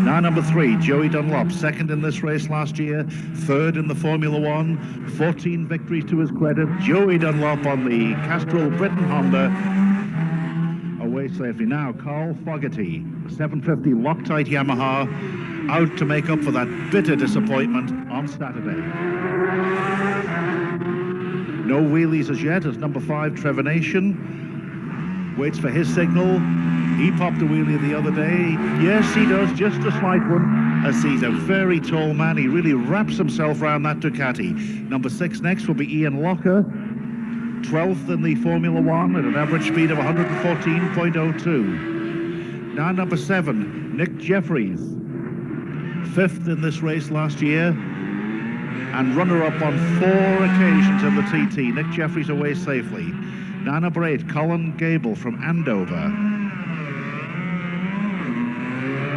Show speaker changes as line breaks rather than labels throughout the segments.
Now number 3, Joey Dunlop, second in this race last year, third in the Formula One, 14 victories to his credit. Joey Dunlop on the Castrol Britain Honda, away safely. Now Carl Fogarty, 750 Loctite Yamaha, out to make up for that bitter disappointment on Saturday. No wheelies as yet as number 5, Trevor Nation, waits for his signal. He popped a wheelie the other day. Yes, he does, just a slight one, as he's a very tall man. He really wraps himself around that Ducati. Number 6 next will be Ian Locker, 12th in the Formula One at an average speed of 114.02. Now number 7, Nick Jeffries, 5th in this race last year, and runner-up on 4 occasions in the TT. Nick Jeffries away safely. Now number 8, Colin Gable from Andover.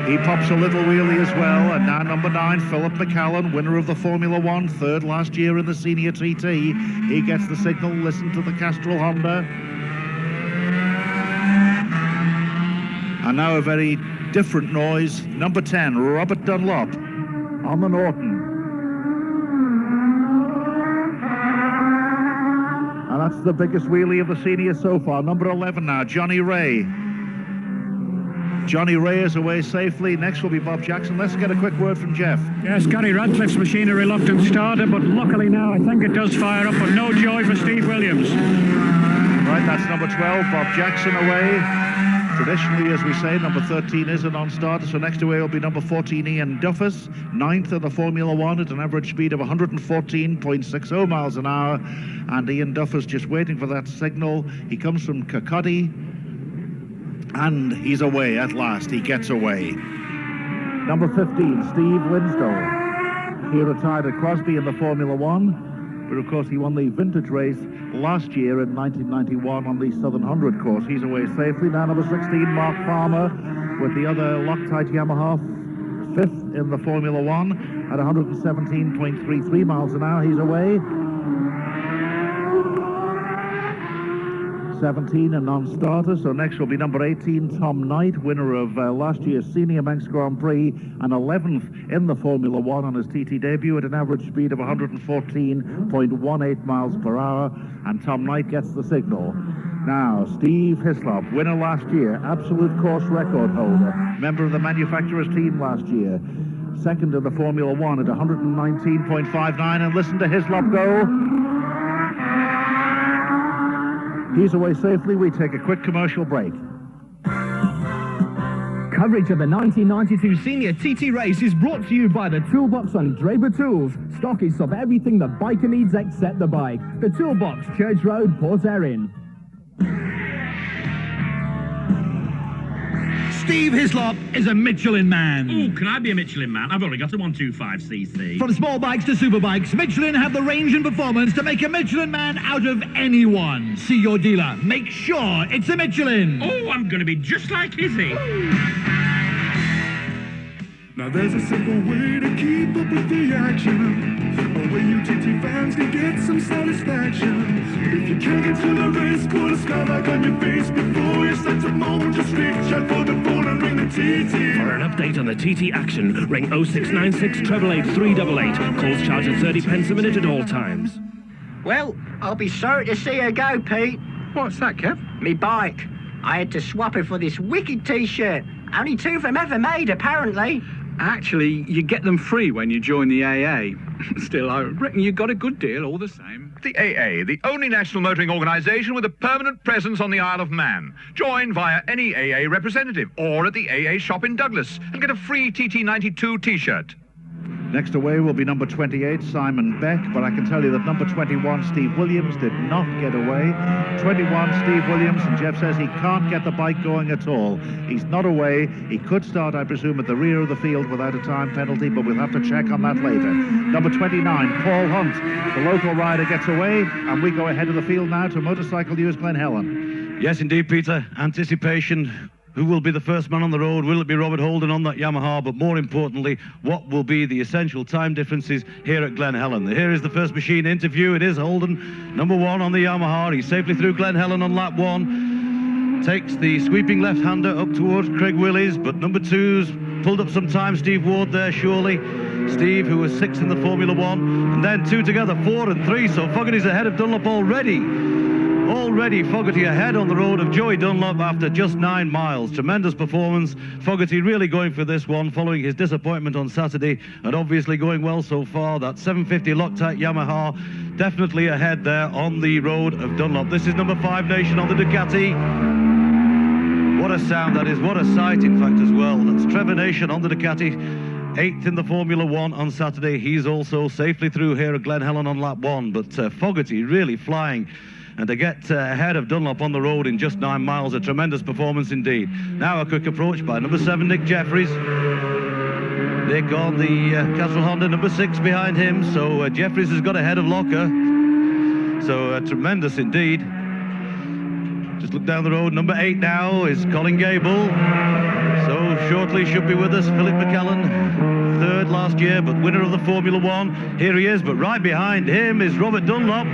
He pops a little wheelie as well. And now number 9, Philip McCallan, winner of the Formula One, 3rd last year in the senior TT. He gets the signal, listen to the Castrol Honda. And now a very different noise. Number 10, Robert Dunlop on the Norton. And that's the biggest wheelie of the senior so far. Number 11 now, Johnny Ray. Johnny Ray is away safely. Next will be Bob Jackson. Let's get a quick word from Jeff.
Yes, Gary Radcliffe's machine, a reluctant starter, but luckily now I think it does fire up, but no joy for Steve Williams.
Right, that's number 12, Bob Jackson away. Traditionally, as we say, number 13 is a non-starter, so next away will be number 14, Ian Duffus, 9th in the Formula One at an average speed of 114.60 miles an hour. And Ian Duffus just waiting for that signal. He comes from Kirkcaldy, and he's away at last. He gets away. Number 15, Steve Linsdale. He retired at Crosby in the Formula One, but of course he won the vintage race last year in 1991 on the Southern 100 course. He's away safely. Now number 16, Mark Farmer, with the other Loctite Yamaha, 5th in the Formula One at 117.33 miles an hour. He's away. 17, a non-starter. So next will be number 18, Tom Knight, winner of last year's Senior Manx Grand Prix, and 11th in the Formula One on his TT debut at an average speed of 114.18 miles per hour. And Tom Knight gets the signal. Now, Steve Hislop, winner last year, absolute course record holder, member of the manufacturer's team last year, 2nd in the Formula One at 119.59. And listen to Hislop go. He's away safely. We take a quick commercial break.
Coverage of the 1992 Senior TT race is brought to you by the Toolbox on Draper Tools. Stockists of everything the biker needs except the bike. The Toolbox, Church Road, Port Erin.
Steve Hislop is a Michelin man.
Ooh, can I be a Michelin man? I've only got a 125cc.
From small bikes to super bikes, Michelin have the range and performance to make a Michelin man out of anyone. See your dealer. Make sure it's a Michelin.
Oh, I'm going to be just like Izzy.
Now there's a simple way to keep up with the action, a way you TT fans can get some satisfaction. If you can't get to the race, put a smile back on your face before you start to moan. Just reach out for the phone and ring the TT.
For an update on the TT action, ring 0696 888 388. Calls charged at 30 pence a minute at all times.
Well, I'll be sorry to see her go, Pete.
What's that, Kev?
Me bike. I had to swap it for this wicked T-shirt. Only 2 of them ever made, apparently.
Actually, you get them free when you join the AA. Still, I reckon you got a good deal all the same.
The AA, the only national motoring organisation with a permanent presence on the Isle of Man. Join via any AA representative or at the AA shop in Douglas and get a free TT92 T-shirt.
Next away will be number 28, Simon Beck, but I can tell you that number 21, Steve Williams, did not get away. 21, Steve Williams, and Jeff says he can't get the bike going at all. He's not away. He could start, I presume, at the rear of the field without a time penalty, but we'll have to check on that later. Number 29, Paul Hunt, the local rider, gets away, and we go ahead of the field now to Motorcycle News Glen Helen.
Yes, indeed, Peter. Anticipation. Who will be the first man on the road? Will it be Robert Holden on that Yamaha? But more importantly, what will be the essential time differences here at Glen Helen? Here is the first machine interview. It is Holden, number 1 on the Yamaha. He's safely through Glen Helen on lap 1. takes the sweeping left-hander up towards Craig Willis, but number 2's pulled up some time. Steve Ward there, surely. Steve, who was 6th in the Formula 1, and then 2 together, 4 and 3, so Fogarty's ahead of Dunlop already. Already Fogarty ahead on the road of Joey Dunlop after just 9 miles. Tremendous performance. Fogarty really going for this one following his disappointment on Saturday, and obviously going well so far. That 750 Loctite Yamaha definitely ahead there on the road of Dunlop. This is number 5 Nation on the Ducati. What a sound that is, what a sight in fact as well. That's Trevor Nation on the Ducati, 8th in the Formula 1 on Saturday. He's also safely through here at Glen Helen on lap 1, but Fogarty really flying. And to get ahead of Dunlop on the road in just 9 miles, a tremendous performance indeed. Now a quick approach by number 7, Nick Jeffries. Nick on the Castrol Honda, number 6 behind him. So Jeffries has got ahead of Locker. So tremendous indeed. Just look down the road. Number 8 now is Colin Gable. So shortly should be with us, Philip McCallan. 3rd last year, but winner of the Formula 1. Here he is, but right behind him is Robert Dunlop.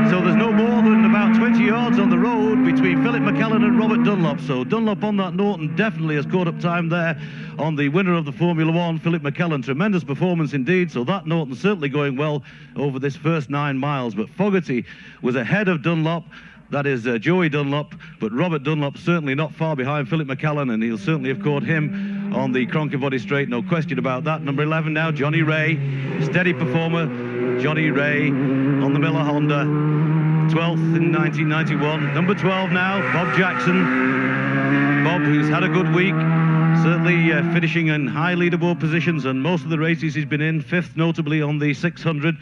So there's no more than about 20 yards on the road between Philip McCallan and Robert Dunlop. So Dunlop on that Norton definitely has caught up time there on the winner of the Formula 1, Philip McCallan. Tremendous performance indeed. So that Norton certainly going well over this first 9 miles. But Fogarty was ahead of Dunlop. That is Joey Dunlop, but Robert Dunlop certainly not far behind Philip McCallan, and he'll certainly have caught him on the Cronkivody Straight, no question about that. Number 11 now, Johnny Ray, steady performer. Johnny Ray on the Miller Honda, 12th in 1991. Number 12 now, Bob Jackson. Bob, who's had a good week, certainly finishing in high leaderboard positions, and most of the races he's been in, 5th notably on the 600.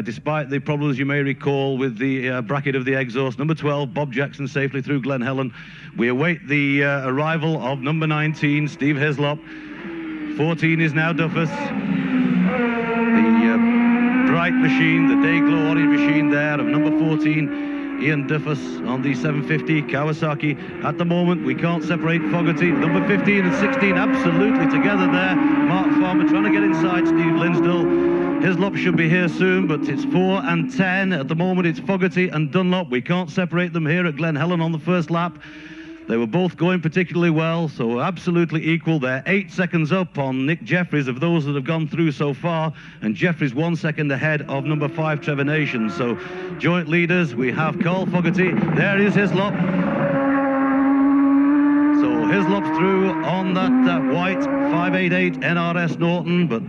Despite the problems you may recall with the bracket of the exhaust. Number 12, Bob Jackson safely through Glen Helen. We await the arrival of number 19, Steve Hislop. 14 is now Duffus. The bright machine, the day glow orange machine there of number 14, Ian Duffus on the 750 Kawasaki. At the moment, we can't separate Fogarty. Number 15 and 16 absolutely together there. Mark Farmer trying to get inside Steve Linsdell. Hislop should be here soon, but it's 4 and 10. At the moment, it's Fogarty and Dunlop. We can't separate them here at Glen Helen on the first lap. They were both going particularly well, so absolutely equal. They're 8 seconds up on Nick Jeffries of those that have gone through so far, and Jeffries 1 second ahead of number 5, Trevor Nation. So joint leaders, we have Carl Fogarty. There is Hislop. So Hislop's through on that white 588 NRS Norton, but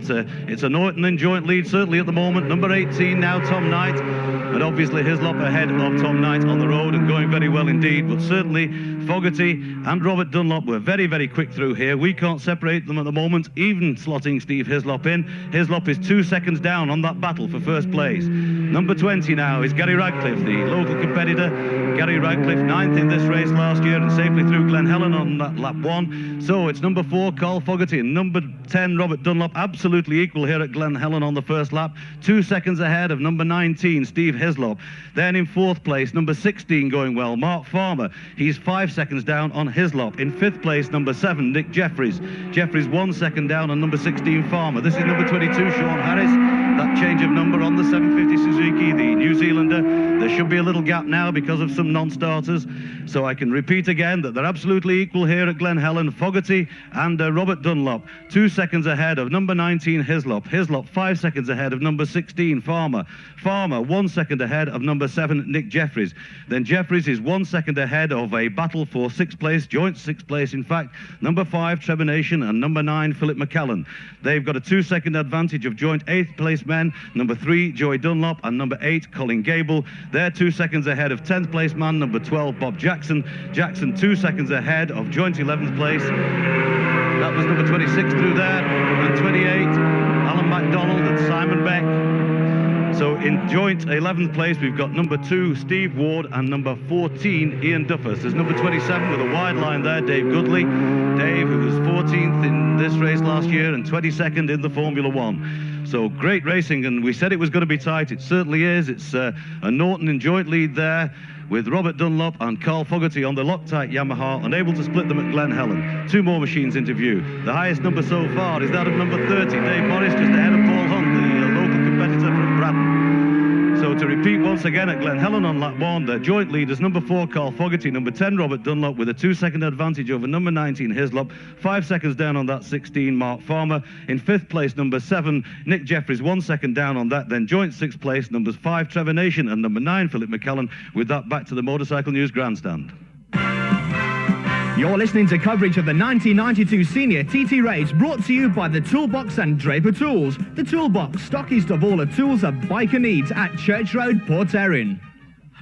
it's a Norton in joint lead certainly at the moment. Number 18 now, Tom Knight, and obviously Hislop ahead of Tom Knight on the road and going very well indeed. But certainly Fogarty and Robert Dunlop were very, very quick through here. We can't separate them at the moment, even slotting Steve Hislop in. Hislop is 2 seconds down on that battle for first place. Number 20 now is Gary Radcliffe, the local competitor. Gary Radcliffe, 9th in this race last year and safely through Glen Helen on that lap 1. So it's number 4, Carl Fogarty, and number 10, Robert Dunlop, absolutely equal here at Glen Helen on the first lap. 2 seconds ahead of number 19, Steve Hislop. Then in 4th place, number 16 going well, Mark Farmer. He's 5 seconds down on Hislop. In 5th place, number 7, Nick Jeffries. Jeffries 1 second down on number 16, Farmer. This is number 22, Sean Harris. That change of number on the 750 Suzuki, the New Zealander. There should be a little gap now because of some non-starters. So I can repeat again that they're absolutely equal here at Glen Helen. Fogarty and Robert Dunlop, 2 seconds ahead of number 19, Hislop. Hislop 5 seconds ahead of number 16, Farmer. Farmer 1 second ahead of number 7, Nick Jeffries. Then Jeffries is 1 second ahead of a battle for 6th place, joint 6th place in fact, number 5, Trevor Nation, and number 9, Philip McCallan. They've got a 2 second advantage of joint 8th place men, number 3, Joey Dunlop, and number 8, Colin Gable. They're 2 seconds ahead of 10th place man, number 12, Bob Jackson. Jackson 2 seconds ahead of joint 11th place. That was number 26 through there, and 28, Alan MacDonald and Simon Beck. So in joint 11th place, we've got number 2, Steve Ward, and number 14, Ian Duffus. There's number 27 with a wide line there, Dave Goodley. Dave, who was 14th in this race last year and 22nd in the Formula 1. So great racing, and we said it was going to be tight. It certainly is. It's a Norton in joint lead there with Robert Dunlop and Carl Fogarty on the Loctite Yamaha, unable to split them at Glen Helen. 2 more machines into view. The highest number so far is that of number 30, Dave Morris, just ahead of Paul Hunt, the local competitor from Braddon. So So to repeat once again at Glen Helen on lap 1, the joint leaders, number 4, Carl Fogarty, number 10, Robert Dunlop, with a 2-second advantage over number 19, Hislop, 5 seconds down on that 16, Mark Farmer. In 5th place, number 7, Nick Jeffries, 1 second down on that. Then joint 6th place, numbers 5, Trevor Nation, and number 9, Philip McCallan. With that, back to the Motorcycle News grandstand.
You're listening to coverage of the 1992 Senior TT race, brought to you by the Toolbox and Draper Tools. The Toolbox, stockist of all the tools a biker needs at Church Road, Port Erin.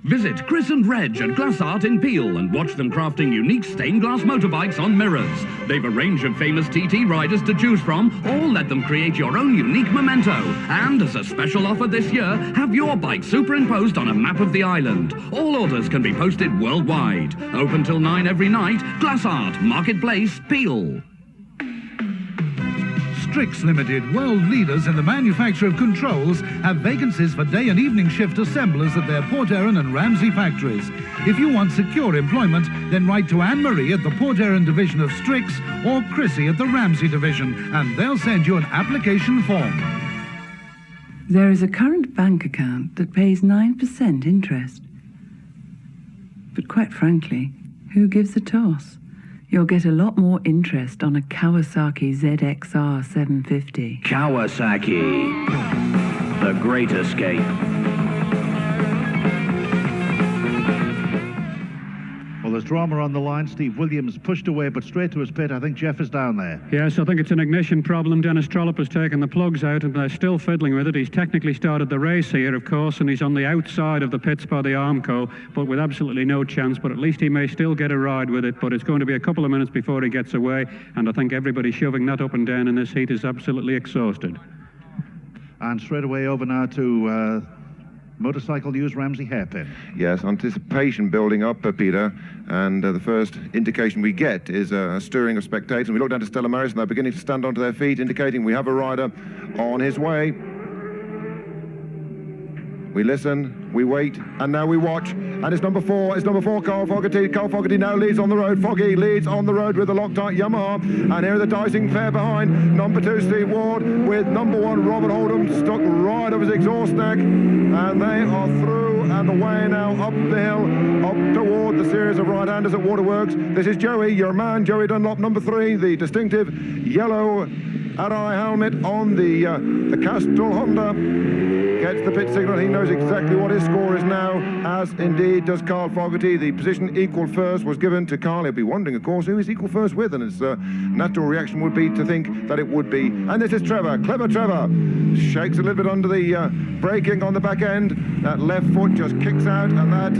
Visit Chris and Reg at Glass Art in Peel and watch them crafting unique stained glass motorbikes on mirrors. They've a range of famous TT riders to choose from, or let them create your own unique memento. And as a special offer this year, have your bike superimposed on a map of the island. All orders can be posted worldwide. Open till 9 every night. Glass Art, Marketplace, Peel.
Strix Limited, world leaders in the manufacture of controls, have vacancies for day and evening shift assemblers at their Port Erin and Ramsey factories. If you want secure employment, then write to Anne-Marie at the Port Erin division of Strix or Chrissy at the Ramsey division, and they'll send you an application form.
There is a current bank account that pays 9% interest. But quite frankly, who gives a toss? You'll get a lot more interest on a Kawasaki ZXR 750.
Kawasaki, the great escape.
Well, there's drama on the line. Steve Williams pushed away, but straight to his pit. I think Jeff is down there.
Yes, I think it's an ignition problem. Dennis Trollope has taken the plugs out and they're still fiddling with it. He's technically started the race here, of course, and he's on the outside of the pits by the Armco, but with absolutely no chance. But at least he may still get a ride with it, but it's going to be a couple of minutes before he gets away, and I think everybody shoving that up and down in this heat is absolutely exhausted.
And straight away over now to Motorcycle News, Ramsey Hairpin.
Yes, anticipation building up, Peter, and the first indication we get is a stirring of spectators. And we look down to Stella Maris, and they're beginning to stand onto their feet, indicating we have a rider on his way. We listen, we wait, and now we watch. And it's number 4, Carl Fogarty. Carl Fogarty now leads on the road. Foggy leads on the road with a Loctite Yamaha. And here are the dicing pair behind. Number 2, Steve Ward, with number 1, Robert Oldham, stuck right up his exhaust neck. And they are through and away now up the hill, up toward the series of right-handers at Waterworks. This is Joey, your man, Joey Dunlop, number 3, the distinctive yellow Arai helmet on the Castrol Honda. Gets the pit signal. He knows exactly what his score is now, as indeed does Carl Fogarty. The position equal first was given to Carl. He'll be wondering, of course, who is equal first with, and his natural reaction would be to think that it would be. And this is Trevor, clever Trevor. Shakes a little bit under the braking on the back end. That left foot just kicks out, and that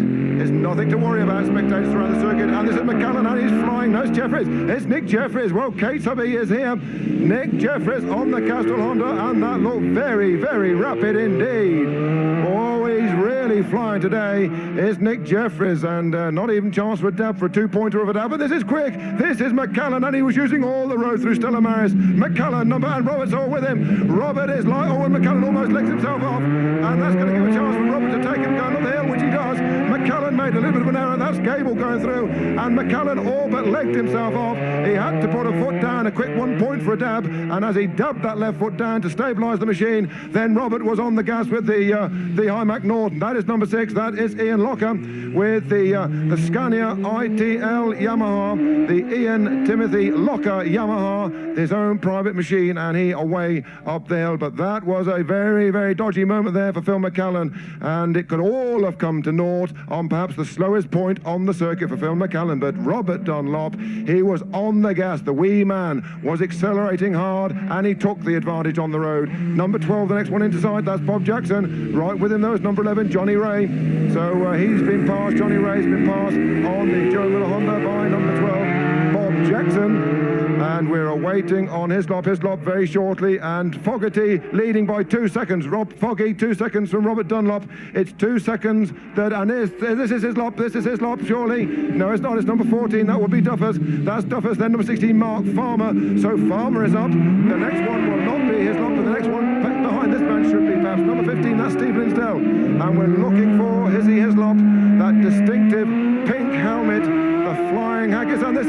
is nothing to worry about. Spectators around the circuit. And this is McCallan, and he's flying. No, it's Jeffries. It's Nick Jeffries. Well, Kate's hubby is here. Nick Jeffries on the Castrol Honda, and that looked very, very rapid indeed. Oh, he's really flying today, is Nick Jeffries, and not even chance for a dab, for a 2-pointer of a dab, but this is quick. This is McCallan, and he was using all the road through Stella Maris. McCallan, and Robert's all with him. Robert is like, oh, and McCallan almost legs himself off, and that's going to give a chance for Robert to take him down up the hill, which he does. McCallan made a little bit of an error, that's Gable going through, and McCallan all but legged himself off. He had to put a foot down, a quick 1 point for a dab, and as he dabbed that left foot down to stabilise the machine, then Robert was on the gas with the Hymac Norton. That is number 6. That is Ian Locker with the Scania ITL Yamaha, the Ian Timothy Locker Yamaha, his own private machine, and he away up the hill. But that was a very, very dodgy moment there for Phil McCallan, and it could all have come to naught on perhaps the slowest point on the circuit for Phil McCallan. But Robert Dunlop, he was on the gas. The wee man was accelerating hard, and he took the advantage on the road. Number 12, the next one into sight, that's Bob Jackson. Right with him, there is number 11, Johnny Ray. So he's been passed, Johnny Ray's been passed on the Joe Miller Honda by number 12, Bob Jackson. And we're awaiting on Hislop very shortly, and Fogarty leading by 2 seconds. Foggy 2 seconds from Robert Dunlop. It's 2 seconds that, and this is Hislop, surely. No, it's not, it's number 14, that would be Duffers. That's Duffers, then number 16, Mark Farmer. So Farmer is up. The next one will not be Hislop, but the next one behind this man should be perhaps number 15, that's Steve Linsdell. And we're looking for Izzy Hislop, that distinctive pink helmet, the flying Haggis, and this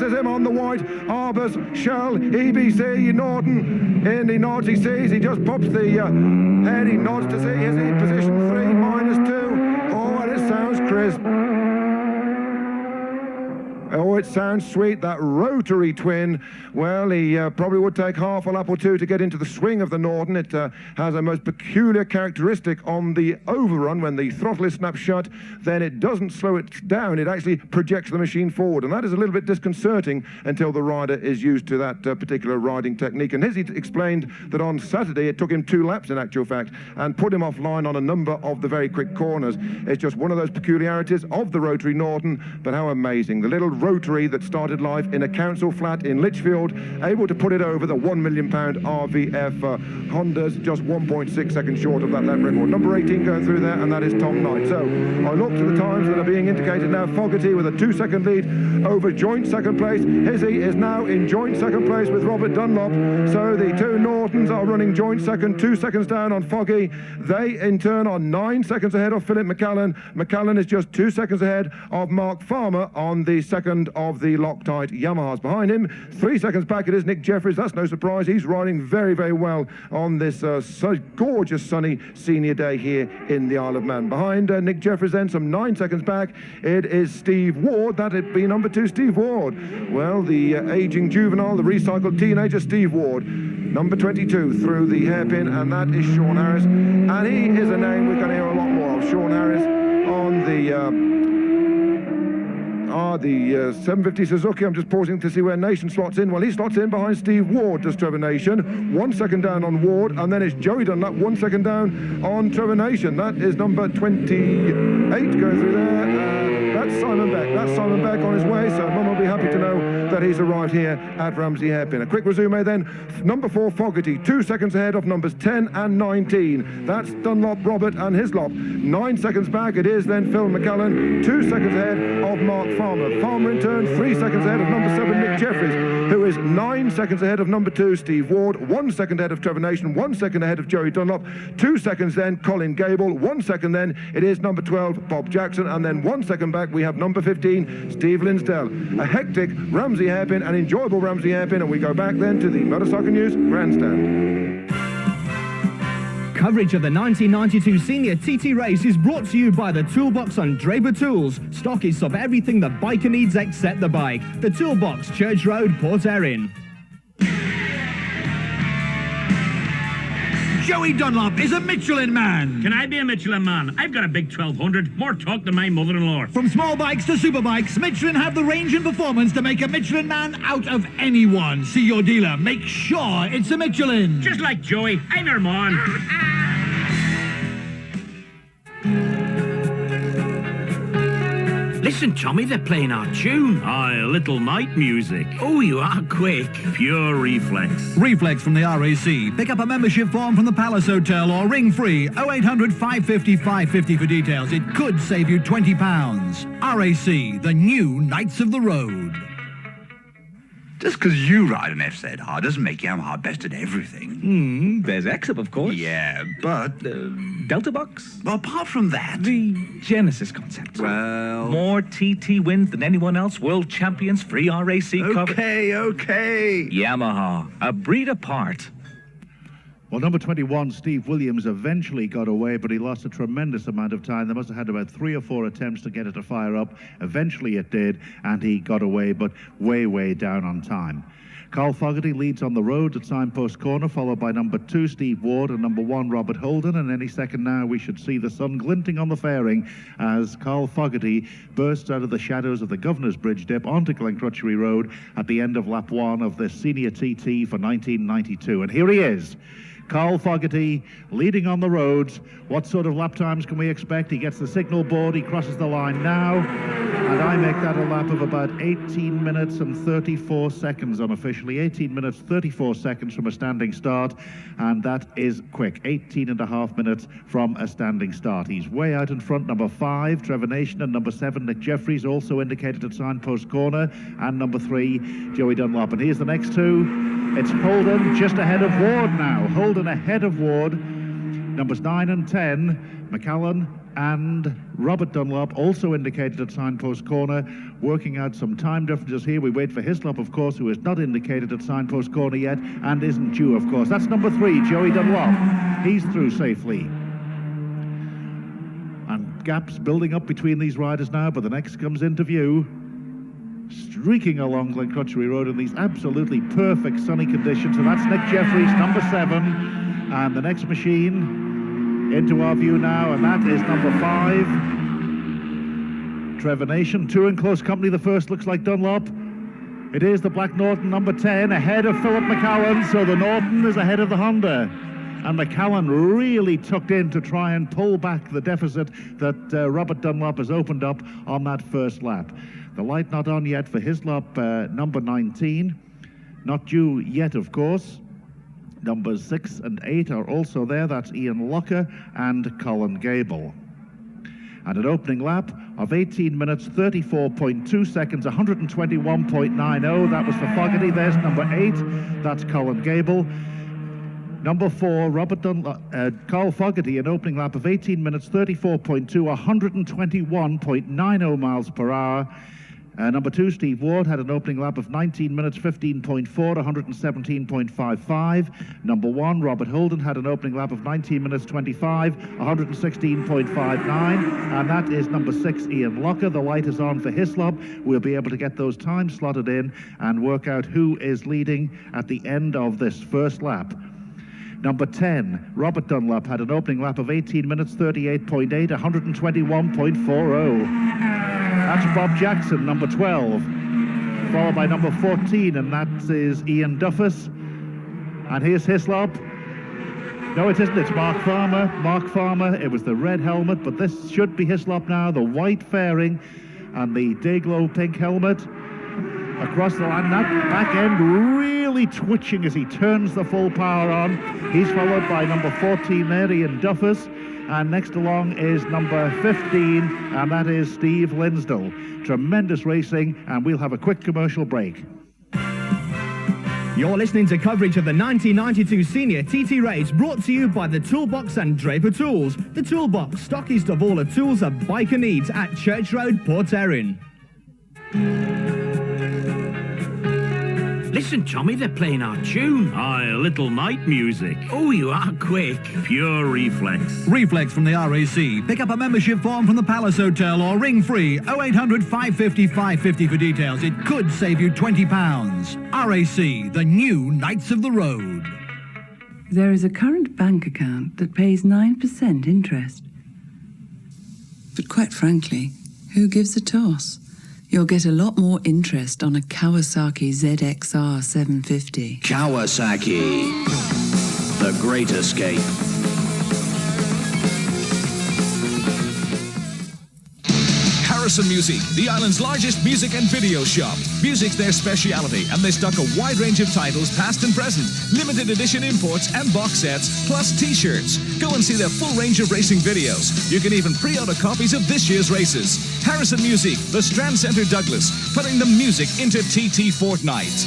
is him on the white. Arbus, Shell, EBC, Norton, in he nods, he sees, he just pops the head, he nods to see, is he position 3, -2. Oh, and it sounds crisp. Oh, it sounds sweet, that rotary twin. Well, he probably would take half a lap or two to get into the swing of the Norton. It has a most peculiar characteristic on the overrun. When the throttle is snapped shut, then it doesn't slow it down. It actually projects the machine forward, and that is a little bit disconcerting until the rider is used to that particular riding technique. And Hizzy explained that on Saturday it took him 2 laps in actual fact and put him offline on a number of the very quick corners. It's just one of those peculiarities of the rotary Norton, but how amazing. The little rotary that started life in a council flat in Lichfield, able to put it over the £1 million RVF Hondas, just 1.6 seconds short of that lap record. Number 18 going through there, and that is Tom Knight. So I look to the times that are being indicated now. Fogarty with a 2-second lead over joint second place. Hizzy is now in joint second place with Robert Dunlop. So the two Nortons are running joint second, 2 seconds down on Foggy. They in turn are 9 seconds ahead of Philip McCallan. McCallan is just 2 seconds ahead of Mark Farmer on the second of the Loctite Yamahas. Behind him, 3 seconds back, it is Nick Jeffries. That's no surprise. He's riding very, very well on this so gorgeous sunny senior day here in the Isle of Man. Behind Nick Jeffries then, some 9 seconds back, it is Steve Ward. That'd be number 2, Steve Ward. Well, the aging juvenile, the recycled teenager, Steve Ward. Number 22 through the hairpin, and that is Sean Harris. And he is a name we're going to hear a lot more of. Sean Harris on the 750 Suzuki. I'm just pausing to see where Nation slots in. Well, he slots in behind Steve Ward, does Trevor Nation. 1 second down on Ward, and then it's Joey Dunlop, 1 second down on Trevor Nation. That is number 28 going through there. That's Simon Beck. That's Simon Beck on his way, so Mum will be happy to know that he's arrived here at Ramsey Hairpin. A quick resume then. Number 4, Fogarty, 2 seconds ahead of numbers 10 and 19. That's Dunlop, Robert and Hislop. 9 seconds back, it is then Phil McCallan, 2 seconds ahead of Mark Farmer. Farmer in turn, 3 seconds ahead of number 7, Nick Jeffries, who is 9 seconds ahead of number 2, Steve Ward, 1 second ahead of Trevor Nation, 1 second ahead of Joey Dunlop, 2 seconds then Colin Gable, 1 second then it is number 12, Bob Jackson, and then 1 second back we have number 15, Steve Linsdell. A hectic Ramsey hairpin, an enjoyable Ramsey hairpin, and we go back then to the Motorcycle News Grandstand.
Coverage of the 1992 Senior TT race is brought to you by the Toolbox on Draper Tools. Stockists of everything the biker needs except the bike. The Toolbox, Church Road, Port Erin.
Joey Dunlop is a Michelin man.
Can I be a Michelin man? I've got a big 1200. More talk than my mother-in-law.
From small bikes to super bikes, Michelin have the range and performance to make a Michelin man out of anyone. See your dealer. Make sure it's a Michelin.
Just like Joey, I'm her man.
Listen, Tommy, they're playing our tune.
Aye, a little night music.
Oh, you are quick.
Pure reflex.
Reflex from the RAC. Pick up a membership form from the Palace Hotel or ring free 0800 550 550 for details. It could save you £20. RAC, the new Knights of the Road.
Just because you ride an FZR doesn't make Yamaha best at everything.
There's X-Up, of course.
Yeah, but...
Delta Box?
Well, apart from that...
The Genesis concept.
Well...
More TT wins than anyone else. World champions, free RAC cover.
Okay.
Yamaha, a breed apart.
Well, number 21, Steve Williams, eventually got away, but he lost a tremendous amount of time. They must have had about 3 or 4 attempts to get it to fire up. Eventually it did, and he got away, but way, way down on time. Carl Fogarty leads on the road at Signpost Corner, followed by number 2, Steve Ward, and number 1, Robert Holden. And any second now, we should see the sun glinting on the fairing as Carl Fogarty bursts out of the shadows of the Governor's Bridge dip onto Glencrutchery Road at the end of lap 1 of the Senior TT for 1992. And here he is. Carl Fogarty leading on the roads. What sort of lap times can we expect? He gets the signal board, he crosses the line now, and I make that a lap of about 18 minutes and 34 seconds unofficially. 18 minutes, 34 seconds from a standing start, and that is quick. 18 and a half minutes from a standing start. He's way out in front. Number 5, Trevor Nation, and number 7, Nick Jeffries, also indicated at Signpost Corner, and number 3, Joey Dunlop. And here's the next two. It's Holden just ahead of Ward now. Holden ahead of Ward. Numbers 9 and 10, McCallan and Robert Dunlop, also indicated at signpost corner, working out some time differences here. We wait for Hislop, of course, who is not indicated at signpost corner yet and isn't due, of course. That's number 3, Joey Dunlop. He's through safely. And gaps building up between these riders now, but the next comes into view. Streaking along Glencrutchery Road in these absolutely perfect sunny conditions. And that's Nick Jeffries, number 7. And the next machine into our view now, and that is number 5, Trevor Nation. 2 in close company. The first looks like Dunlop. It is the Black Norton, number 10, ahead of Philip McCallan. So the Norton is ahead of the Honda. And McCallan really tucked in to try and pull back the deficit that Robert Dunlop has opened up on that first lap. The light not on yet for Hislop, number 19. Not due yet, of course. Numbers 6 and 8 are also there. That's Ian Locker and Colin Gable. And an opening lap of 18 minutes, 34.2 seconds, 121.90. That was for Fogarty. There's number 8. That's Colin Gable. Number 4, Robert Dunlop, Carl Fogarty, an opening lap of 18 minutes, 34.2, 121.90 miles per hour. Number 2, Steve Ward, had an opening lap of 19 minutes, 15.4, 117.55. Number 1, Robert Holden, had an opening lap of 19 minutes, 25, 116.59. And that is number 6, Ian Locker. The light is on for Hislop. We'll be able to get those times slotted in and work out who is leading at the end of this first lap. Number 10, Robert Dunlop, had an opening lap of 18 minutes, 38.8, 121.40. That's Bob Jackson, number 12, followed by number 14, and that is Ian Duffus. And here's Hislop. No, it isn't. It's Mark Farmer. Mark Farmer. It was the red helmet, but this should be Hislop now. The white fairing and the Dayglow pink helmet. Across the line, that back end really twitching as he turns the full power on. He's followed by number 14 there, Ian Duffus. And next along is number 15, and that is Steve Linsdell. Tremendous racing, and we'll have a quick commercial break.
You're listening to coverage of the 1992 Senior TT Race, brought to you by the Toolbox and Draper Tools. The Toolbox, stockist of all the tools a biker needs at Church Road, Port Erin.
Listen, Tommy, they're playing our tune.
Aye, a little night music.
Oh, you are quick.
Pure reflex.
Reflex from the RAC. Pick up a membership form from the Palace Hotel or ring free 0800 550 550 for details. It could save you £20. RAC, the new Knights of the Road.
There is a current bank account that pays 9% interest. But quite frankly, who gives a toss? You'll get a lot more interest on a Kawasaki ZXR 750.
Kawasaki, the great escape.
Harrison Music, the island's largest music and video shop. Music's their speciality, and they stock a wide range of titles, past and present, limited edition imports and box sets, plus t-shirts. Go and see their full range of racing videos. You can even pre-order copies of this year's races. Harrison Music, the Strand Centre Douglas, putting the music into TT Fortnight.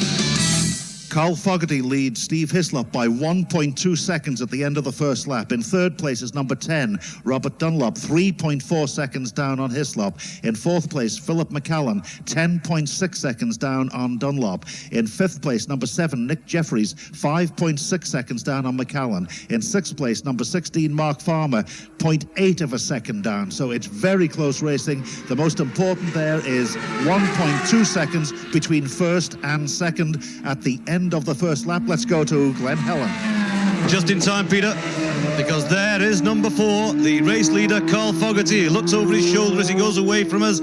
Carl Fogarty leads Steve Hislop by 1.2 seconds at the end of the first lap. In third place is number 10, Robert Dunlop, 3.4 seconds down on Hislop. In fourth place, Philip McCallan, 10.6 seconds down on Dunlop. In fifth place, number 7, Nick Jeffries, 5.6 seconds down on McCallan. In sixth place, number 16, Mark Farmer, 0.8 of a second down. So it's very close racing. The most important there is 1.2 seconds between first and second at the end of the first lap. Let's go to Glen Helen.
Just in time, Peter, because there is number 4, the race leader, Carl Fogarty. He looks over his shoulder as he goes away from us,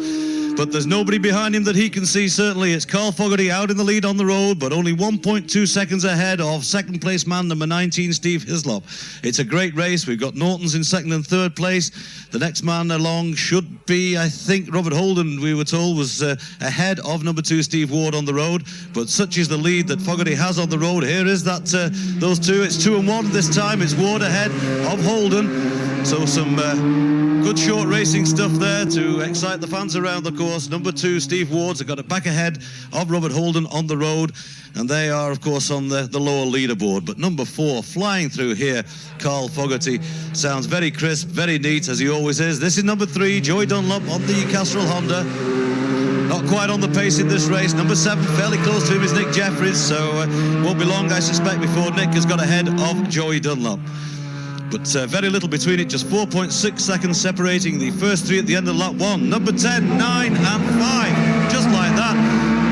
but there's nobody behind him that he can see, certainly. It's Carl Fogarty out in the lead on the road, but only 1.2 seconds ahead of second place man, number 19, Steve Hislop. It's a great race. We've got Norton's in second and third place. The next man along should be, I think, Robert Holden, we were told, was ahead of number 2, Steve Ward on the road. But such is the lead that Fogarty has on the road. Here is that those two. It's 2 and 1 this time. It's Ward ahead of Holden. So some good short racing stuff there to excite the fans around the course. course, number 2, Steve Ward's got it back ahead of Robert Holden on the road, and they are, of course, on the lower leaderboard. But number 4, flying through here, Carl Fogarty, sounds very crisp, very neat, as he always is. This is number 3, Joey Dunlop on the Castrol Honda. Not quite on the pace in this race. Number 7, fairly close to him, is Nick Jeffries, so won't be long, I suspect, before Nick has got ahead of Joey Dunlop. But very little between it, just 4.6 seconds separating the first 3 at the end of lap 1. Number 10, 9 and 5, just like that.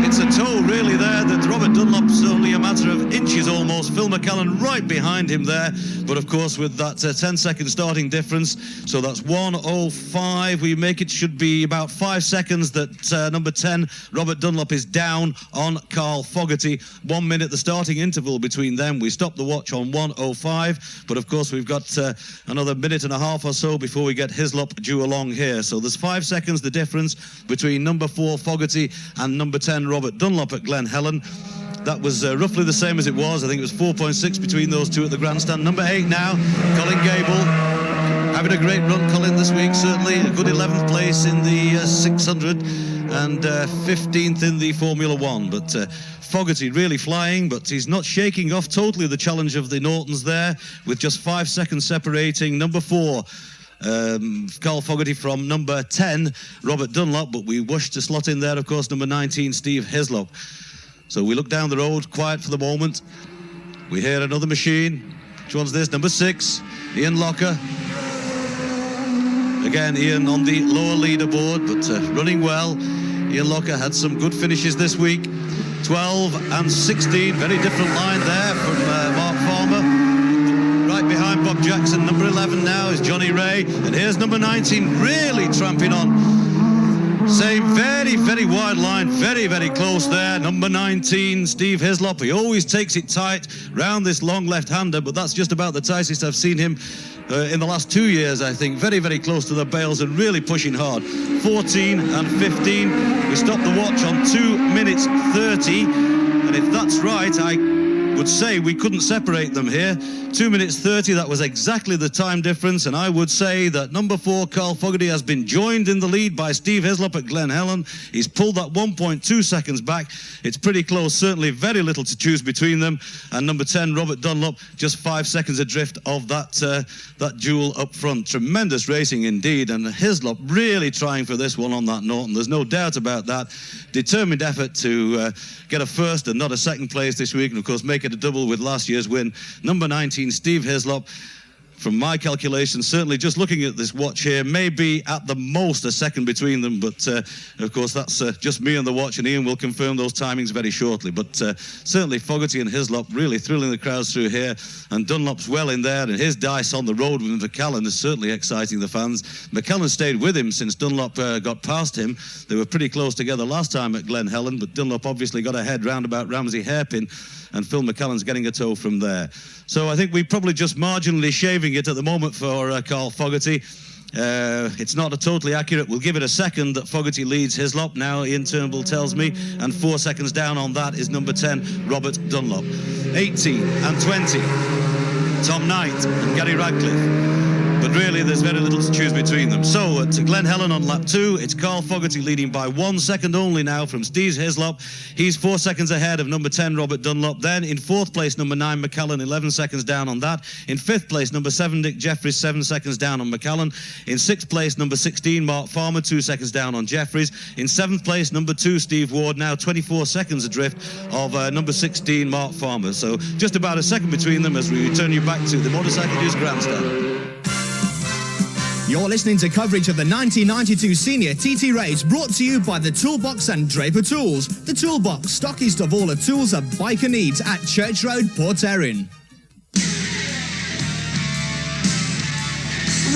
It's a tow really there that Robert Dunlop's only a matter of inches almost. Phil McCallan right behind him there, but of course with that 10-second starting difference, so that's 1:05. We make it should be about 5 seconds that number 10 Robert Dunlop is down on Carl Fogarty. 1 minute the starting interval between them. We stop the watch on 1:05, but of course we've got another minute and a half or so before we get Hislop due along here. So there's 5 seconds the difference between number 4 Fogarty and number 10 Robert Dunlop at Glen Helen. That was roughly the same as it was. I think it was 4.6 between those two at the grandstand. Number 8 now, Colin Gable. Having a great run, Colin, this week, certainly. A good 11th place in the 600 and 15th in the Formula 1. But Fogarty really flying, but he's not shaking off totally the challenge of the Nortons there, with just 5 seconds separating number 4. Carl Fogarty from number 10, Robert Dunlop, but we wish to slot in there, of course, number 19, Steve Hislop. So we look down the road, quiet for the moment. We hear another machine. Which one's this? Number 6, Ian Locker. Again, Ian on the lower leaderboard, but running well. Ian Locker had some good finishes this week. 12 and 16, very different line there from Mark Farmer. Right behind Bob Jackson, number 11 now is Johnny Ray, and here's number 19 really tramping on. Same very, very wide line, very, very close there. Number 19, Steve Hislop. He always takes it tight round this long left-hander, but that's just about the tightest I've seen him in the last 2 years, I think. Very, very close to the bales and really pushing hard. 14 and 15. We stop the watch on 2 minutes 30, and if that's right, I would say we couldn't separate them here. 2 minutes 30, that was exactly the time difference, and I would say that number 4 Carl Fogarty has been joined in the lead by Steve Hislop at Glen Helen. He's pulled that 1.2 seconds back. It's pretty close, certainly very little to choose between them, and number 10 Robert Dunlop just 5 seconds adrift of that duel up front. Tremendous racing indeed, and Hislop really trying for this one on that Norton, there's no doubt about that. Determined effort to get a first and not a second place this week, and of course make it a double with last year's win. Number 19 Steve Hislop, from my calculations, certainly just looking at this watch here, maybe at the most a second between them, but of course that's just me and the watch, and Ian will confirm those timings very shortly. But certainly Fogarty and Hislop really thrilling the crowds through here, and Dunlop's well in there, and his dice on the road with McCallan is certainly exciting the fans. McCallan stayed with him since Dunlop got past him. They were pretty close together last time at Glen Helen, but Dunlop obviously got ahead round about Ramsey Hairpin, and Phil McCallan's getting a tow from there. So I think we're probably just marginally shaving it at the moment for Carl Fogarty. It's not a totally accurate. We'll give it a second that Fogarty leads Hislop now, Ian Turnbull tells me, and 4 seconds down on that is number 10 Robert Dunlop. 18 and 20 Tom Knight and Gary Radcliffe. But really, there's very little to choose between them. So, to Glen Helen on lap 2, it's Carl Fogarty leading by 1 second only now from Steve Hislop. He's 4 seconds ahead of number 10, Robert Dunlop. Then, in 4th place, number 9, McCallan, 11 seconds down on that. In 5th place, number 7, Nick Jeffries, 7 seconds down on McCallan. In 6th place, number 16, Mark Farmer, 2 seconds down on Jeffries. In 7th place, number 2, Steve Ward, now 24 seconds adrift of number 16, Mark Farmer. So, just about a second between them as we return you back to the Motorcycle News Grandstand.
You're listening to coverage of the 1992 Senior TT Race, brought to you by the Toolbox and Draper Tools. The Toolbox, stockist of all the tools a biker needs at Church Road, Port Erin.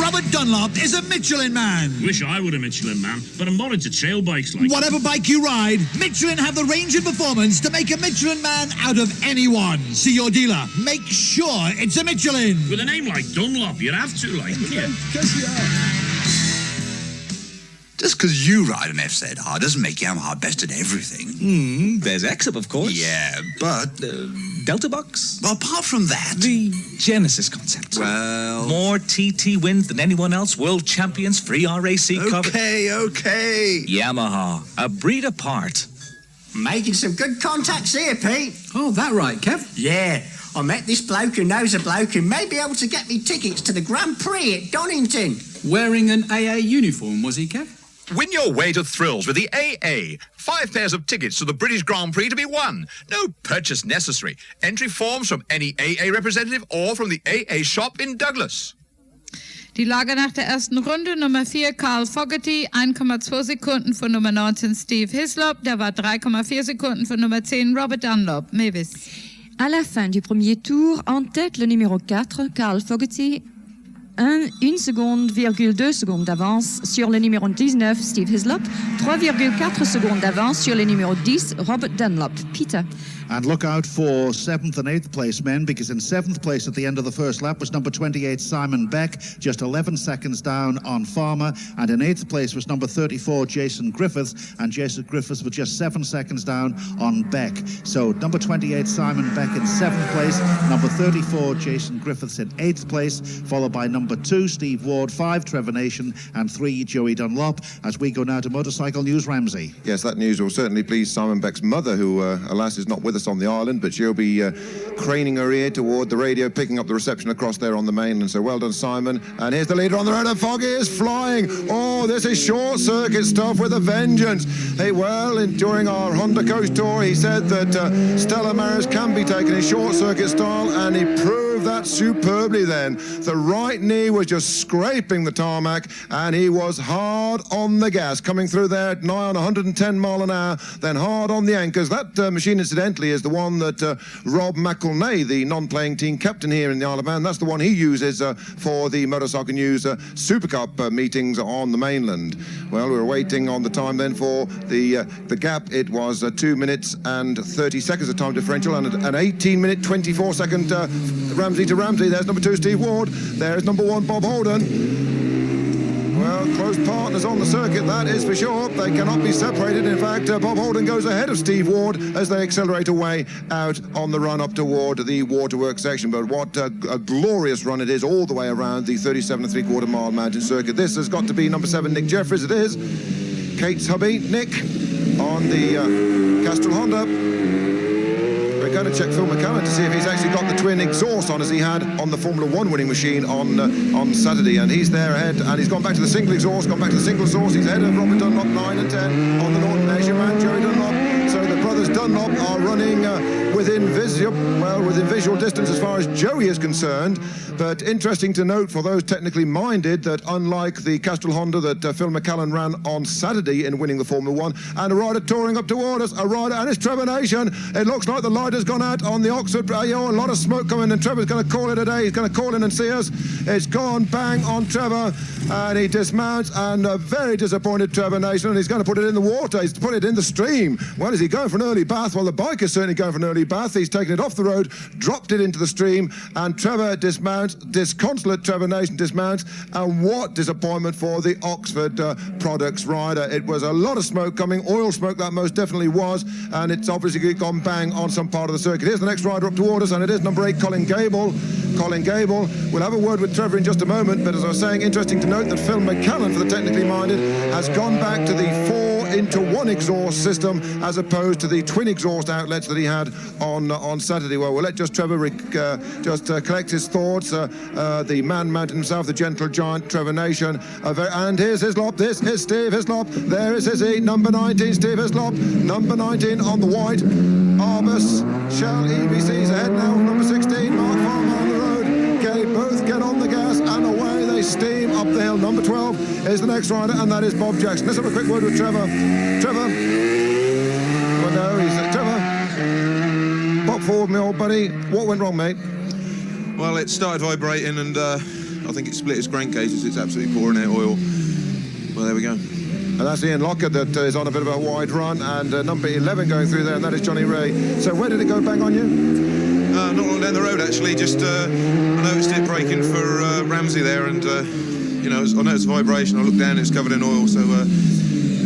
Robert Dunlop is a Michelin man.
Wish I were a Michelin man, but I'm more into trail bikes like.
Whatever bike you ride, Michelin have the range and performance to make a Michelin man out of anyone. See your dealer. Make sure it's a Michelin.
With a name like Dunlop, you'd have to, like, wouldn't you?
Just because you ride an FZR doesn't make Yamaha best at everything.
There's X-Up, of course.
Yeah, but...
Delta Box?
Well, apart from that...
The Genesis concept.
Well...
More TT wins than anyone else. World champions, free RAC cover.
Okay.
Yamaha, a breed apart.
Making some good contacts here, Pete.
Oh, that right, Kev?
Yeah, I met this bloke who knows a bloke who may be able to get me tickets to the Grand Prix at Donington.
Wearing an AA uniform, was he, Kev?
Win your way to thrills with the AA. 5 pairs of tickets to the British Grand Prix to be won. No purchase necessary. Entry forms from any AA representative or from the AA shop in Douglas.
Die Lage nach der ersten Runde, Nummer 4 Carl Fogarty, 1,2 Sekunden von Nummer 19 Steve Hislop, der war 3,4 Sekunden von Nummer 10 Robert Dunlop. Mavis.
À la fin du premier tour, en tête le numéro 4, Carl Fogarty, 1 seconde, 2 secondes d'avance sur le numéro 19, Steve Hislop, 3,4 secondes d'avance sur le numéro 10, Robert Dunlop. Peter.
And look out for 7th and 8th place men, because in 7th place at the end of the first lap was number 28 Simon Beck, just 11 seconds down on Farmer, and in 8th place was number 34 Jason Griffiths, and Jason Griffiths was just 7 seconds down on Beck. So number 28 Simon Beck in 7th place, number 34 Jason Griffiths in 8th place, followed by number 2 Steve Ward, 5 Trevor Nation, and 3 Joey Dunlop. As we go now to Motorcycle News, Ramsey.
Yes, that news will certainly please Simon Beck's mother, who alas is not with us on the island, but she'll be craning her ear toward the radio, picking up the reception across there on the mainland. So well done, Simon. And here's the leader on the road, and Foggy is flying. Oh, this is short circuit stuff with a vengeance. Hey, well, during our Honda Coach Tour, he said that Stella Maris can be taken in short circuit style, and he proved that superbly then. The right knee was just scraping the tarmac, and he was hard on the gas, coming through there at nigh on 110 mile an hour, then hard on the anchors. That machine, incidentally, is the one that Rob McElnay, the non-playing team captain here in the Isle of Man, that's the one he uses for the Motorcycle News Super Cup meetings on the mainland. Well, we're waiting on the time then for the gap. It was 2 minutes and 30 seconds of time differential, and an 18-minute 24-second Ramsey to Ramsey. There's number 2 Steve Ward. There's number 1 Bob Holden. Well, close partners on the circuit, that is for sure. They cannot be separated. In fact, Bob Holden goes ahead of Steve Ward as they accelerate away out on the run up toward the waterworks section. But what a glorious run it is all the way around the 37 3/4 mile mountain circuit. This has got to be number 7 Nick Jeffries. It is. Kate's hubby, Nick, on the Castrol Honda. We're going to check Phil McCallum to see if he's actually got the twin exhaust on as he had on the Formula 1 winning machine on Saturday, and he's there ahead, and he's gone back to the single exhaust, gone back to the single exhaust. He's ahead of Robert Dunlop 9 and 10 on the Northern Asia man, Joey Dunlop. So the brothers Dunlop are running within visual distance as far as Joey is concerned. But interesting to note for those technically minded that unlike the Castrol Honda that Phil McCallum ran on Saturday in winning the Formula 1, and a rider touring up toward us, a rider, and it's Trevor Nation. It looks like the light has gone out on the Oxford. A lot of smoke coming, and Trevor's going to call it a day. He's going to call in and see us. It's gone bang on Trevor, and he dismounts, and a very disappointed Trevor Nation, and he's going to put it in the water. He's put it in the stream. Well, is he going for an early bath? Well, the bike is certainly going for an early bath. He's taken it off the road, dropped it into the stream, and Trevor dismounts. Disconsolate Trevor Nation dismounts, and what disappointment for the Oxford Products rider. It was a lot of smoke coming, oil smoke that most definitely was, and it's obviously gone bang on some part of the circuit. Here's the next rider up toward us, and it is number 8 Colin Gable. Colin Gable. We'll have a word with Trevor in just a moment, but as I was saying, interesting to note that Phil McCallum, for the technically minded, has gone back to the 4-into-1 exhaust system as opposed to the twin exhaust outlets that he had on Saturday. Well, we'll let just Trevor collect his thoughts. The man mounted himself, the gentle giant Trevor Nation. And here's Hislop. This is Steve Hislop. There is Hizzy, number 19, Steve Hislop. Number 19 on the white. Arbus, Shell, EBC's ahead now with number 16, Mark Farmer on the road. Both get on the gas, and away they steam up the hill. Number 12 is the next rider, and that is Bob Jackson. Let's have a quick word with Trevor. Trevor. Well, no, he's Trevor. Pop forward, my old buddy. What went wrong, mate?
Well, it started vibrating, and I think it split its crankcases. It's absolutely pouring out oil. Well, there we go.
And that's Ian Lockett that is on a bit of a wide run, and number 11 going through there, and that is Johnny Ray. So where did it go bang on you?
Not long down the road, actually. Just I noticed it braking for Ramsey there, and I noticed a vibration. I looked down, it's covered in oil, so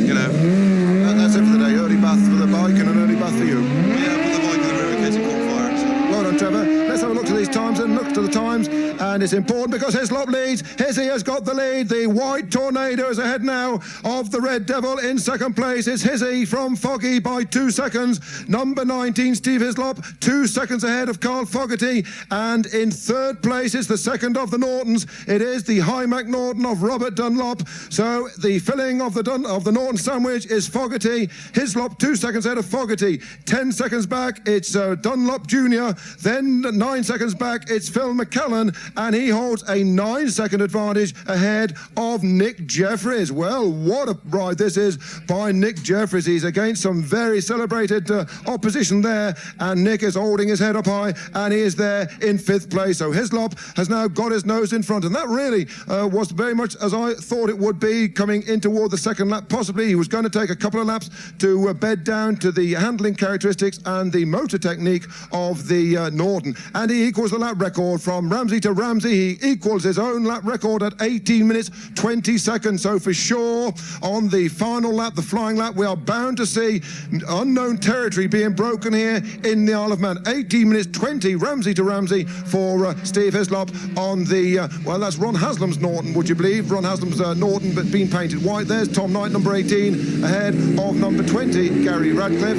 you know.
And that's it for the day. Early bath for the bike and an early bath for you.
Yeah, but the bike with the relocated caught fire. So.
Well done, Trevor. Let's have a look to these times and look to the times. And it's important because Hislop leads. Hizzy has got the lead. The White Tornado is ahead now of the Red Devil. In second place is Hizzy from Foggy by 2 seconds. Number 19, Steve Hislop, 2 seconds ahead of Carl Fogarty. And in third place is the second of the Nortons. It is the High Mac Norton of Robert Dunlop. So the filling of the Norton sandwich is Fogarty. Hislop 2 seconds ahead of Fogarty. 10 seconds back, it's Dunlop Jr. Then 9 seconds back, it's Phil McCallan. And he holds a 9-second advantage ahead of Nick Jeffries. Well, what a ride this is by Nick Jeffries. He's against some very celebrated opposition there, and Nick is holding his head up high, and he is there in 5th place. So Hislop has now got his nose in front, and that really was very much as I thought it would be coming in toward the second lap. Possibly he was going to take a couple of laps to bed down to the handling characteristics and the motor technique of the Norton, and he equals the lap record from Ramsey to Ramsey. He equals his own lap record at 18 minutes 20 seconds. So for sure, on the final lap, the flying lap, we are bound to see unknown territory being broken here in the Isle of Man. 18 minutes 20, Ramsey to Ramsey for Steve Hislop on the, well, that's Ron Haslam's Norton, would you believe? Ron Haslam's Norton, but being painted white. There's Tom Knight, number 18, ahead of number 20, Gary Radcliffe.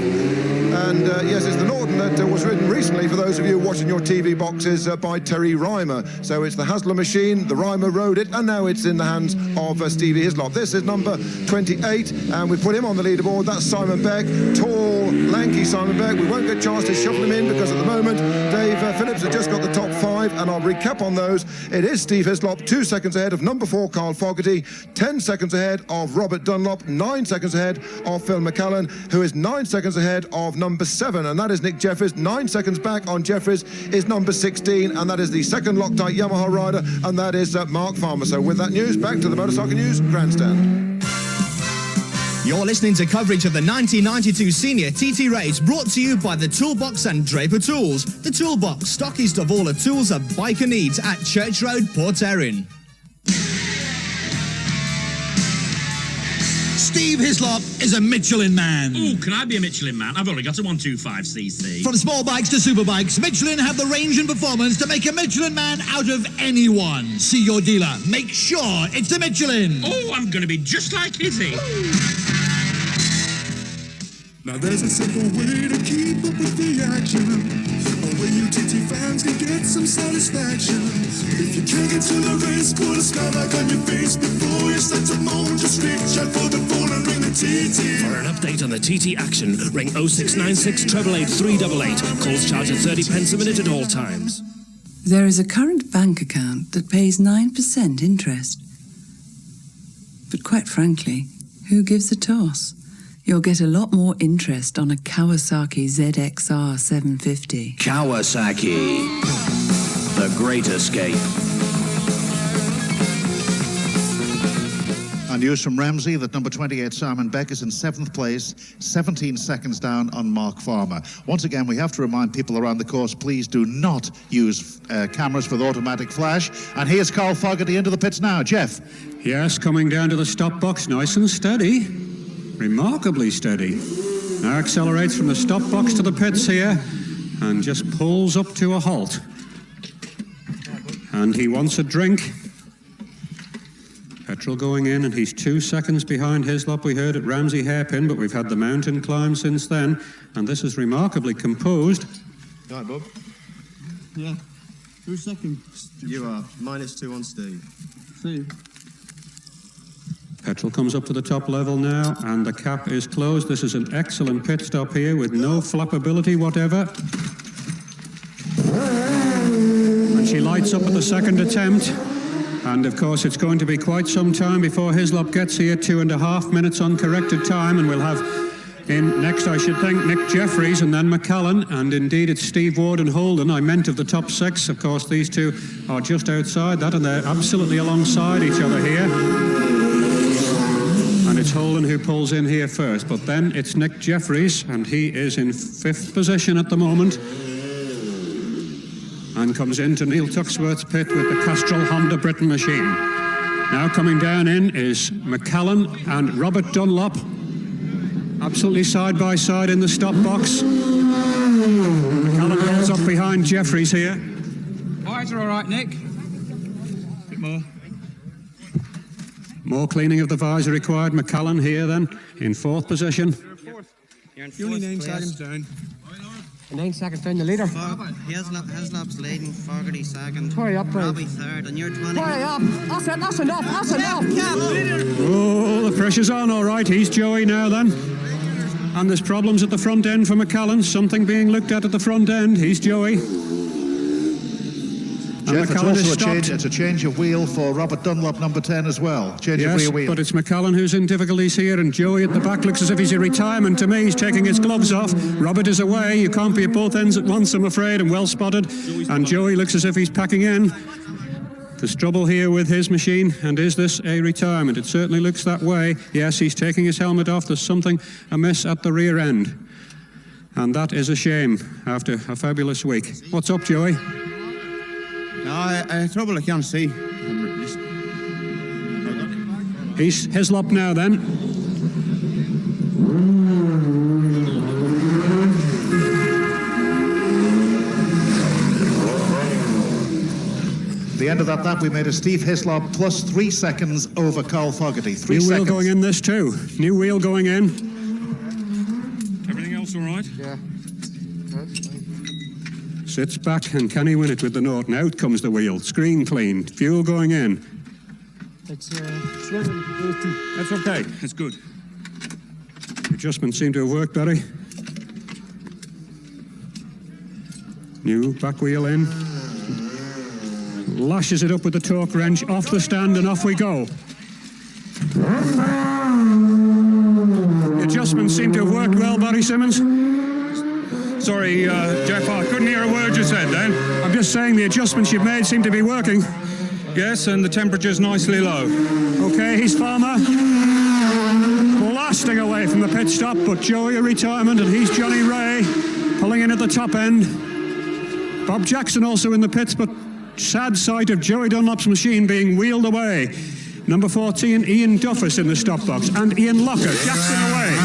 And yes, it's the Norton that was ridden recently, for those of you watching your TV boxes, by Terry Reimer. So it's the Haslam machine, the Reimer rode it, and now it's in the hands of Stevie Hislop. This is number 28, and we put him on the leaderboard. That's Simon Beck, tall, lanky Simon Beck. We won't get a chance to shuffle him in because at the moment Dave Phillips has just got the top 5, and I'll recap on those. It is Steve Hislop, 2 seconds ahead of number 4, Carl Fogarty, 10 seconds ahead of Robert Dunlop, 9 seconds ahead of Phil McCallan, who is 9 seconds ahead of number 7, and that is Nick Jeffries. 9 seconds back on Jeffries is number 16, and that is the second Loctite Yamaha rider, and that is Mark Farmer. So with that news, back to the Motorcycle News Grandstand.
You're listening to coverage of the 1992 Senior TT Race, brought to you by the Toolbox and Draper Tools. The Toolbox, stockist of all the tools a biker needs at Church Road, Port Erin.
Steve Hislop is a Michelin man.
Ooh, can I be a Michelin man? I've only got a 125cc.
From small bikes to super bikes, Michelin have the range and performance to make a Michelin man out of anyone. See your dealer. Make sure it's a Michelin.
Oh, I'm going to be just like Izzy.
Now there's a simple way to keep up with the action, a way you TT fans can get some satisfaction. If you can't get to the race, put a skylight on your face before you start to moan. Just reach out for the phone and ring the TT.
For an update on the TT action, ring 0696 888 388. Calls charged at 30 pence a minute at all times.
There is a current bank account that pays 9% interest. But quite frankly, who gives a toss? You'll get a lot more interest on a Kawasaki ZXR 750.
Kawasaki, the great escape.
And news from Ramsey that number 28 Simon Beck is in 7th place, 17 seconds down on Mark Farmer. Once again, we have to remind people around the course, please do not use cameras with automatic flash. And here's Carl Fogarty into the pits now. Jeff.
Yes, coming down to the stop box, nice and steady. Remarkably steady. Now accelerates from the stop box to the pits here and just pulls up to a halt. And he wants a drink. Petrol going in, and he's 2 seconds behind Hislop. We heard at Ramsey hairpin, but we've had the mountain climb since then, and this is remarkably composed.
Right, Bob?
Yeah. Who's second?
You are. -2 on Steve.
Steve.
Petrol comes up to the top level now, and the cap is closed. This is an excellent pit stop here with no flappability whatever. And she lights up at the second attempt. And of course, it's going to be quite some time before Hislop gets here. 2.5 minutes uncorrected time, and we'll have in next, I should think, Nick Jeffries and then McCallan. And indeed, it's Steve Ward and Holden. I meant of the top 6. Of course, these two are just outside that, and they're absolutely alongside each other here. And it's Holden who pulls in here first, but then it's Nick Jeffries, and he is in 5th position at the moment, and comes into Neil Tuxworth's pit with the Castrol Honda Britain machine. Now coming down in is McCallan and Robert Dunlop, Absolutely side by side in the stop box. McCallum rolls up behind Jeffries here.
Visor all right, Nick? Bit more.
More cleaning of the visor required. McCallum here then in 4th position.
You're only 9 seconds down.
9 seconds down the leader.
Hislop's leading, Fogarty second.
Hurry up, Brad.
Robbie third, and you're 20.
Hurry up! That's enough!
Oh, the pressure's on, all right. He's Joey now then. And there's problems at the front end for McCallum. Something being looked at the front end. He's Joey.
Jeff, it's also a change of wheel for Robert Dunlop, number 10 as well. Change of rear wheel.
But it's McCallum who's in difficulties here, and Joey at the back looks as if he's in retirement to me. He's taking his gloves off. Robert is away. You can't be at both ends at once, I'm afraid, and well spotted. And Joey looks as if he's packing in. There's trouble here with his machine, and is this a retirement? It certainly looks that way. Yes, he's taking his helmet off. There's something amiss at the rear end. And that is a shame after a fabulous week. What's up, Joey?
No, I trouble I can't see.
He's Hislop now then.
The end of that lap, we made a Steve Hislop plus 3 seconds over Carl Fogarty. 3
New
seconds.
wheel going in this too. New wheel going in.
Everything else all right?
Yeah.
Sits back, and can he win it with the Norton? Out comes the wheel. Screen cleaned. Fuel going in.
It's
That's okay. That's good.
Adjustments seem to have worked, Barry. New back wheel in. Lashes it up with the torque wrench. Off the stand and off we go. The adjustments seem to have worked well, Barry Simmons.
Sorry, Jeff, I couldn't hear a word you said then.
I'm just saying the adjustments you've made seem to be working.
Yes, and the temperature's nicely low.
Okay, he's Farmer. Blasting away from the pit stop, but Joey a retirement, and he's Johnny Ray pulling in at the top end. Bob Jackson also in the pits, but sad sight of Joey Dunlop's machine being wheeled away. Number 14, Ian Duffus in the stop box, and Ian Locker. Jackson away.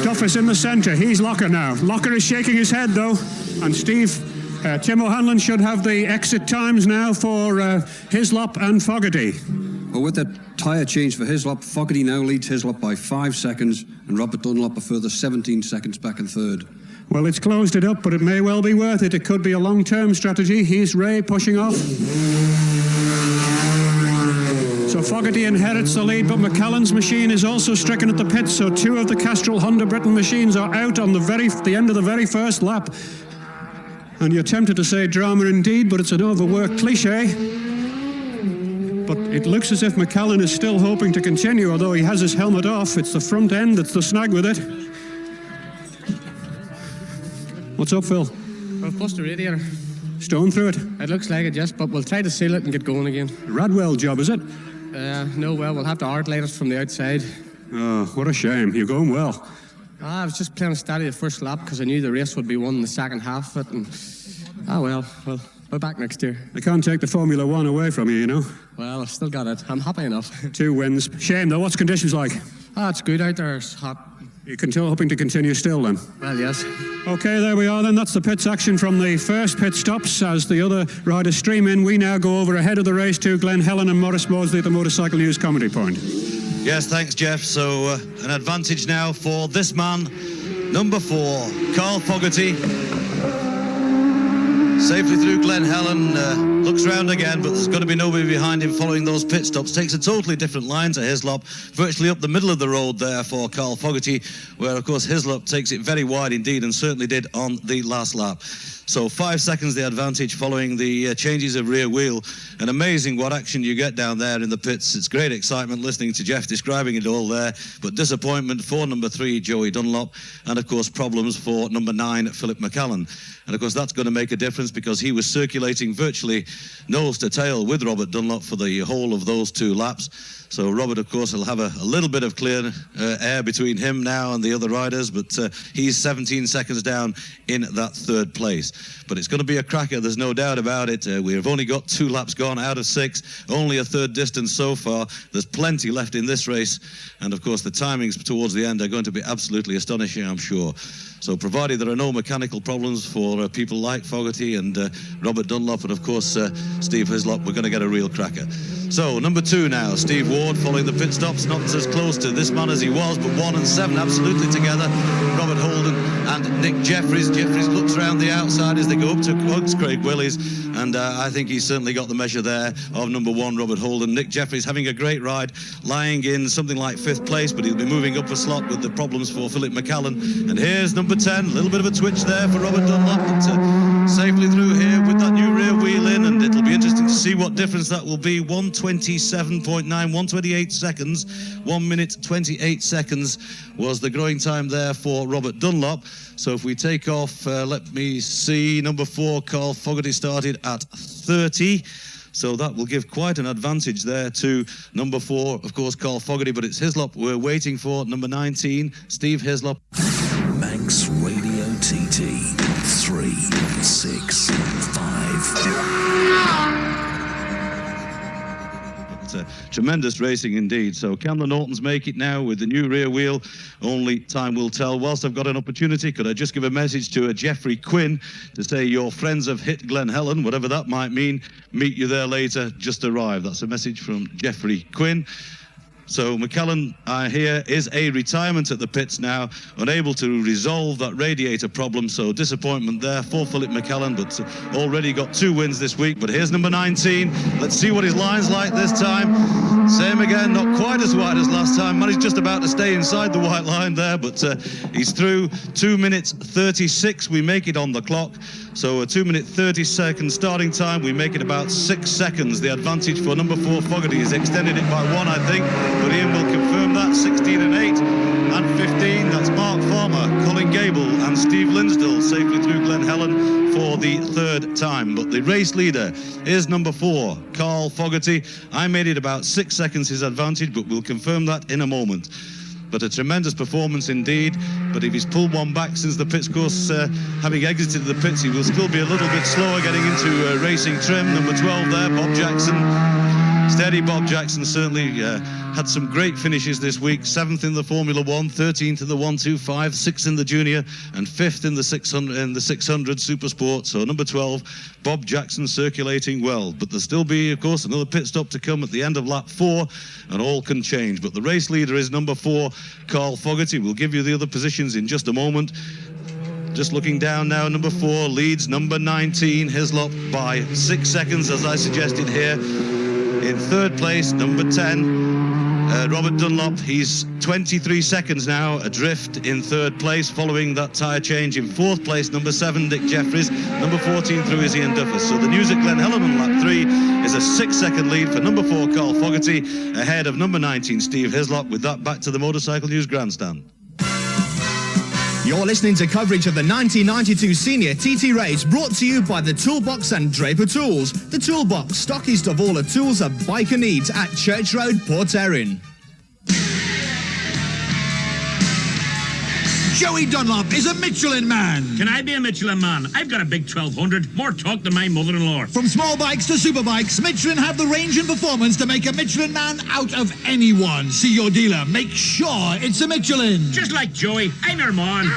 Duffus in the centre. He's Locker now. Locker is shaking his head though, and Tim O'Hanlon should have the exit times now for Hislop and Fogarty.
Well, with that tyre change for Hislop, Fogarty now leads Hislop by 5 seconds, and Robert Dunlop a further 17 seconds back in third.
Well, it's closed it up, but it may well be worth it. It could be a long-term strategy. Here's Ray pushing off. So Fogarty inherits the lead, but McCallum's machine is also stricken at the pits, so 2 of the Castrol Honda Britain machines are out on the end of the very first lap. And you're tempted to say drama indeed, but it's an overworked cliche. But it looks as if McCallum is still hoping to continue, although he has his helmet off. It's the front end that's the snag with it. What's up, Phil?
We've bust the radiator.
Stone through it?
It looks like it, yes, but we'll try to seal it and get going again.
Radwell job, is it?
No, well, we'll have to artlate it from the outside.
Oh, what a shame. You're going well.
I was just playing steady the first lap because I knew the race would be won in the second half of it, and well, we're back next year.
They can't take the Formula One away from you, you know.
Well, I've still got it. I'm happy enough.
2 wins. Shame, though. What's conditions like?
It's good out there. It's hot.
You're hoping to continue still, then?
Well, yes.
OK, there we are, then. That's the pits action from the first pit stops. As the other riders stream in, we now go over ahead of the race to Glenn Helen and Maurice Maudsley at the Motorcycle News commentary point.
Yes, thanks, Jeff. So, an advantage now for this man, number 4, Carl Fogarty. Safely through Glen Helen, looks round again, but there's got to be nobody behind him following those pit stops. Takes a totally different line to Hislop, virtually up the middle of the road there for Carl Fogarty, where, of course, Hislop takes it very wide indeed, and certainly did on the last lap. So 5 seconds the advantage following the changes of rear wheel. And amazing what action you get down there in the pits. It's great excitement listening to Jeff describing it all there, but disappointment for number 3, Joey Dunlop, and of course problems for number 9, Philip McCallum. And of course that's going to make a difference, because he was circulating virtually nose to tail with Robert Dunlop for the whole of those 2 laps. So Robert, of course, will have a little bit of clear air between him now and the other riders, but he's 17 seconds down in that 3rd place. But it's going to be a cracker, there's no doubt about it. We've only got 2 laps gone out of 6, only a 3rd distance so far. There's plenty left in this race, and of course the timings towards the end are going to be absolutely astonishing, I'm sure. So provided there are no mechanical problems for people like Fogarty and Robert Dunlop and of course Steve Hislop, we're going to get a real cracker. So number 2 now, Steve Ward following the pit stops, not as close to this man as he was, but 1 and 7 absolutely together. Robert Holden and Nick Jeffries. Jeffries looks around the outside as they go up to Craig Willis, and I think he's certainly got the measure there of number 1, Robert Holden. Nick Jeffries having a great ride, lying in something like 5th place, but he'll be moving up a slot with the problems for Philip McCallan. And here's number 10, a little bit of a twitch there for Robert Dunlop, but safely through here with that new rear wheel in, and it'll be interesting to see what difference that will be. 1:27.9, 1:28 seconds, 1 minute 28 seconds was the growing time there for Robert Dunlop. So if we take off, let me see, number 4, Carl Fogarty started at 30. So that will give quite an advantage there to number 4, of course, Carl Fogarty, but it's Hislop we're waiting for, number 19, Steve Hislop.
Manx Radio TT 3, 6, 5.
Tremendous racing indeed. So can the Nortons make it now with the new rear wheel? Only time will tell. Whilst I've got an opportunity, could I just give a message to Jeffrey Quinn to say your friends have hit Glen Helen, whatever that might mean. Meet you there later, just arrived. That's a message from Jeffrey Quinn. So McCallan, I hear, is a retirement at the pits now, unable to resolve that radiator problem, so disappointment there for Philip McCallan, but already got 2 wins this week. But here's number 19. Let's see what his line's like this time. Same again, not quite as wide as last time. Managed just about to stay inside the white line there, but he's through. 2 minutes 36, we make it on the clock. So a 2 minute 30 second starting time, we make it about 6 seconds. The advantage for number 4 Fogarty has extended it by 1, I think, but Ian will confirm that. 16 and 8 and 15, that's Mark Farmer, Colin Gable and Steve Linsdell safely through Glen Helen for the 3rd time. But the race leader is number 4, Carl Fogarty. I made it about 6 seconds his advantage, but we'll confirm that in a moment. But a tremendous performance indeed. But if he's pulled one back since the pits course, having exited the pits, he will still be a little bit slower getting into racing trim. Number 12 there, Bob Jackson. Steady Bob Jackson certainly had some great finishes this week. 7th in the Formula 1, 13th in the 125, 6th in the Junior, and 5th in the 600 Super Sport. So number 12, Bob Jackson circulating well. But there'll still be, of course, another pit stop to come at the end of lap 4, and all can change. But the race leader is number 4, Carl Fogarty. We'll give you the other positions in just a moment. Just looking down now, number 4 leads number 19, Hislop, by 6 seconds, as I suggested here. In 3rd place, number 10, Robert Dunlop. He's 23 seconds now adrift in 3rd place following that tyre change. In 4th place, number 7, Nick Jeffries. Number 14 through is Ian Duffus. So the news at Glen Helen on lap 3 is a 6-second lead for number 4, Carl Fogarty, ahead of number 19, Steve Hislop. With that, back to the Motorcycle News Grandstand.
You're listening to coverage of the 1992 Senior TT Race, brought to you by the Toolbox and Draper Tools. The Toolbox, stockist of all the tools a biker needs at Church Road, Port Erin.
Joey Dunlop is a Michelin man.
Can I be a Michelin man? I've got a big 1200. More talk than my mother-in-law.
From small bikes to super bikes, Michelin have the range and performance to make a Michelin man out of anyone. See your dealer. Make sure it's a Michelin.
Just like Joey, I'm her man.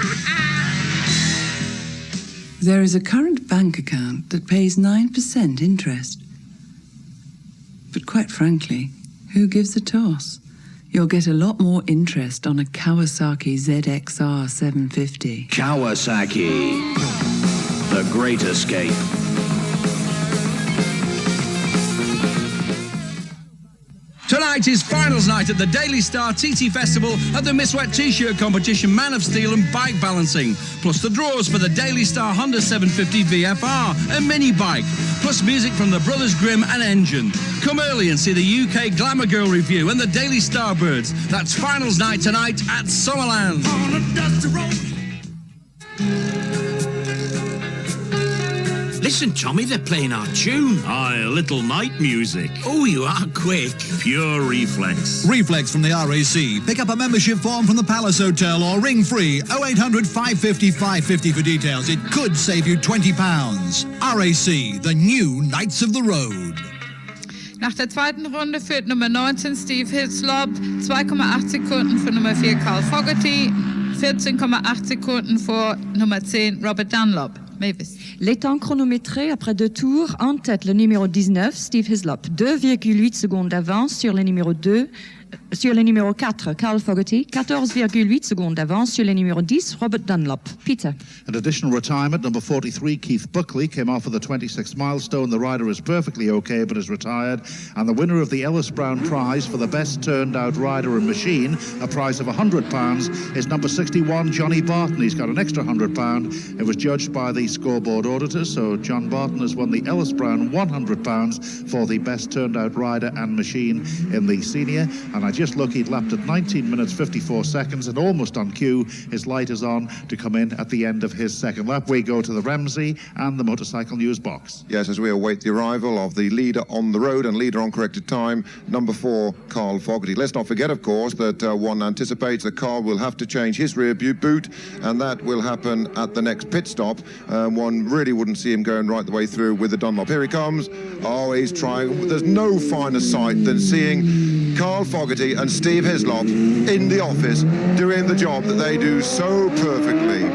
There is a current bank account that pays 9% interest. But quite frankly, who gives a toss? You'll get a lot more interest on a Kawasaki ZXR 750.
Kawasaki, the great escape.
Tonight is finals night at the Daily Star TT Festival at the Miss Wet T-shirt competition, Man of Steel and bike balancing, plus the draws for the Daily Star Honda 750 VFR, a mini bike, plus music from the Brothers Grimm and Engine. Come early and see the UK Glamour Girl Review and the Daily Starbirds. That's finals night tonight at Summerland. On a dusty road.
Listen, Tommy, they're playing our tune. Aye, a little night music. Oh, you are quick. Pure reflex.
Reflex from the RAC. Pick up a membership form from the Palace Hotel or ring free 0800 550 550 for details. It could save you £20. RAC, the new Knights of the Road.
Nach der zweiten Runde führt Nummer 19 Steve Hislop 2,8 Sekunden vor Nummer 4 Carl Fogarty, 14,8 Sekunden vor Nummer 10 Robert Dunlop. Mavis.
Les temps chronométrés après 2 tours. En tête, le numéro 19, Steve Hislop, 2,8 secondes d'avance sur le numéro 2. Sur le numéro 4, Carl Fogarty, 14,8 secondes d'avance sur le numéro 10, Robert Dunlop. Peter.
An additional retirement, number 43, Keith Buckley, came off of the 26th milestone. The rider is perfectly okay, but is retired. And the winner of the Ellis Brown Prize for the best turned out rider and machine, a prize of £100, is number 61, Johnny Barton. He's got an extra £100. It was judged by the scoreboard auditors, so John Barton has won the Ellis Brown £100 for the best turned out rider and machine in the senior. And I just look, he'd lapped at 19 minutes 54 seconds and almost on cue. His light is on to come in at the end of his second lap. We go to the Ramsey and the Motorcycle News box.
Yes, as we await the arrival of the leader on the road and leader on corrected time, number 4, Carl Fogarty. Let's not forget, of course, that one anticipates that Carl will have to change his rear boot, and that will happen at the next pit stop. One really wouldn't see him going right the way through with the Dunlop. Here he comes. Oh, he's trying. There's no finer sight than seeing Carl Fogarty and Steve Hislop in the office doing the job that they do so perfectly.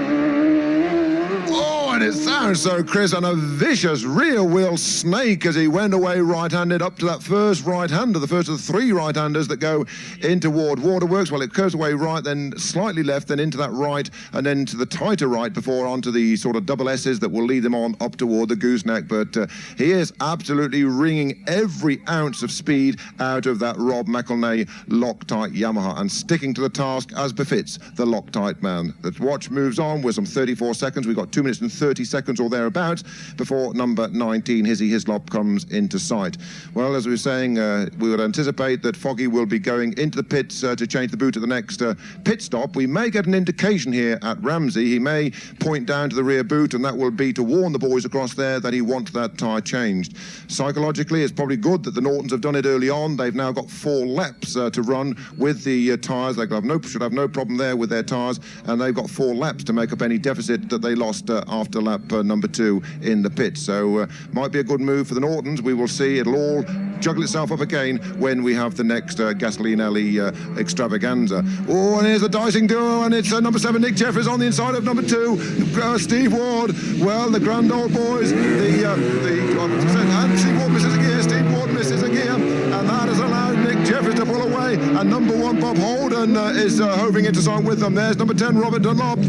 And it sounds so crisp, and a vicious rear wheel snake as he went away right-handed up to that first right-hander, the first of the 3 right-handers that go into Ward Waterworks. Well, it curves away right, then slightly left, then into that right, and then to the tighter right before onto the sort of double S's that will lead them on up toward the gooseneck. But he is absolutely wringing every ounce of speed out of that Rob McElnay Loctite Yamaha and sticking to the task as befits the Loctite man. The watch moves on with some 34 seconds. We've got 2 minutes and 30 seconds or thereabouts before number 19, Hizzy Hislop, comes into sight. Well, as we were saying, we would anticipate that Foggy will be going into the pits to change the boot at the next pit stop. We may get an indication here at Ramsey. He may point down to the rear boot, and that will be to warn the boys across there that he wants that tyre changed. Psychologically, it's probably good that the Nortons have done it early on. They've now got 4 laps to run with the tyres. They should have no problem there with their tyres, and they've got 4 laps to make up any deficit that they lost after lap number 2 in the pit. So might be a good move for the Nortons. We will see. It'll all juggle itself up again when we have the next Gasoline Alley extravaganza. Oh, and here's the dicing duo, and it's number 7 Nick Jeffries on the inside of number 2 Steve Ward. Well, the grand old boys, and Steve Ward misses a gear, Steve Ward misses a gear, and that has allowed Nick Jeffries to pull away, and number 1 Bob Holden is hoving into sight with them. There's number 10 Robert Dunlop,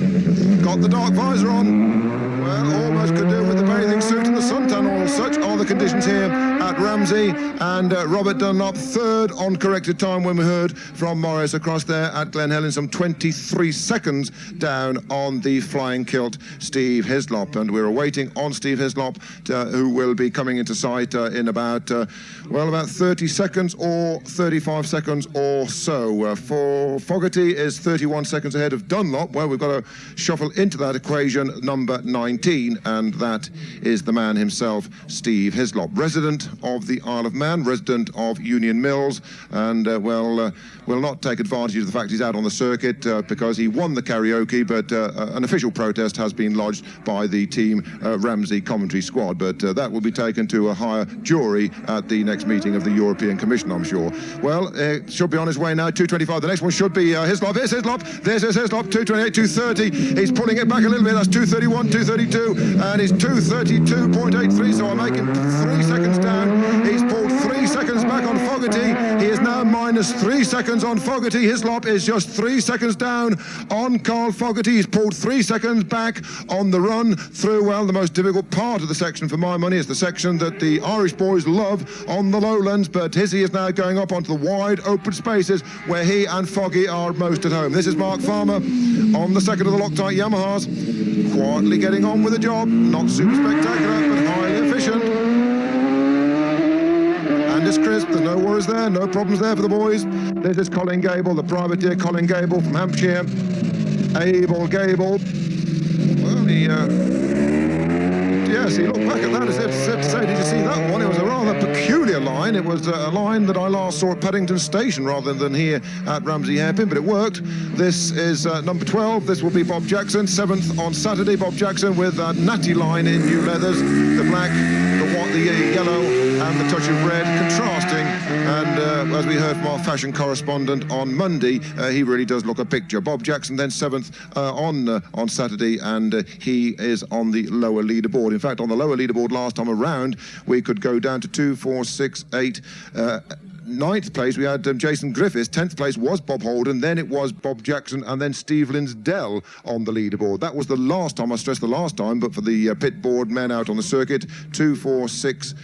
got the dark visor on. Well, almost could do with the bathing suit and the suntan oil. Such are the conditions here at Ramsey. And Robert Dunlop, 3rd on corrected time when we heard from Morris across there at Glen Helen, some 23 seconds down on the flying kilt Steve Hislop. And we're awaiting on Steve Hislop, who will be coming into sight in about 30 seconds or 35 seconds or so. For Fogarty is 31 seconds ahead of Dunlop. Well, we've got to shuffle into that equation number 19, and that is the man himself, Steve Hislop, resident of the Isle of Man, resident of Union Mills, and will not take advantage of the fact he's out on the circuit because he won the karaoke, but an official protest has been lodged by the Team Ramsey commentary squad, but that will be taken to a higher jury at the next meeting of the European Commission, I'm sure. Well, should be on his way now, 2:25. The next one should be Hislop. Here's Hislop. There's Hislop, 2:28, 2:30. He's pulling it back a little bit. That's 2:31, 2:32, and he's 2:32.83, so I'm making 3 seconds down. He's pulled 3 seconds back on Fogarty. He is now minus 3 seconds on Fogarty. Hislop is just 3 seconds down on Carl Fogarty. He's pulled 3 seconds back on the run through, well, the most difficult part of the section for my money is the section that the Irish boys love on the lowlands, but Hizzy is now going up onto the wide open spaces where he and Foggy are most at home. This is Mark Farmer on the second of the Loctite Yamahas, quietly getting on with the job. Not super spectacular, but highly efficient. And it's crisp, there's no worries there, no problems there for the boys. This is Colin Gable, the privateer Colin Gable from Hampshire. Abel Gable. Well, Yes, he looked back at that as if to say, did you see that one? It was a rather peculiar line. It was a line that I last saw at Paddington Station rather than here at Ramsey Hairpin, but it worked. This is number 12. This will be Bob Jackson. 7th on Saturday, Bob Jackson with that natty line in new leathers, the black, the yellow, and the touch of red, contrasting. And as we heard from our fashion correspondent on Monday, he really does look a picture. Bob Jackson then 7th on Saturday, and he is on the lower leaderboard. In fact, on the lower leaderboard last time around, we could go down to 2, 4, 6, 8. 9th place, we had Jason Griffiths. 10th place was Bob Holden. Then it was Bob Jackson, and then Steve Linsdell on the leaderboard. That was the last time, I stressed the last time, but for the pit board men out on the circuit, 2, 4, 6,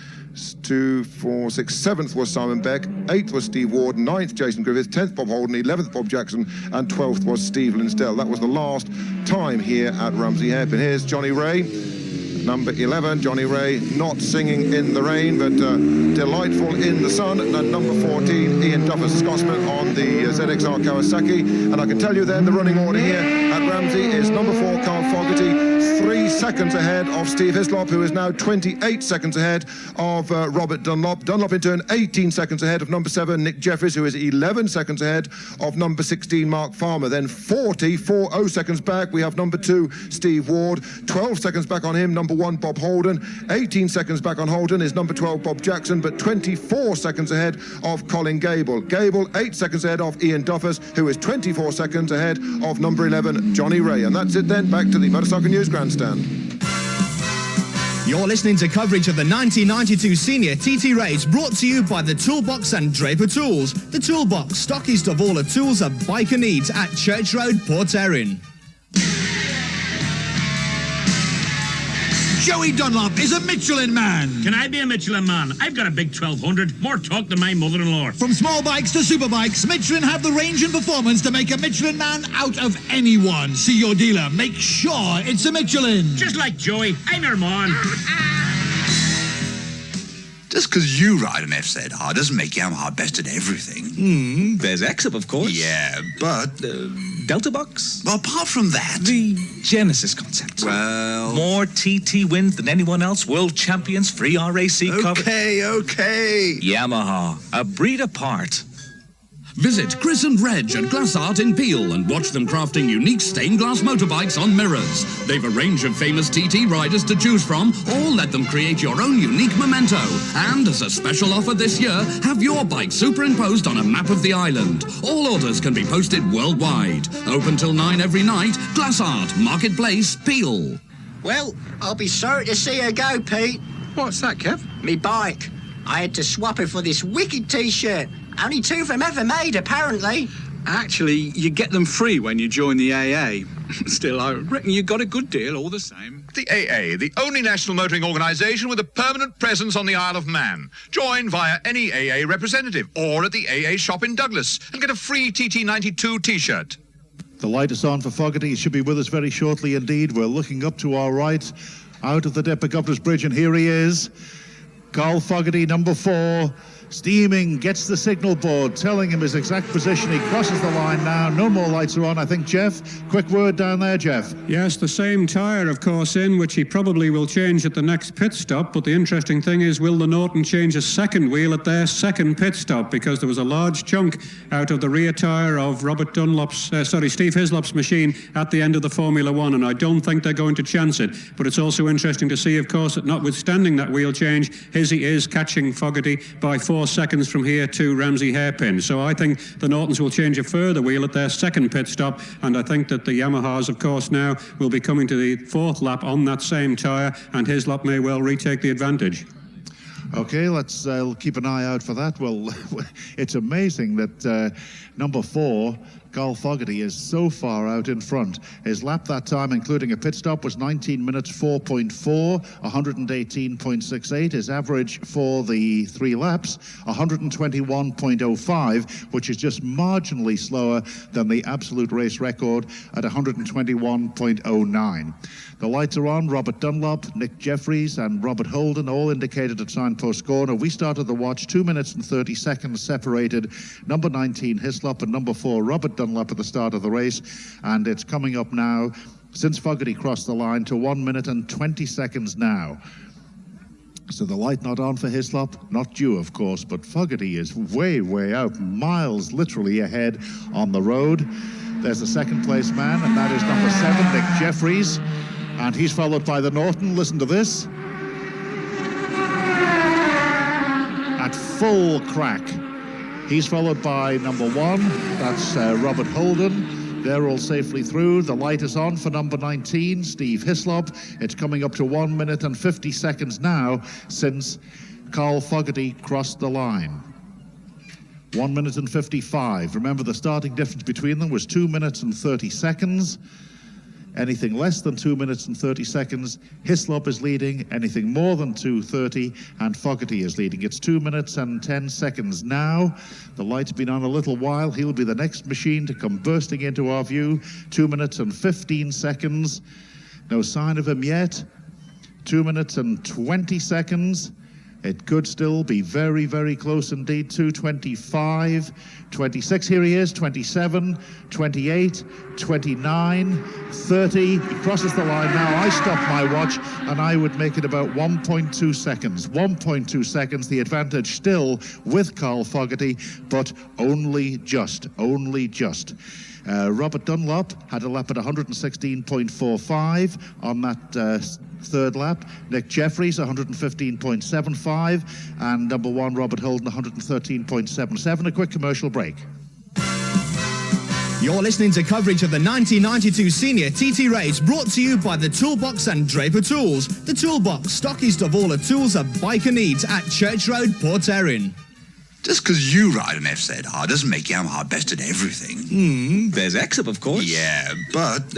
2, 4, 6, 7th was Simon Beck, 8th was Steve Ward, 9th Jason Griffiths, 10th Bob Holden, 11th Bob Jackson, and 12th was Steve Linsdell. That was the last time here at Ramsey Hairpin. Here's Johnny Ray, number 11. Johnny Ray not singing in the rain, but delightful in the sun. And number 14, Ian Duffus, Scotsman, on the ZXR Kawasaki. And I can tell you then the running order here at Ramsey is number 4, Carl Fogarty, 3 seconds ahead of Steve Hislop, who is now 28 seconds ahead of Robert Dunlop. Dunlop in turn 18 seconds ahead of number 7, Nick Jeffries, who is 11 seconds ahead of number 16, Mark Farmer. Then 40 seconds back, we have number 2, Steve Ward. 12 seconds back on him, number 1, Bob Holden. 18 seconds back on Holden is number 12, Bob Jackson, but 24 seconds ahead of Colin Gable. Gable 8 seconds ahead of Ian Duffus, who is 24 seconds ahead of number 11, Johnny Ray. And that's it then, back to the Motorcycle News Grandstand.
You're listening to coverage of the 1992 Senior TT Race, brought to you by the Toolbox and Draper Tools. The Toolbox, stockist of all the tools a biker needs at Church Road, Port Erin.
Joey Dunlop is a Michelin man.
Can I be a Michelin man? I've got a big 1200. More talk than my mother-in-law.
From small bikes to super bikes, Michelin have the range and performance to make a Michelin man out of anyone. See your dealer. Make sure it's a Michelin.
Just like Joey, I'm your man.
Just because you ride an FZR doesn't make Yamaha best at everything.
There's X-Up, of course.
Yeah, but...
Delta Box?
Well, apart from that...
The Genesis concept.
Well...
More TT wins than anyone else. World champions, free RAC cover...
Okay.
Yamaha, a breed apart.
Visit Chris and Reg at Glass Art in Peel and watch them crafting unique stained glass motorbikes on mirrors. They've a range of famous TT riders to choose from, or let them create your own unique memento. And as a special offer this year, have your bike superimposed on a map of the island. All orders can be posted worldwide. Open till 9 every night. Glass Art, Marketplace, Peel.
Well, I'll be sorry to see her go, Pete.
What's that, Kev?
Me bike. I had to swap it for this wicked T-shirt. Only 2 of them ever made, apparently.
Actually, you get them free when you join the AA. Still, I reckon you got a good deal all the same.
The AA, the only national motoring organisation with a permanent presence on the Isle of Man. Join via any AA representative or at the AA shop in Douglas and get a free TT92 T-shirt.
The light is on for Fogarty. He should be with us very shortly indeed. We're looking up to our right, out of the dip of Governor's Bridge, and here he is. Carl Fogarty, number 4. Steaming, gets the signal board, telling him his exact position. He crosses the line now. No more lights are on. I think, Jeff, quick word down there, Jeff.
Yes, the same tyre, of course, in, which he probably will change at the next pit stop. But the interesting thing is, will the Norton change a second wheel at their second pit stop? Because there was a large chunk out of the rear tyre of Steve Hislop's machine at the end of the Formula One, and I don't think they're going to chance it. But it's also interesting to see, of course, that notwithstanding that wheel change, Hizzy is catching Fogarty by 4 seconds from here to Ramsey Hairpin. So I think the Nortons will change a further wheel at their second pit stop, and I think that the Yamahas, of course, now will be coming to the 4th lap on that same tyre, and Hislop may well retake the advantage.
Okay, let's keep an eye out for that. Well, it's amazing that number 4, Carl Fogarty, is so far out in front. His lap that time, including a pit stop, was 19 minutes 4.4, 118.68. His average for the 3 laps, 121.05, which is just marginally slower than the absolute race record at 121.09. The lights are on. Robert Dunlop, Nick Jeffries and Robert Holden all indicated at signpost corner. We started the watch 2 minutes and 30 seconds separated number 19 Hislop and number 4 Robert Dunlop at the start of the race, and it's coming up now since Fogarty crossed the line to 1 minute and 20 seconds now. So the light not on for Hislop, not due of course, but Fogarty is way, way out, miles literally ahead on the road. There's the second place man, and that is number 7, Nick Jeffries, and he's followed by the Norton. Listen to this. At full crack. He's followed by number 1, that's Robert Holden. They're all safely through. The light is on for number 19, Steve Hislop. It's coming up to 1 minute and 50 seconds now since Carl Fogarty crossed the line. 1 minute and 55. Remember, the starting difference between them was 2 minutes and 30 seconds. Anything less than 2 minutes and 30 seconds, Hislop is leading. Anything more than 2:30, and Fogarty is leading. It's 2 minutes and 10 seconds now. The light's been on a little while. He'll be the next machine to come bursting into our view. 2 minutes and 15 seconds. No sign of him yet. 2 minutes and 20 seconds. It could still be very, very close indeed. 2:25, 26, here he is, 27, 28, 29, 30. He crosses the line now. I stop my watch, and I would make it about 1.2 seconds. 1.2 seconds, the advantage still with Carl Fogarty, but only just. Robert Dunlop had a lap at 116.45 on that third lap. Nick Jeffries 115.75, and number 1 Robert Holden 113.77. A quick commercial break.
You're listening to coverage of the 1992 Senior TT Race, brought to you by the Toolbox and Draper Tools. The Toolbox, stockist of all the tools a biker needs at Church Road, Port Erin.
Just because you ride an FZR doesn't make Yamaha best at everything.
There's Exup, of course.
Yeah, but...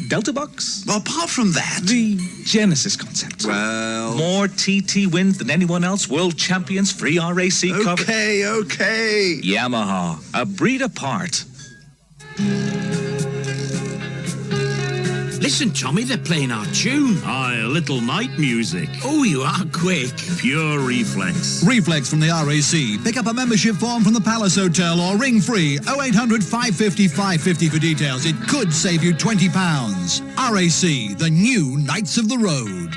Delta Box?
Well, apart from that...
The Genesis concept.
Well...
More TT wins than anyone else. World champions, free RAC cover...
Okay.
Yamaha, a breed apart.
Listen, Tommy, they're playing our tune. Aye, a little night music. Oh, you are quick. Pure reflex.
Reflex from the RAC. Pick up a membership form from the Palace Hotel or ring free 0800 550 550 for details. It could save you £20. RAC, the new Knights of the Road.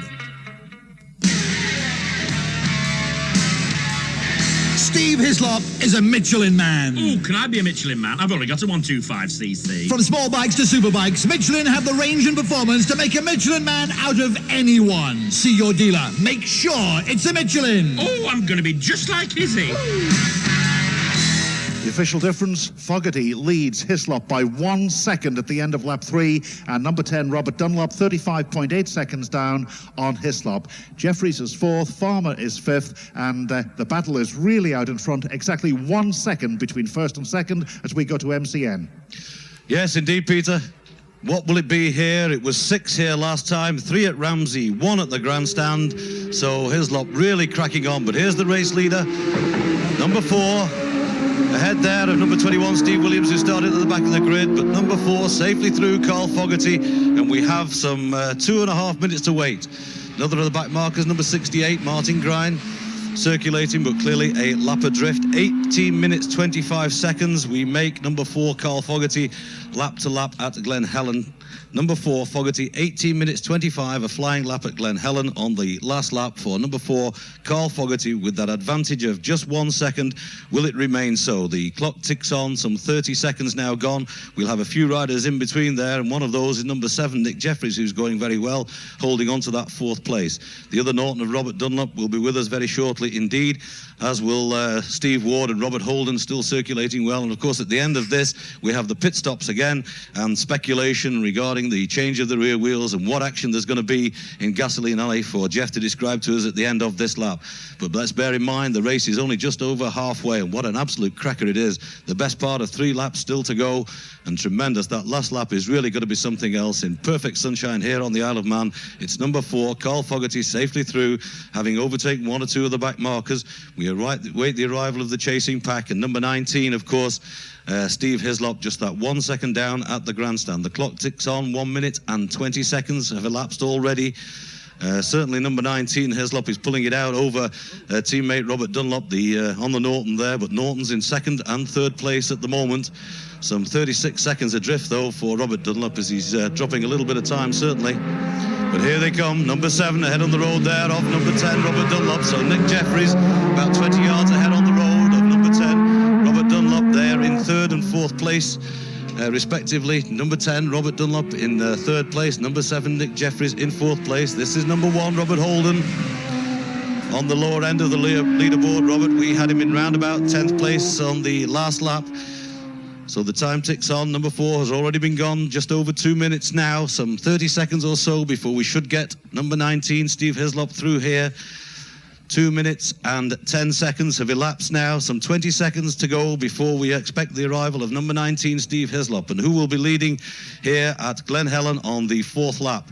Steve Hislop is a Michelin man.
Oh, can I be a Michelin man? I've only got a 125cc.
From small bikes to super bikes, Michelin have the range and performance to make a Michelin man out of anyone. See your dealer. Make sure it's a Michelin.
Oh, I'm going to be just like Izzy.
The official difference, Fogarty leads Hislop by 1 second at the end of lap 3, and number 10, Robert Dunlop, 35.8 seconds down on Hislop. Jeffries is 4th, Farmer is 5th, and the battle is really out in front. Exactly 1 second between first and second as we go to MCN.
Yes, indeed, Peter. What will it be here? It was 6 here last time, 3 at Ramsey, 1 at the grandstand. So Hislop really cracking on. But here's the race leader, number 4. Ahead there of number 21, Steve Williams, who started at the back of the grid, but number 4 safely through, Carl Fogarty, and we have some 2.5 minutes to wait. Another of the back markers, number 68, Martin Grine, circulating, but clearly a lap adrift. 18 minutes 25 seconds. We make number 4, Carl Fogarty, lap to lap at Glen Helen. Number 4, Fogarty, 18 minutes 25, a flying lap at Glen Helen on the last lap for number 4, Carl Fogarty, with that advantage of just 1 second. Will it remain so? The clock ticks on, some 30 seconds now gone. We'll have a few riders in between there, and one of those is number 7, Nick Jeffries, who's going very well, holding on to that 4th place. The other Norton of Robert Dunlop will be with us very shortly indeed, as will Steve Ward and Robert Holden, still circulating well. And of course, at the end of this, we have the pit stops again and speculation regarding the change of the rear wheels and what action there's going to be in Gasoline Alley for Jeff to describe to us at the end of this lap. But let's bear in mind the race is only just over halfway, and what an absolute cracker it is. The best part of 3 laps still to go, and tremendous. That last lap is really going to be something else. In perfect sunshine here on the Isle of Man, it's number 4, Carl Fogarty, safely through, having overtaken 1 or 2 of the back markers. We await the arrival of the chasing pack, and number 19, of course, Steve Hislop, just that 1 second down at the grandstand. The clock ticks on, 1 minute and 20 seconds have elapsed already. Certainly number 19, Hislop, is pulling it out over teammate Robert Dunlop on the Norton there, but Norton's in second and third place at the moment. Some 36 seconds adrift, though, for Robert Dunlop as he's dropping a little bit of time, certainly. But here they come, number 7 ahead on the road there of number 10, Robert Dunlop. So Nick Jeffries about 20 yards ahead on the road of number 10, Robert Dunlop there in third and fourth place. Respectively, number 10, Robert Dunlop in third place, number 7, Nick Jeffries in fourth place. This is number 1, Robert Holden, on the lower end of the leaderboard. Robert, we had him in roundabout 10th place on the last lap. So the time ticks on. Number 4 has already been gone just over 2 minutes now, some 30 seconds or so before we should get number 19, Steve Hislop, through here. 2 minutes and 10 seconds have elapsed now, some 20 seconds to go before we expect the arrival of number 19, Steve Hislop, and who will be leading here at Glen Helen on the 4th lap.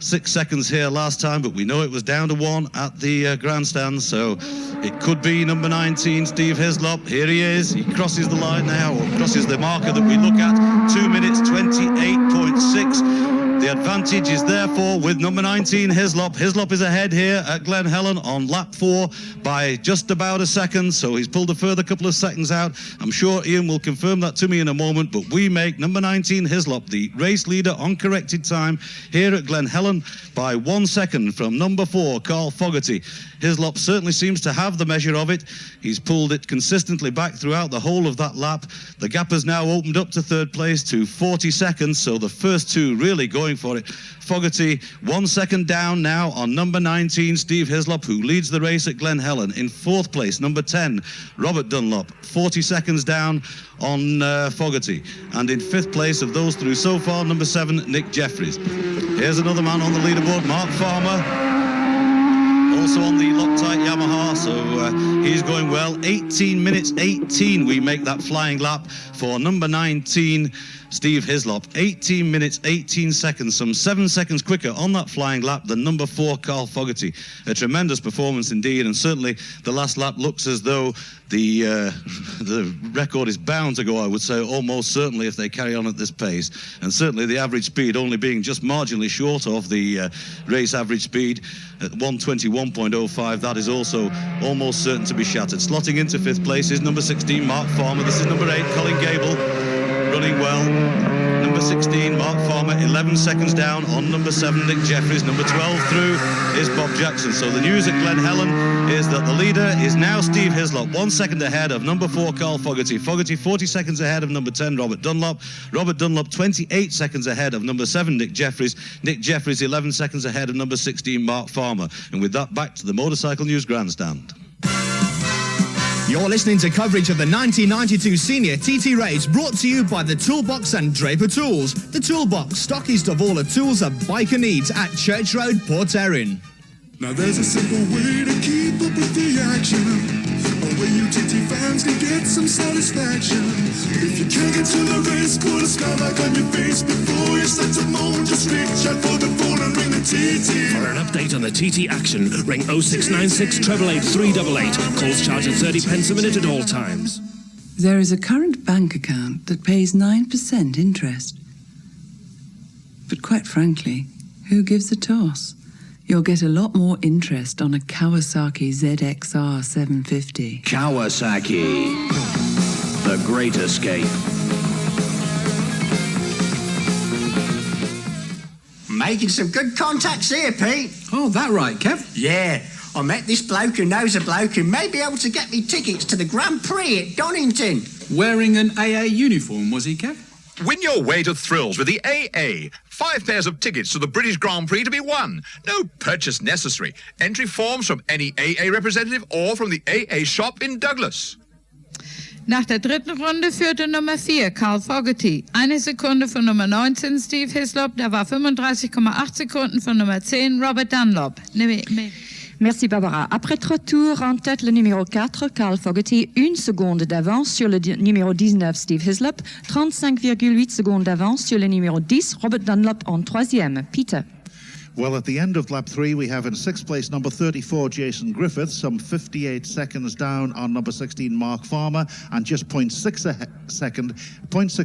6 seconds here last time, but we know it was down to 1 at the grandstand, so it could be number 19, Steve Hislop. Here he is. He crosses the line now, or crosses the marker that we look at, 2 minutes 28.6. The advantage is therefore with number 19, Hislop. Hislop is ahead here at Glen Helen on lap 4 by just about a second, so he's pulled a further couple of seconds out. I'm sure Ian will confirm that to me in a moment, but we make number 19, Hislop, the race leader on corrected time here at Glen Helen by 1 second from number 4, Carl Fogarty. Hislop certainly seems to have the measure of it. He's pulled it consistently back throughout the whole of that lap. The gap has now opened up to third place to 40 seconds, so the first two really going for it. Fogarty 1 second down now on number 19, Steve Hislop, who leads the race at Glen Helen. In fourth place, number 10, Robert Dunlop, 40 seconds down on Fogarty. And in fifth place of those through so far, number 7, Nick Jeffries. Here's another man on the leaderboard, Mark Farmer, also on the Loctite Yamaha, so he's going well. 18 minutes 18 we make that flying lap for number 19, Steve Hislop. 18 minutes 18 seconds, some 7 seconds quicker on that flying lap than number 4, Carl Fogarty. A tremendous performance indeed, and certainly the last lap looks as though the record is bound to go, I would say, almost certainly, if they carry on at this pace. And certainly the average speed only being just marginally short of the race average speed at 121.05. That is also almost certain to be shattered. Slotting into fifth place is number 16, Mark Farmer. This is number 8, Colin Gable, running well. Number 16, Mark Farmer, 11 seconds down on number 7, Nick Jeffries. Number 12 through is Bob Jackson. So the news at Glen Helen is that the leader is now Steve Hislop, 1 second ahead of number 4, Carl Fogarty. Fogarty 40 seconds ahead of number 10, Robert Dunlop. Robert Dunlop 28 seconds ahead of number 7, Nick Jeffries. Nick Jeffries 11 seconds ahead of number 16, Mark Farmer. And with that, back to the Motorcycle News Grandstand.
You're listening to coverage of the 1992 Senior TT Race, brought to you by the Toolbox and Draper Tools. The Toolbox, stockist of all the tools a biker needs at Church Road, Port Erin.
Now there's a simple way to keep up with the action, a way you TT fans can get some satisfaction. If you can't get to the race, put a smile back on your face before you start to moan. Just reach out for the phone and ring the TT.
For an update on the TT action, ring 0696 888 388. Calls charge at 30 pence a minute at all times.
There is a current bank account that pays 9% interest. But quite frankly, who gives a toss? You'll get a lot more interest on a Kawasaki ZXR 750.
Kawasaki, the great escape.
Making some good contacts here, Pete.
Oh, that right, Kev?
Yeah. I met this bloke who knows a bloke who may be able to get me tickets to the Grand Prix at Donington.
Wearing an AA uniform, was he, Kev?
Win your way to thrills with the AA. 5 pairs of tickets to the British Grand Prix to be won. No purchase necessary. Entry forms from any AA representative or from the AA shop in Douglas.
Nach der dritten Runde führte Nummer 4, Carl Fogarty. 1 Sekunde von Nummer 19, Steve Hislop. Da war 35,8 Sekunden von Nummer 10, Robert Dunlop.
Merci Barbara. Après 3 tours, en tête le numéro 4, Carl Fogarty, 1 seconde d'avance sur le numéro 19, Steve Hislop, 35,8 secondes d'avance sur le numéro 10, Robert Dunlop en 3e. Peter.
Well, at the end of lap 3, we have in 6th place number 34, Jason Griffith, some 58 seconds down on number 16, Mark Farmer, and just 0.6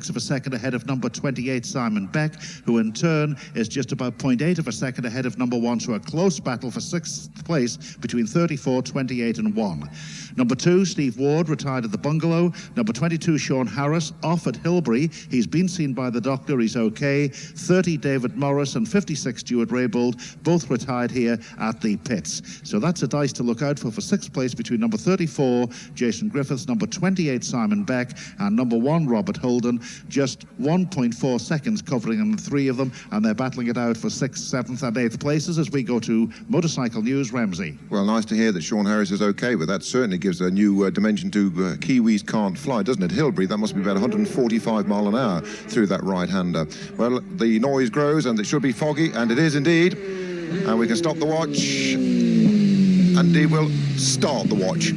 of a second ahead of number 28, Simon Beck, who in turn is just about 0.8 of a second ahead of number 1, so a close battle for 6th place between 34, 28 and 1. Number 2, Steve Ward, retired at the Bungalow. Number 22, Sean Harris, off at Hilbury. He's been seen by the doctor, he's okay. 30, David Morris, and 56, Stuart Raybould, both retired here at the pits. So that's a dice to look out for 6th place between number 34, Jason Griffiths, number 28, Simon Beck, and number 1, Robert Holden. Just 1.4 seconds covering on the 3 of them, and they're battling it out for 6th, 7th and 8th places as we go to Motorcycle News. Ramsey.
Well, nice to hear that Sean Harris is okay, but that certainly gives a new dimension to Kiwis Can't Fly, doesn't it? Hilbury, that must be about 145 mile an hour through that right-hander. Well, the noise grows and it should be foggy, and it is indeed. And we can stop the watch, and he will start the watch.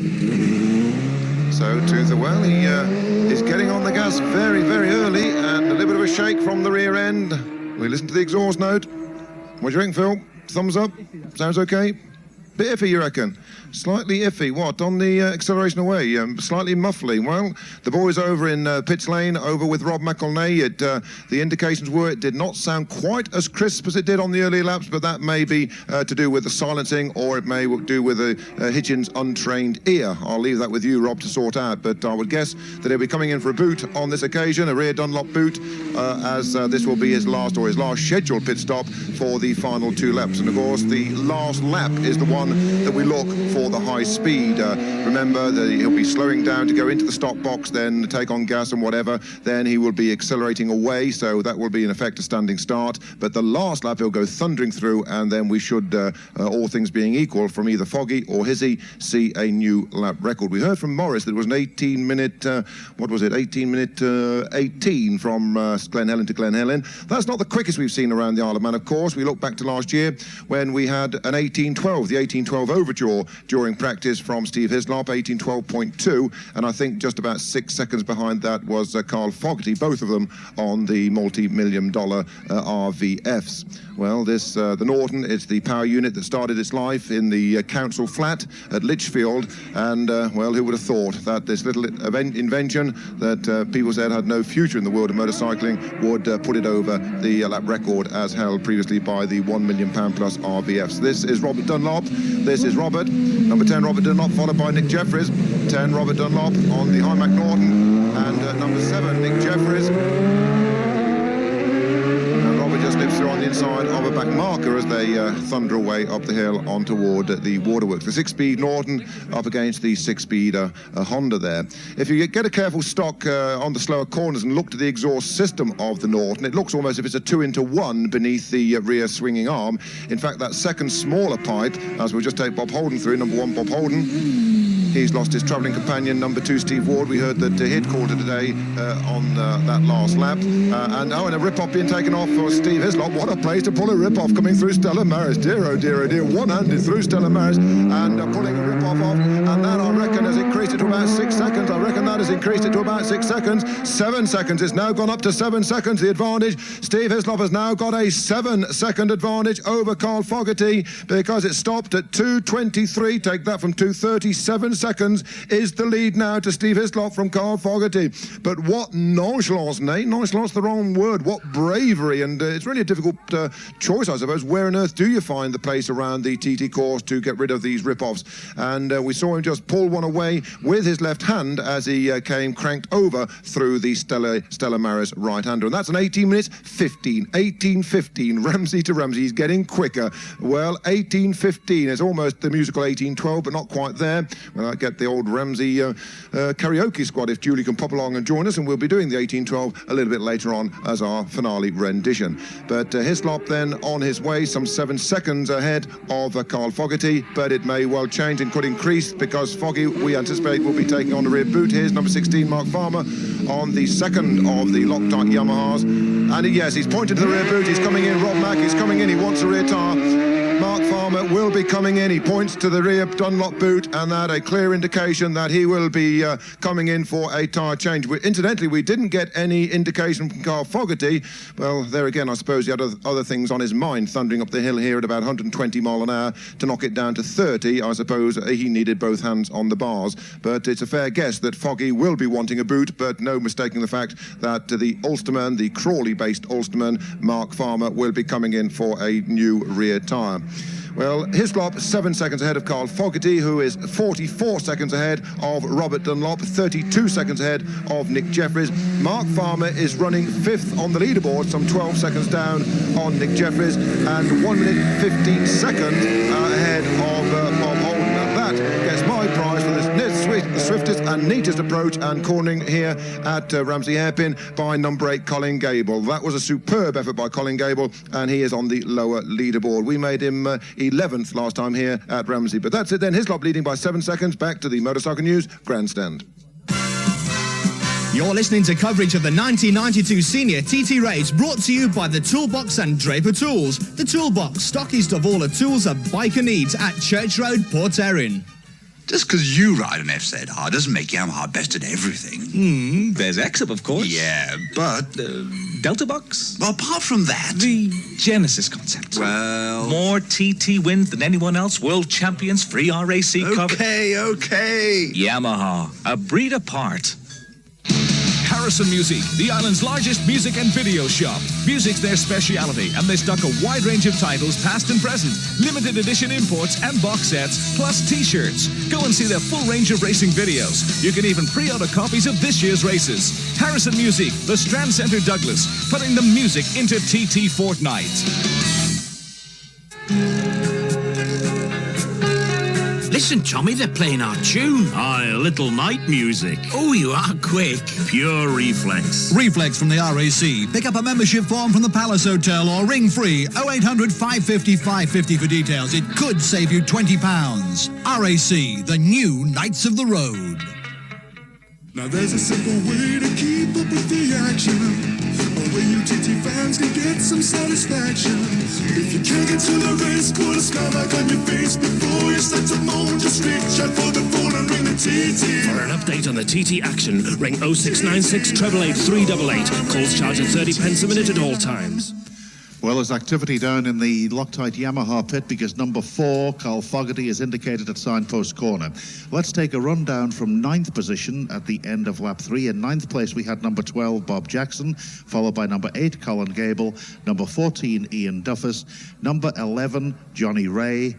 So to the well, he is getting on the gas very, very early, and a little bit of a shake from the rear end. We listen to the exhaust note. What do you think, Phil? Thumbs up? Sounds okay? Bit iffy, you reckon? Slightly iffy. What? On the acceleration away? Slightly muffly. Well, the boys over in pits lane, over with Rob McElnay, the indications were it did not sound quite as crisp as it did on the early laps, but that may be to do with the silencing, or it may do with Hitchens' untrained ear. I'll leave that with you, Rob, to sort out, but I would guess that he'll be coming in for a boot on this occasion, a rear Dunlop boot, as this will be his last scheduled pit stop for the final 2 laps. And of course, the last lap is the one that we look for the high speed. Remember that he'll be slowing down to go into the stop box, then take on gas and whatever, then he will be accelerating away, so that will be in effect a standing start. But the last lap he'll go thundering through, and then we should, all things being equal, from either Foggy or Hizzy, see a new lap record. We heard from Morris that it was an 18-minute, 18 from Glen Helen to Glen Helen. That's not the quickest we've seen around the Isle of Man, of course. We look back to last year when we had an 18-12, the 18-12 overture during practice from Steve Hislop, 18-12.2, and I think just about 6 seconds behind that was Carl Fogarty, both of them on the multi-million-dollar RVFs. Well, this the Norton, it's the power unit that started its life in the council flat at Lichfield, and well, who would have thought that this little invention that people said had no future in the world of motorcycling would put it over the lap record as held previously by the £1 million plus RVFs. This is Robert Dunlop. This is Robert. Number 10, Robert Dunlop, followed by Nick Jeffries. 10, Robert Dunlop on the Hymac Norton. And number 7, Nick Jeffries. And Robert just slips through on the inside of a back marker as they thunder away up the hill on toward the waterworks. The 6-speed Norton up against the 6-speed Honda there. If you get a careful stock on the slower corners and look to the exhaust system of the Norton, it looks almost as if it's a 2-into-1 beneath the rear swinging arm. In fact, that second smaller pipe, as we'll just take Bob Holden through, number 1 Bob Holden, he's lost his travelling companion, number 2 Steve Ward. We heard that he'd called it today on that last lap. And a rip-off being taken off for Steve Hislop. What a place to pull a rip-off coming through Stella Maris. Dear, oh dear, oh dear. One-handed through Stella Maris and pulling a rip-off off. And that, I reckon, has increased it to about 6 seconds. I reckon that has increased it to about 6 seconds. 7 seconds. It's now gone up to 7 seconds, the advantage. Steve Hislop has now got a 7-second advantage over Carl Fogarty because it stopped at 2:23. Take that from 2:30. 7 seconds is the lead now to Steve Hislop from Carl Fogarty. But what nonchalance, Nate. Nonchalance, the wrong word. What bravery. And it's really a difficult choice, I suppose. Where on earth do you find the place around the TT course to get rid of these rip-offs? And we saw him just pull one away with his left hand as he came cranked over through the Stella Maris right-hander. And that's an 18 minutes 15. 18:15. Ramsey to Ramsey. He's getting quicker. Well, 18:15. It's almost the musical 18:12, but not quite there. Well, I get the old Ramsey karaoke squad if Julie can pop along and join us, and we'll be doing the 18:12 a little bit later on as our finale rendition. But Hislop then on his way, some 7 seconds ahead of Carl Fogarty, but it may well change and could increase because Foggy, we anticipate, will be taking on the rear boot. Here's number 16, Mark Farmer, on the second of the Loctite Yamahas. And yes, he's pointed to the rear boot. He's coming in. Rob Mack is coming in. He wants a rear tyre. Mark Farmer will be coming in. He points to the rear Dunlop boot, and that a clear indication that he will be coming in for a tyre change. Incidentally, we didn't get any indication from Carl Fogarty. Well, there again, I suppose he had other things on his mind, thundering up the hill here at about 120 mile an hour to knock it down to 30. I suppose he needed both hands on the bars. But it's a fair guess that Foggy will be wanting a boot, but no mistaking the fact that the Ulsterman, the Crawley-based Ulsterman, Mark Farmer, will be coming in for a new rear tyre. Well, Hislop 7 seconds ahead of Carl Fogarty, who is 44 seconds ahead of Robert Dunlop, 32 seconds ahead of Nick Jeffries. Mark Farmer is running 5th on the leaderboard, some 12 seconds down on Nick Jeffries, and 1 minute 15 seconds ahead of Bob Holden. And that gets my prize for this swiftest and neatest approach and cornering here at Ramsey Hairpin by number 8 Colin Gable. That was a superb effort by Colin Gable, and he is on the lower leaderboard. We made him 11th last time here at Ramsey, but that's it then. Hislop leading by 7 seconds. Back to the Motorcycle News Grandstand.
You're listening to coverage of the 1992 Senior TT Race, brought to you by the Toolbox and Draper Tools. The Toolbox, stockist of all the tools a biker needs at Church Road, Port Erin.
Just because you ride an FZR doesn't make Yamaha best at everything.
There's Exip, of course.
Yeah, but...
Delta Box?
Well, apart from that...
The Genesis concept.
Well...
More TT wins than anyone else. World champions, free RAC cover.
Okay.
Yamaha, a breed apart.
Harrison Music, the island's largest music and video shop. Music's their speciality, and they stock a wide range of titles, past and present, limited edition imports and box sets, plus t-shirts. Go and see their full range of racing videos. You can even pre-order copies of this year's races. Harrison Music, the Strand Centre, Douglas, putting the music into TT Fortnight.
Listen, Tommy, they're playing our tune. Aye, a little night music. Oh, you are quick. Pure reflex.
Reflex from the RAC. Pick up a membership form from the Palace Hotel or ring free 0800 550 550 for details. It could save you £20. RAC, the new Knights of the Road.
Now there's a simple way to keep up with the action, a way you TT fans can get some satisfaction. If you can't get to the race, put a smile back on your face before you start to moan. Just reach out for the phone and ring the TT.
For an update on the TT action, ring 0696 888 388. Calls charge at 30 pence a minute at all times.
Well, there's activity down in the Loctite Yamaha pit because number 4, Carl Fogarty, is indicated at signpost corner. Let's take a rundown from 9th position at the end of lap 3. In 9th place, we had number 12, Bob Jackson, followed by number 8, Colin Gable, number 14, Ian Duffus, number 11, Johnny Ray,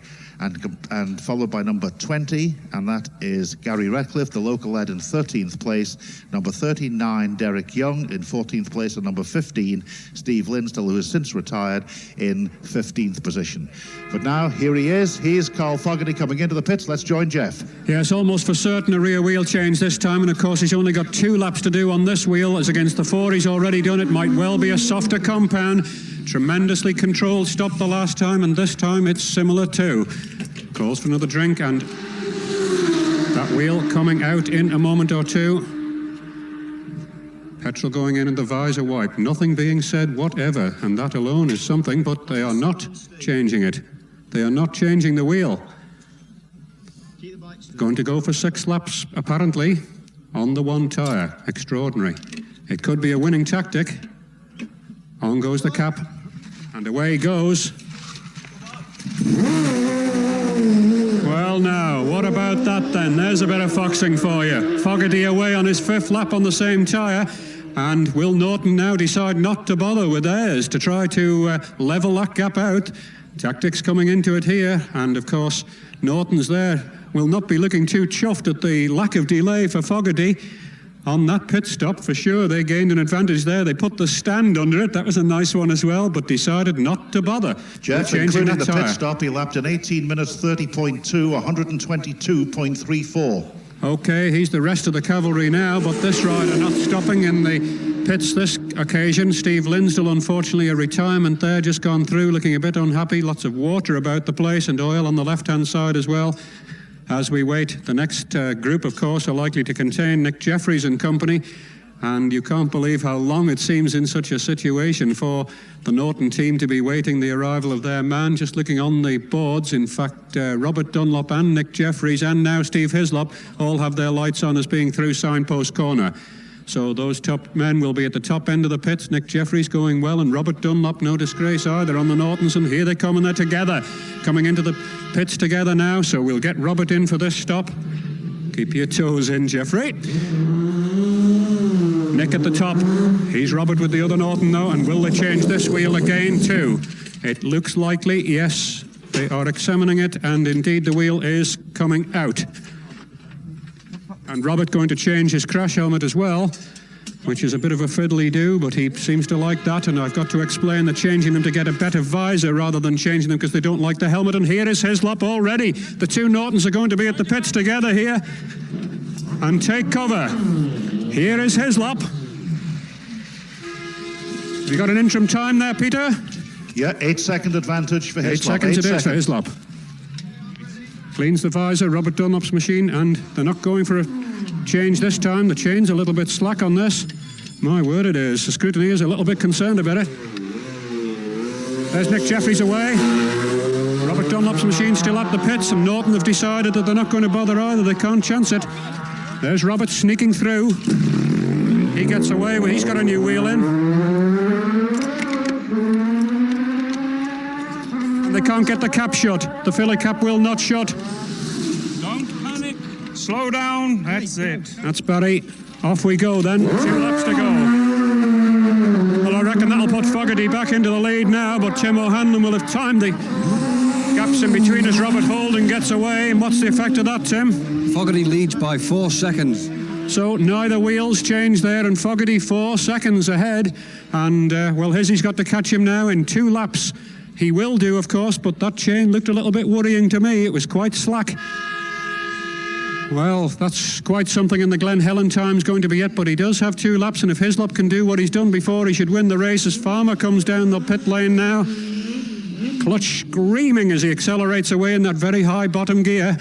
and followed by number 20, and that is Gary Radcliffe, the local lad, in 13th place. Number 39, Derek Young, in 14th place, and number 15, Steve Linstill, who has since retired, in 15th position. But now, here he is. Here's Carl Fogarty coming into the pits. Let's join Jeff.
Yes, almost for certain a rear wheel change this time, and of course he's only got 2 laps to do on this wheel, as against the 4 he's already done. It might well be a softer compound. Tremendously controlled stop the last time, and this time it's similar too. Calls for another drink, and that wheel coming out in a moment or two. Petrol going in and the visor wipe. Nothing being said whatever, and that alone is something, but they are not changing it. They are not changing the wheel. Going to go for 6 laps, apparently, on the 1 tyre. Extraordinary. It could be a winning tactic. On goes the cap, and away he goes. Well, now, what about that then? There's a bit of foxing for you. Fogarty away on his 5th lap on the same tyre, and will Norton now decide not to bother with theirs to try to level that gap out? Tactics coming into it here, and of course, Norton's there. Will not be looking too chuffed at the lack of delay for Fogarty. On that pit stop, for sure, they gained an advantage there. They put the stand under it. That was a nice one as well, but decided not to bother.
Jeff, including the pit stop, he lapped in 18 minutes 30.2, 122.34.
Okay, he's the rest of the cavalry now, but this rider not stopping in the pits this occasion. Steve Linstill, unfortunately, a retirement there, just gone through, looking a bit unhappy. Lots of water about the place and oil on the left-hand side as well. As we wait, the next group, of course, are likely to contain Nick Jeffries and company. And you can't believe how long it seems in such a situation for the Norton team to be waiting the arrival of their man. Just looking on the boards, in fact, Robert Dunlop and Nick Jeffries and now Steve Hislop all have their lights on as being through signpost corner. So those top men will be at the top end of the pits. Nick Jeffries going well, and Robert Dunlop, no disgrace either on the Nortons, and here they come, and they're together, coming into the pits together now. So we'll get Robert in for this stop. Keep your toes in, Jeffrey. Nick at the top. He's Robert with the other Norton now, and will they change this wheel again too? It looks likely, yes. They are examining it, and indeed the wheel is coming out. And Robert going to change his crash helmet as well, which is a bit of a fiddly-do, but he seems to like that, and I've got to explain that changing them to get a better visor rather than changing them because they don't like the helmet. And here is Hislop already. The two Nortons are going to be at the pits together here and take cover. Here is Hislop. Have you got an interim time there, Peter?
Yeah, 8-second advantage for Hislop.
8 seconds it is for Hislop. Cleans the visor, Robert Dunlop's machine, and they're not going for a change this time. The chain's a little bit slack on this. My word, it is. The scrutiny is a little bit concerned about it. There's Nick Jeffries away. Robert Dunlop's machine still at the pits, and Norton have decided that they're not going to bother either. They can't chance it. There's Robert sneaking through. He gets away. He's got a new wheel in. And they can't get the cap shut. The filler cap will not shut.
Don't panic. Slow down. That's it.
That's Barry. Off we go then. 2 laps to go. Well, I reckon that'll put Fogarty back into the lead now, but Tim O'Hanlon will have timed the gaps in between as Robert Holden gets away. And what's the effect of that, Tim?
Fogarty leads by 4 seconds.
So neither wheels change there, and Fogarty 4 seconds ahead. And, well, Hizzy's got to catch him now in 2 laps. He will do, of course, but that chain looked a little bit worrying to me. It was quite slack. Well, that's quite something in the Glen Helen time's going to be it, but he does have 2 laps, and if Hislop can do what he's done before, he should win the race. As Farmer comes down the pit lane now, Clutch screaming as he accelerates away in that very high bottom gear.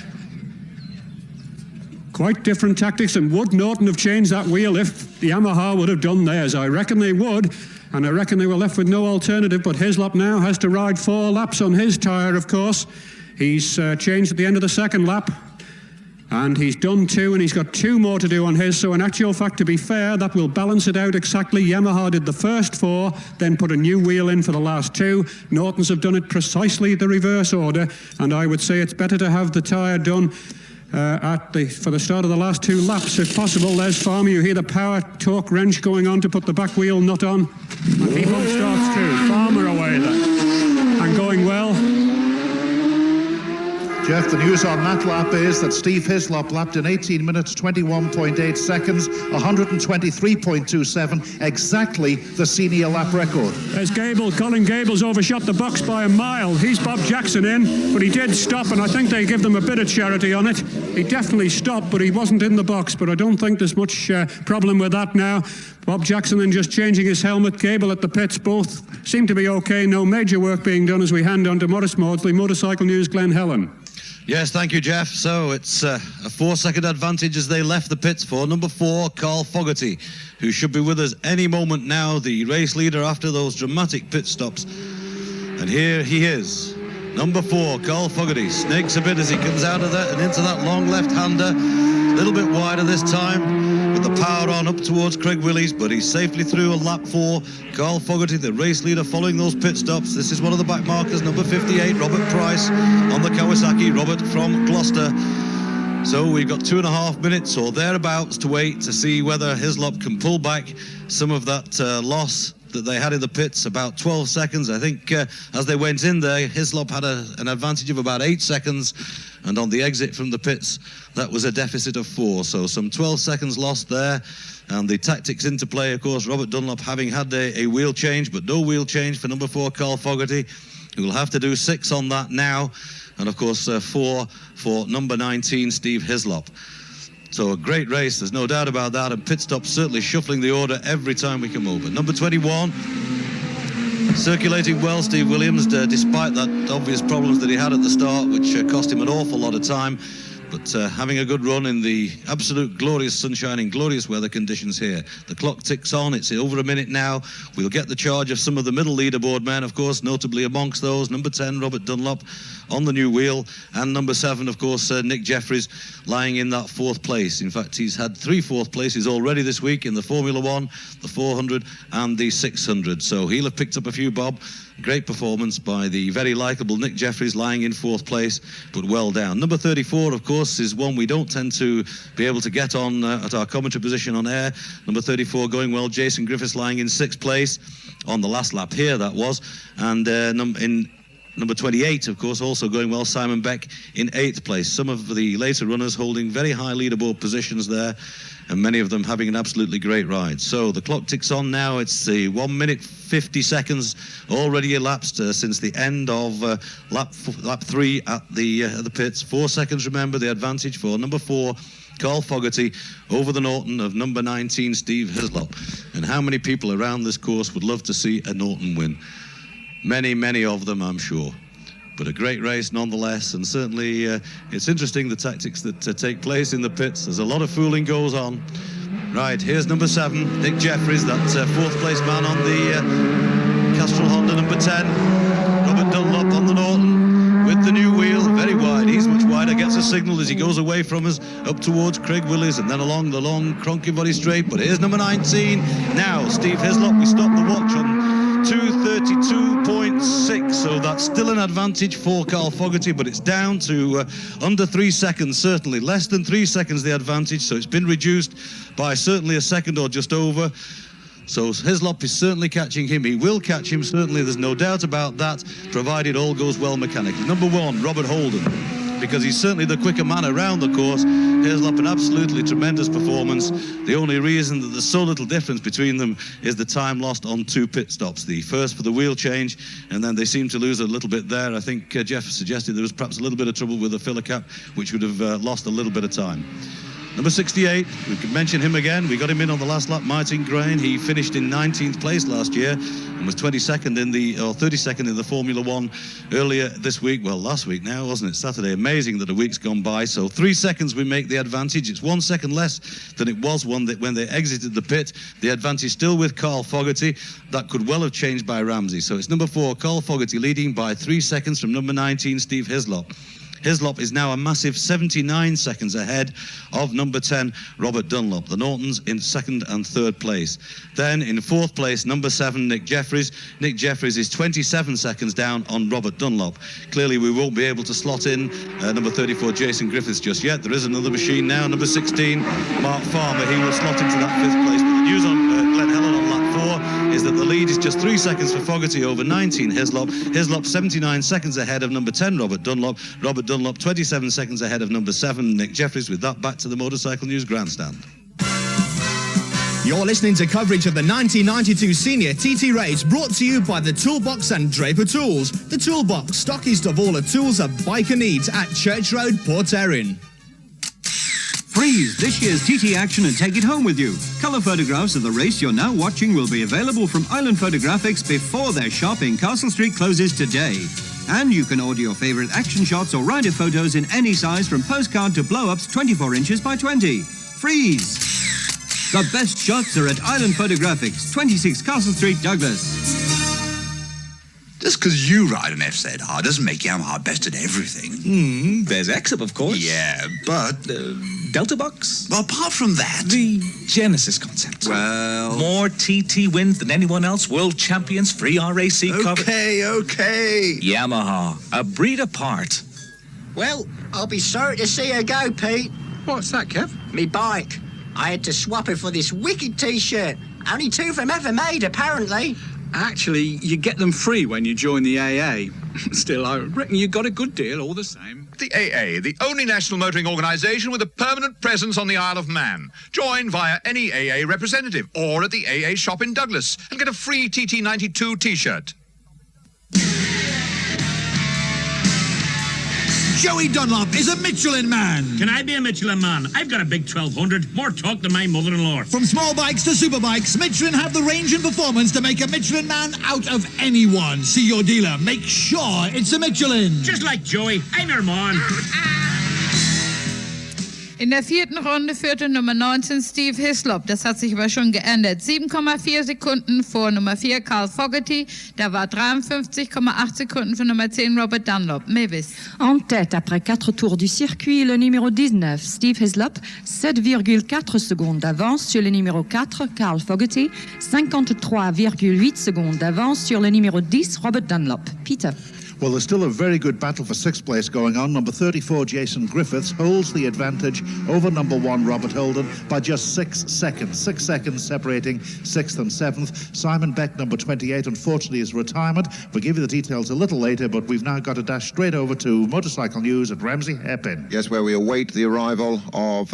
Quite different tactics, and would Norton have changed that wheel if the Yamaha would have done theirs? I reckon they would, and I reckon they were left with no alternative, but Hislop now has to ride 4 laps on his tyre, of course. He's changed at the end of the 2nd lap, and he's done 2, and he's got 2 more to do on his, so in actual fact, to be fair, that will balance it out exactly. Yamaha did the first 4, then put a new wheel in for the last 2. Nortons have done it precisely the reverse order, and I would say it's better to have the tyre done for the start of the last 2 laps, if possible. There's Farmer. You hear the power torque wrench going on to put the back wheel nut on. And he starts too. Farmer away then. And going well.
Jeff, the news on that lap is that Steve Hislop lapped in 18 minutes, 21.8 seconds, 123.27, exactly the senior lap record.
There's Gable. Colin Gable's overshot the box by a mile. He's Bob Jackson in, but he did stop, and I think they give them a bit of charity on it. He definitely stopped, but he wasn't in the box, but I don't think there's much problem with that now. Bob Jackson then just changing his helmet. Gable at the pits, both seem to be okay. No major work being done as we hand on to Maurice Maudsley, Motorcycle News, Glen Helen.
Yes, thank you, Jeff. So it's a 4-second advantage as they left the pits for number 4, Carl Fogarty, who should be with us any moment now, the race leader after those dramatic pit stops. And here he is, number 4, Carl Fogarty. Snakes a bit as he comes out of that and into that long left-hander. A little bit wider this time, with the power on up towards Craig Willies, but he's safely through on lap 4. Carl Fogarty, the race leader, following those pit stops. This is one of the back markers, number 58, Robert Price on the Kawasaki. Robert from Gloucester. So we've got 2.5 minutes or thereabouts to wait to see whether Hislop can pull back some of that loss that they had in the pits, about 12 seconds. I think as they went in there, Hislop had an advantage of about 8 seconds, and on the exit from the pits, that was a deficit of 4. So some 12 seconds lost there, and the tactics into play, of course, Robert Dunlop having had a wheel change, but no wheel change for number 4, Carl Fogarty, who will have to do 6 on that now, and of course 4 for number 19, Steve Hislop. So a great race, there's no doubt about that, and pit stops certainly shuffling the order every time we come over. Number 21, circulating well, Steve Williams, despite that obvious problems that he had at the start, which cost him an awful lot of time. but having a good run in the absolute glorious sunshine and glorious weather conditions here. The clock ticks on. It's over a minute now. We'll get the charge of some of the middle leaderboard men, of course, notably amongst those, number 10, Robert Dunlop, on the new wheel, and number 7, of course, Nick Jeffries, lying in that 4th place. In fact, he's had 3 4th places already this week in the Formula 1, the 400 and the 600. So he'll have picked up a few bob. Great performance by the very likeable Nick Jeffries, lying in 4th place, but well down. Number 34, of course, is one we don't tend to be able to get on at our commentary position on air. Number 34 going well, Jason Griffiths, lying in 6th place on the last lap here, that was. And in number 28, of course, also going well, Simon Beck in 8th place. Some of the later runners holding very high leaderboard positions there, and many of them having an absolutely great ride. So the clock ticks on now. It's the 1 minute 50 seconds already elapsed since the end of lap 3 at the pits. 4 seconds, remember, the advantage for number 4, Carl Fogarty, over the Norton of number 19, Steve Hislop. And how many people around this course would love to see a Norton win? Many, many of them, I'm sure. But a great race nonetheless, and certainly it's interesting the tactics that take place in the pits. There's a lot of fooling goes on. Right, here's number 7, Nick Jeffries, that 4th place man on the Castrol Honda number 10. Robert Dunlop on the Norton with the new wheel, very wide. He's much wider, gets a signal as he goes away from us up towards Craig Willis and then along the long Cronky Body Straight. But here's number 19 now, Steve Hislop. We stopped the watch on 2:32.6, so that's still an advantage for Carl Fogarty, but it's down to under 3 seconds, certainly less than 3 seconds the advantage, so it's been reduced by certainly a second or just over. So Hislop is certainly catching him. He will catch him, certainly, there's no doubt about that, provided all goes well mechanically. Number 1, Robert Holden, because he's certainly the quicker man around the course. Hislop, an absolutely tremendous performance. The only reason that there's so little difference between them is the time lost on 2 pit stops. The first for the wheel change, and then they seem to lose a little bit there. I think Jeff suggested there was perhaps a little bit of trouble with the filler cap, which would have lost a little bit of time. Number 68, we could mention him again. We got him in on the last lap, Martin Grain. He finished in 19th place last year and was 32nd in the 32nd in the Formula 1 earlier this week. Well, last week now, wasn't it? Saturday. Amazing that a week's gone by. So 3 seconds we make the advantage. It's 1 second less than it was when they exited the pit. The advantage still with Carl Fogarty. That could well have changed by Ramsey. So it's number 4, Carl Fogarty, leading by 3 seconds from number 19, Steve Hislop. Hislop is now a massive 79 seconds ahead of number 10, Robert Dunlop. The Nortons in 2nd and 3rd place. Then in 4th place, number 7, Nick Jeffries. Nick Jeffries is 27 seconds down on Robert Dunlop. Clearly we won't be able to slot in number 34, Jason Griffiths, just yet. There is another machine now, number 16, Mark Farmer. He will slot into that 5th place. But the news on Glen Helen on lap 4 is that the lead is just 3 seconds for Fogarty over 19 Hislop. Hislop 79 seconds ahead of number 10, Robert Dunlop. Robert Dunlop 27 seconds ahead of number 7, Nick Jeffries. With that, back to the Motorcycle News grandstand.
You're listening to coverage of the 1992 Senior TT Race, brought to you by the Toolbox and Draper Tools. The Toolbox, stockist of all the tools a biker needs at Church Road, Port Erin.
Freeze this year's TT action and take it home with you. Colour photographs of the race you're now watching will be available from Island Photographics before their shop in Castle Street closes today. And you can order your favourite action shots or rider photos in any size, from postcard to blow-ups 24 inches by 20. Freeze! The best shots are at Island Photographics, 26 Castle Street, Douglas.
Just because you ride an FZR doesn't make Yamaha best at everything.
There's X-Up, of course.
Yeah, but...
Delta Box?
Well, apart from that...
The Genesis concept.
Well...
More TT wins than anyone else. World champions, free RAC cover.
Okay.
Yamaha, a breed apart.
Well, I'll be sorry to see her go, Pete.
What's that, Kev?
Me bike. I had to swap it for this wicked T-shirt. Only 2 of them ever made, apparently.
Actually, you get them free when you join the AA. Still, I reckon you got a good deal all the same.
The AA, the only national motoring organisation with a permanent presence on the Isle of Man. Join via any AA representative or at the AA shop in Douglas and get a free TT92 T-shirt.
Joey Dunlop is a Michelin man.
Can I be a Michelin man? I've got a big 1200. More talk than my mother-in-law.
From small bikes to super bikes, Michelin have the range and performance to make a Michelin man out of anyone. See your dealer. Make sure it's a Michelin.
Just like Joey, I'm her man.
In der 4. Runde führte Nummer 19 Steve Hislop. Das hat sich aber schon geändert. 7,4 Sekunden vor Nummer 4 Carl Fogarty. Da war 53,8 Sekunden für Nummer 10 Robert Dunlop. Mavis.
En tête après 4 tours du circuit, le numéro 19, Steve Hislop, 7,4 secondes d'avance sur le numéro 4, Carl Fogarty, 53,8 secondes d'avance sur le numéro 10, Robert Dunlop. Peter.
Well, there's still a very good battle for 6th place going on. Number 34, Jason Griffiths, holds the advantage over number 1, Robert Holden, by just 6 seconds. 6 seconds separating 6th and 7th. Simon Beck, number 28, unfortunately is retirement. We'll give you the details a little later, but we've now got to dash straight over to Motorcycle News at Ramsey Hairpin.
Yes, where we await the arrival of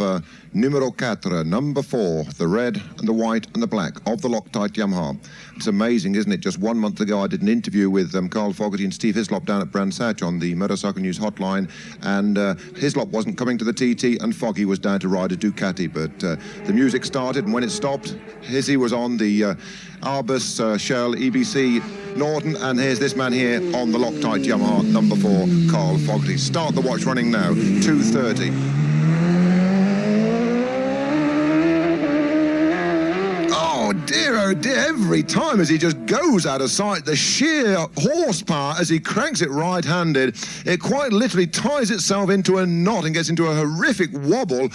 numero 4, number 4, the red and the white and the black of the Loctite Yamaha. It's amazing, isn't it? Just 1 month ago, I did an interview with Carl Fogarty and Steve Hislop down at Brands Hatch on the Motorcycle News hotline, and Hislop wasn't coming to the TT and Foggy was down to ride a Ducati, but the music started, and when it stopped, Hizzy was on the Arbus Shell EBC Norton, and here's this man here on the Loctite Yamaha number 4, Carl Fogarty. Start the watch running now, 2:30. Oh dear, every time as he just goes out of sight, the sheer horsepower as he cranks it right-handed, it quite literally ties itself into a knot and gets into a horrific wobble,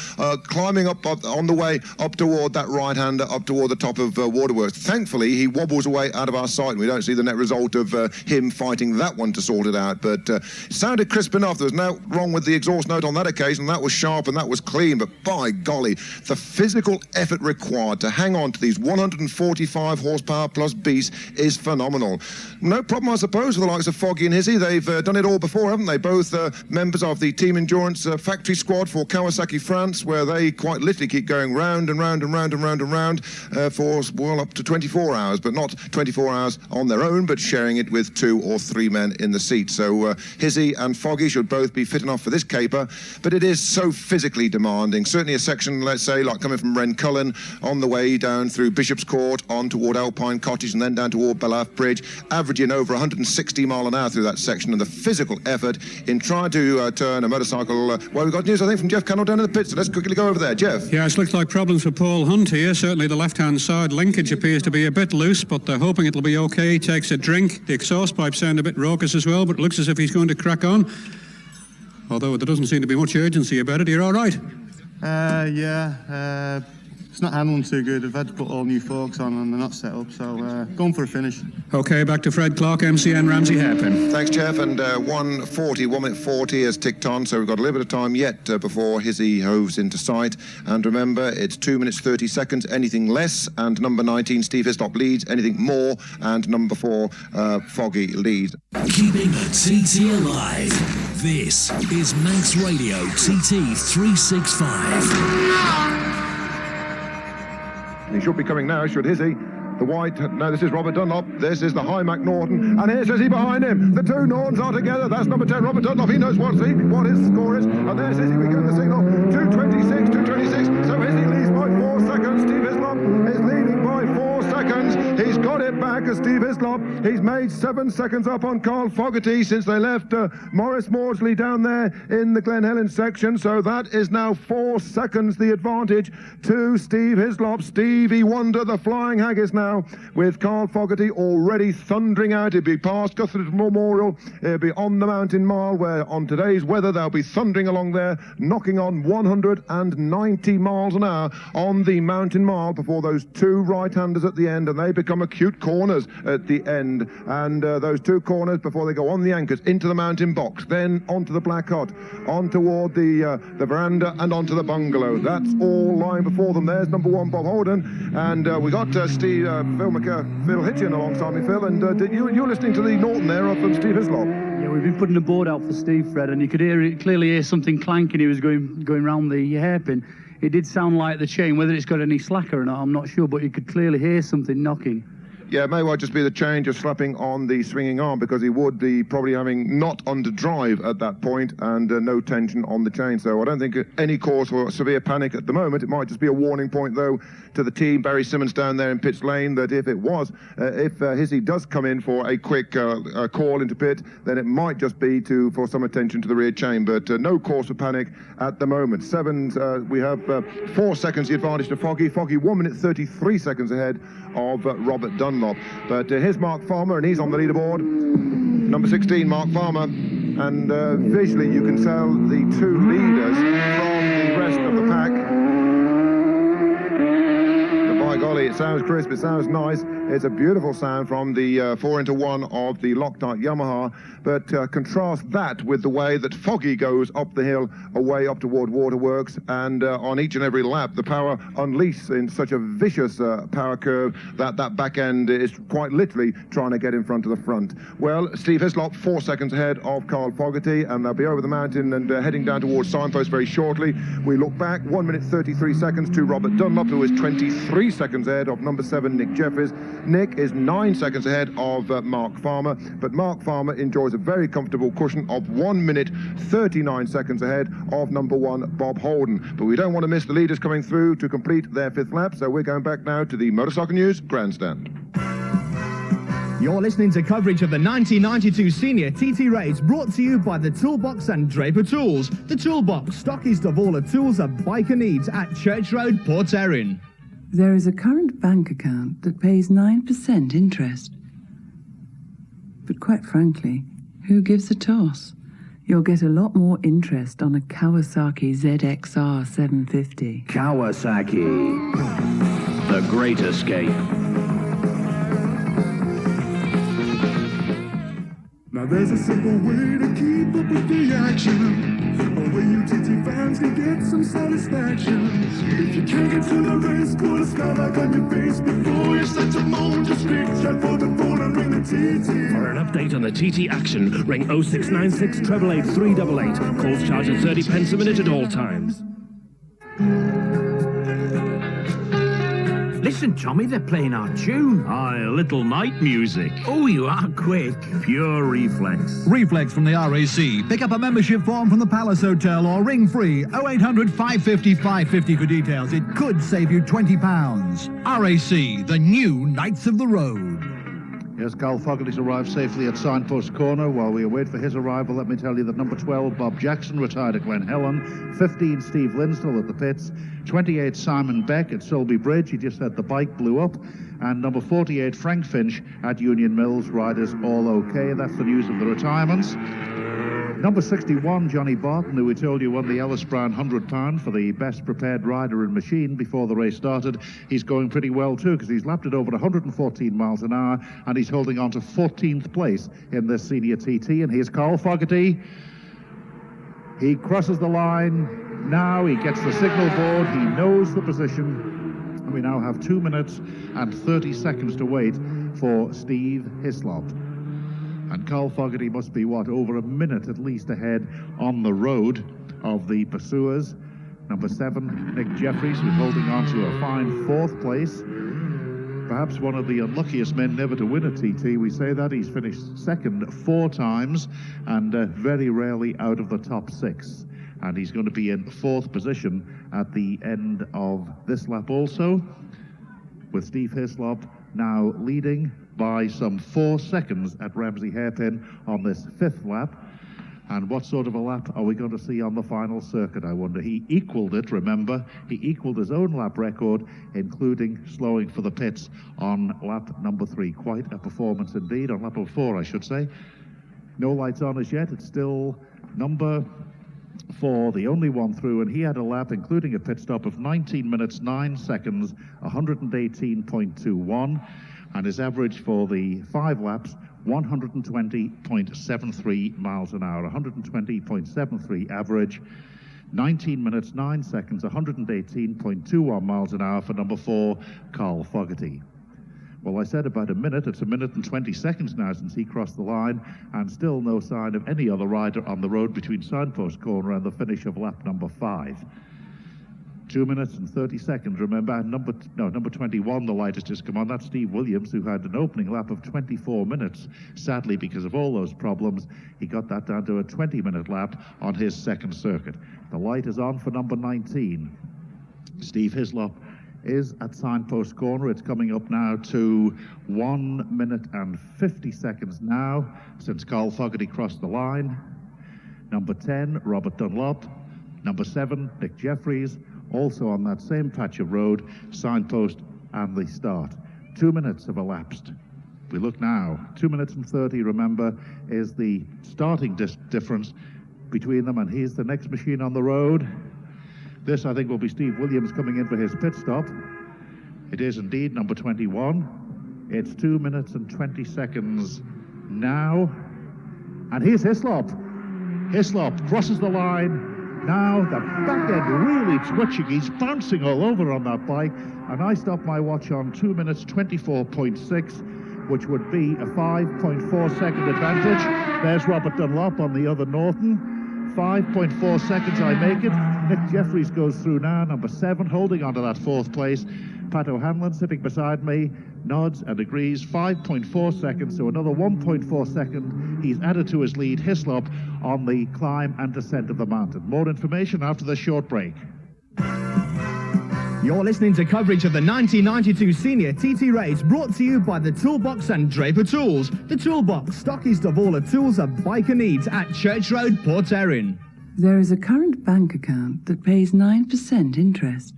climbing up on the way up toward that right-hander, up toward the top of Waterworks. Thankfully, he wobbles away out of our sight, and we don't see the net result of him fighting that one to sort it out, but it sounded crisp enough. There was no wrong with the exhaust note on that occasion. That was sharp and that was clean, but by golly, the physical effort required to hang on to these 145 horsepower plus beasts is phenomenal. No problem, I suppose, for the likes of Foggy and Hizzy. They've done it all before, haven't they? Both members of the Team Endurance factory squad for Kawasaki France, where they quite literally keep going round and round and round and round and round for, well, up to 24 hours, but not 24 hours on their own, but sharing it with 2 or 3 men in the seat. So Hizzy and Foggy should both be fit enough for this caper, but it is so physically demanding. Certainly a section, let's say, like coming from Rencullen on the way down through Bishop's Court, on toward Alpine Cottage, and then down toward Belaf Bridge, averaging over 160 mile an hour through that section, and the physical effort in trying to turn a motorcycle. Well, we've got news, I think, from Jeff Cannell down in the pits, so let's quickly go over there. Jeff?
Yeah, it looks like problems for Paul Hunt here. Certainly the left-hand side linkage appears to be a bit loose, but they're hoping it'll be okay. He takes a drink. The exhaust pipes sound a bit raucous as well, but it looks as if he's going to crack on. Although there doesn't seem to be much urgency about it. You're all right?
Yeah. It's not handling too good. I've had to put all new forks on and they're not set up, so going for a finish.
Okay, back to Fred Clark, MCN Ramsey Hairpin.
Thanks, Jeff, and 1 minute 40 has ticked on, so we've got a little bit of time yet before Hizzy hoves into sight. And remember, it's 2 minutes 30 seconds, anything less, and number 19, Steve Hislop, leads, anything more, and number 4, Foggy, leads.
Keeping the TT alive. This is Manx Radio TT365.
He should be coming now, should Hizzy. The white, no, this is Robert Dunlop. This is the high Mac Norton. And here's Hizzy behind him. The 2 Nortons are together. That's number 10, Robert Dunlop. He knows what his score is. And there's Hizzy. We get the signal. 2:26. So Hizzy leads by 4 seconds. Steve Hislop is leading by 4 seconds. He's got it back as Steve Hislop. He's made 7 seconds up on Carl Fogarty since they left Maurice Maudsley down there in the Glen Helen section. So that is now 4 seconds the advantage to Steve Hislop. Stevie Wonder, the flying haggis now, with Carl Fogarty already thundering out. He'll be past Guthrie Memorial. He'll be on the Mountain Mile, where on today's weather they'll be thundering along there, knocking on 190 miles an hour on the Mountain Mile before those 2 right-handers at the end, and they become acute corners at the end. And those 2 corners before they go on the anchors into the mountain box, then onto the Black Hut, on toward the veranda, and onto the bungalow. That's all lying before them. There's number 1, Bob Holden, and we got Phil Hitchin alongside me, Phil, and you're listening to the Norton there from Steve Hislop.
Yeah, we've been putting the board out for Steve, Fred, and you could clearly hear something clanking. He was going round the hairpin. It did sound like the chain. Whether it's got any slacker or not, I'm not sure, but you could clearly hear something knocking.
Yeah, it may well just be the change of slapping on the swinging arm, because he would be probably having not under drive at that point and no tension on the chain. So I don't think any cause for severe panic at the moment. It might just be a warning point, though, to the team, Barry Simmons down there in pits lane, that if Hizzy does come in for a quick call into pit, then it might just be for some attention to the rear chain, but no cause for panic at the moment. We have 4 seconds the advantage to Foggy. Foggy 1 minute 33 seconds ahead of Robert Dunlop. But here's Mark Farmer, and he's on the leaderboard. Number 16, Mark Farmer. And visually you can tell the two leaders from the rest of the pack. By golly, it sounds crisp, it sounds nice. It's a beautiful sound from the 4x1 of the Loctite Yamaha, but contrast that with the way that Foggy goes up the hill, away up toward Waterworks, and on each and every lap, the power unleashed in such a vicious power curve that back end is quite literally trying to get in front of the front. Well, Steve Hislop, 4 seconds ahead of Carl Fogarty, and they'll be over the mountain and heading down towards Signpost very shortly. We look back, 1 minute 33 seconds to Robert Dunlop, who is 23 seconds ahead of number 7, Nick Jeffries. Nick is 9 seconds ahead of Mark Farmer, but Mark Farmer enjoys a very comfortable cushion of 1 minute 39 seconds ahead of number 1, Bob Holden. But we don't want to miss the leaders coming through to complete their 5th lap, so we're going back now to the Motorcycle News Grandstand.
You're listening to coverage of the 1992 Senior TT Race, brought to you by the Toolbox and Draper Tools. The Toolbox, stockist of all the tools a biker needs at Church Road, Port Erin.
There is a current bank account that pays 9% interest. But quite frankly, who gives a toss? You'll get a lot more interest on a Kawasaki ZXR 750.
Kawasaki, the great escape.
Now there's a simple way to keep up with the action, a way you TT fans can get some satisfaction. If you can't get to the race, put a smile back on your face before you start to moan. Just reach out for the phone and ring the TT.
For an update on the TT action, ring 0696 888 388. Calls charge at 30 pence a minute at all times.
Listen, Tommy, they're playing our tune.
Aye, a little night music.
Oh, you are quick.
Pure reflex.
Reflex from the RAC. Pick up a membership form from the Palace Hotel or ring free 0800 550 550 for details. It could save you £20. RAC, the new Knights of the Road.
Yes, Carl Fogarty's arrived safely at Signpost Corner. While we await for his arrival, let me tell you that number 12, Bob Jackson, retired at Glen Helen. 15, Steve Linsdell at the pits. 28, Simon Beck at Sulby Bridge. He just said the bike blew up. And number 48, Frank Finch at Union Mills. Riders all okay. That's the news of the retirements. Number 61, Johnny Barton, who we told you won the Ellis Brown £100 for the best prepared rider in machine before the race started. He's going pretty well too, because he's lapped it over 114 miles an hour, and he's holding on to 14th place in this senior TT. And here's Carl Fogarty. He crosses the line. Now he gets the signal board. He knows the position. And we now have 2 minutes and 30 seconds to wait for Steve Hislop. And Carl Fogarty must be, over a minute at least ahead on the road of the pursuers. Number 7, Nick Jeffries, who's holding on to a fine 4th place. Perhaps one of the unluckiest men never to win a TT. We say that. He's finished 2nd 4 times and very rarely out of the top 6. And he's going to be in 4th position at the end of this lap also, with Steve Hislop now leading by some 4 seconds at Ramsey Hairpin on this 5th lap. And what sort of a lap are we going to see on the final circuit, I wonder? He equaled it, remember. He equaled his own lap record, including slowing for the pits on lap number 3. Quite a performance indeed, on lap 4, I should say. No lights on as yet. It's still number 4, the only one through, and he had a lap, including a pit stop, of 19 minutes 9 seconds, 118.21. And his average for the 5 laps, 120.73 miles an hour, 120.73 average, 19 minutes 9 seconds, 118.21 miles an hour for number 4, Carl Fogarty. Well, I said about a minute. It's a minute and 20 seconds now since he crossed the line, and still no sign of any other rider on the road between Signpost Corner and the finish of lap number 5. 2 minutes and 30 seconds. Remember, number 21, the light has just come on. That's Steve Williams, who had an opening lap of 24 minutes. Sadly, because of all those problems, he got that down to a 20-minute lap on his second circuit. The light is on for number 19. Steve Hislop is at signpost corner. It's coming up now to 1 minute and 50 seconds now since Carl Fogarty crossed the line. Number 10, Robert Dunlop. Number 7, Nick Jeffries, also on that same patch of road, signpost and the start. 2 minutes have elapsed. We look now, 2 minutes and 30, remember, is the starting difference between them, and here's the next machine on the road. This, I think, will be Steve Williams coming in for his pit stop. It is indeed number 21. It's 2 minutes and 20 seconds now. And here's Hislop. Hislop crosses the line. Now the back end really twitching. He's bouncing all over on that bike. And I stopped my watch on 2 minutes 24.6, which would be a 5.4 second advantage. There's Robert Dunlop on the other Norton. 5.4 seconds I make it. Nick Jeffries goes through now, number 7, holding onto that 4th place. Pat O'Hanlon sitting beside me nods and agrees. 5.4 seconds, so another 1.4 second he's added to his lead. Hislop on the climb and descent of the mountain. More information after the short break.
You're listening to coverage of the 1992 Senior TT Race, brought to you by the Toolbox and Draper Tools. The Toolbox, stockist of all the tools a biker needs at Church Road, Port Erin.
There is a current bank account that pays 9% interest.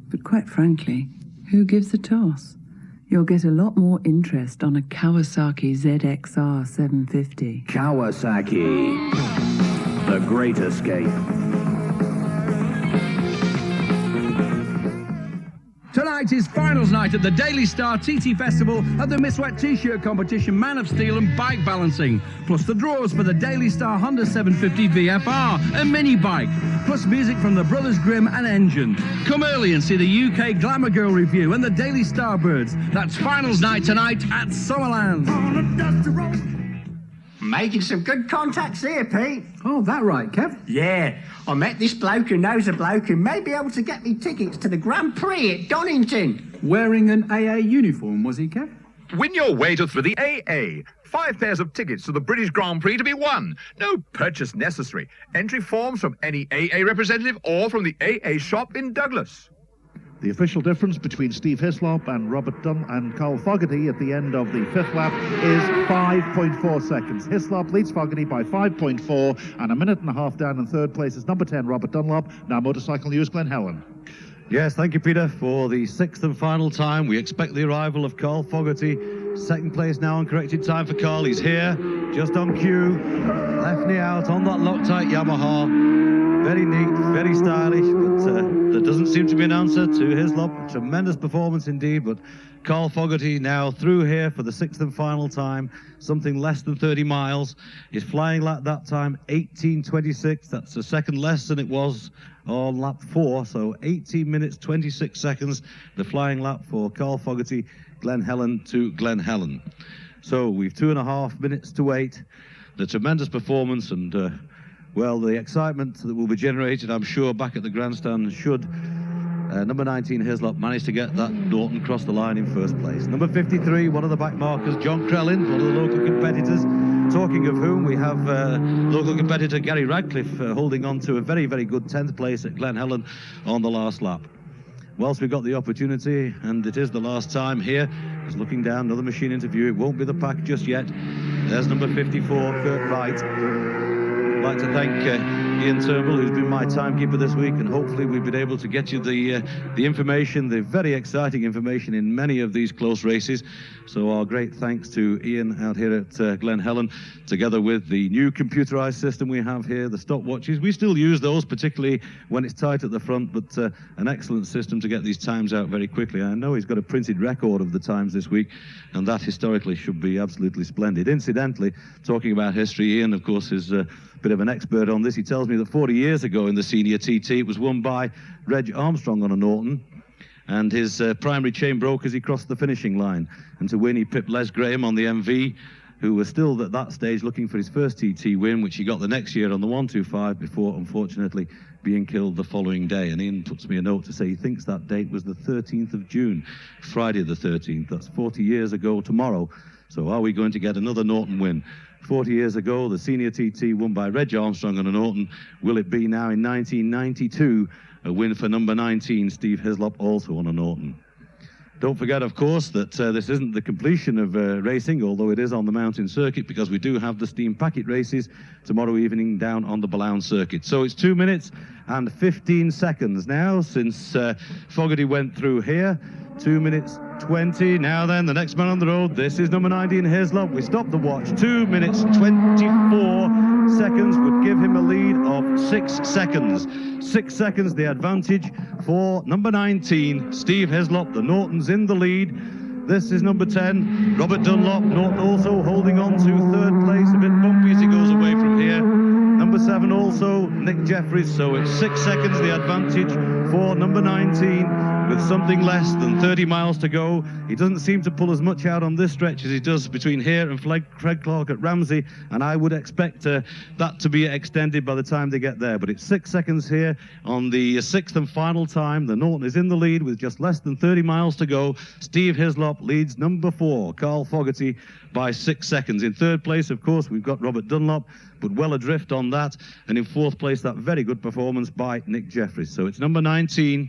But quite frankly, who gives a toss? You'll get a lot more interest on a Kawasaki ZXR 750.
Kawasaki, the great escape.
Tonight is finals night at the Daily Star TT Festival at the Miss Wet T-shirt competition, Man of Steel and bike balancing, plus the draws for the Daily Star Honda 750 VFR, a mini bike, plus music from the Brothers Grimm and Engine. Come early and see the UK Glamour Girl review and the Daily Star Birds. That's finals night tonight at Summerland.
Making some good contacts here, Pete.
Oh, that right, Kev?
Yeah, I met this bloke who knows a bloke who may be able to get me tickets to the Grand Prix at Donington.
Wearing an AA uniform, was he, Kev?
Win your way through the AA. 5 pairs of tickets to the British Grand Prix to be won. No purchase necessary. Entry forms from any AA representative or from the AA shop in Douglas.
The official difference between Steve Hislop and Robert Dunn and Carl Fogarty at the end of the 5th lap is 5.4 seconds. Hislop leads Fogarty by 5.4, and a minute and a half down in 3rd place is number 10, Robert Dunlop. Now Motorcycle News, Glenn Helen.
Yes, thank you, Peter, for the 6th and final time. We expect the arrival of Carl Fogarty. 2nd place now, uncorrected time for Carl. He's here, just on cue. Left knee out on that Loctite Yamaha. Very neat, very stylish, but there doesn't seem to be an answer to Hislop. Tremendous performance indeed, but Carl Fogarty now through here for the 6th and final time, something less than 30 miles. His flying lap that time, 18:26. That's a second less than it was on lap 4, so 18 minutes, 26 seconds, the flying lap for Carl Fogarty, Glen Helen to Glen Helen. So we've 2.5 minutes to wait. The tremendous performance and well, the excitement that will be generated, I'm sure, back at the grandstand should number 19 Hislop manage to get that Norton across the line in 1st place. Number 53, one of the back markers, John Crellin, one of the local competitors. Talking of whom, we have local competitor Gary Radcliffe holding on to a very, very good 10th place at Glen Helen on the last lap. Whilst we've got the opportunity, and it is the last time here, just looking down, another machine interview. It won't be the pack just yet. There's number 54, Kurt Wright. I'd like to thank Ian Turnbull, who's been my timekeeper this week, and hopefully we've been able to get you the information, the very exciting information in many of these close races. So our great thanks to Ian out here at Glen Helen, together with the new computerized system we have here, the stopwatches. We still use those, particularly when it's tight at the front, but an excellent system to get these times out very quickly. I know he's got a printed record of the times this week, and that historically should be absolutely splendid. Incidentally, talking about history, Ian, of course, is a bit of an expert on this. He tells me that 40 years ago in the senior TT, it was won by Reg Armstrong on a Norton, and his primary chain broke as he crossed the finishing line. And to win, he pipped Les Graham on the MV, who was still at that stage looking for his first TT win, which he got the next year on the 125 before, unfortunately, being killed the following day. And Ian puts me a note to say he thinks that date was the 13th of June, Friday the 13th. That's 40 years ago tomorrow. So are we going to get another Norton win? 40 years ago, the senior TT won by Reg Armstrong on a Norton. Will it be now in 1992, a win for number 19, Steve Hislop, also on a Norton? Don't forget, of course, that this isn't the completion of racing, although it is on the mountain circuit, because we do have the steam packet races tomorrow evening down on the Blount circuit. So it's 2 minutes and 15 seconds now since Fogarty went through here. 2 minutes 20. Now then, the next man on the road. This is number 19, Hislop. We stop the watch. 2 minutes 24 seconds would give him a lead of 6 seconds. 6 seconds the advantage for number 19, Steve Hislop. The Norton's in the lead. This is number 10, Robert Dunlop. Norton also holding on to third place. A bit bumpy as he goes away from here. Number 7 also, Nick Jeffries. So it's 6 seconds the advantage for number 19 with something less than 30 miles to go. He doesn't seem to pull as much out on this stretch as he does between here and Craig Clark at Ramsey, and I would expect that to be extended by the time they get there. But it's 6 seconds here on the 6th and final time. The Norton is in the lead with just less than 30 miles to go. Steve Hislop leads number 4, Carl Fogarty, by 6 seconds. In third place, of course, we've got Robert Dunlop, but well adrift on that. And in fourth place, that very good performance by Nick Jeffries. So it's number 19,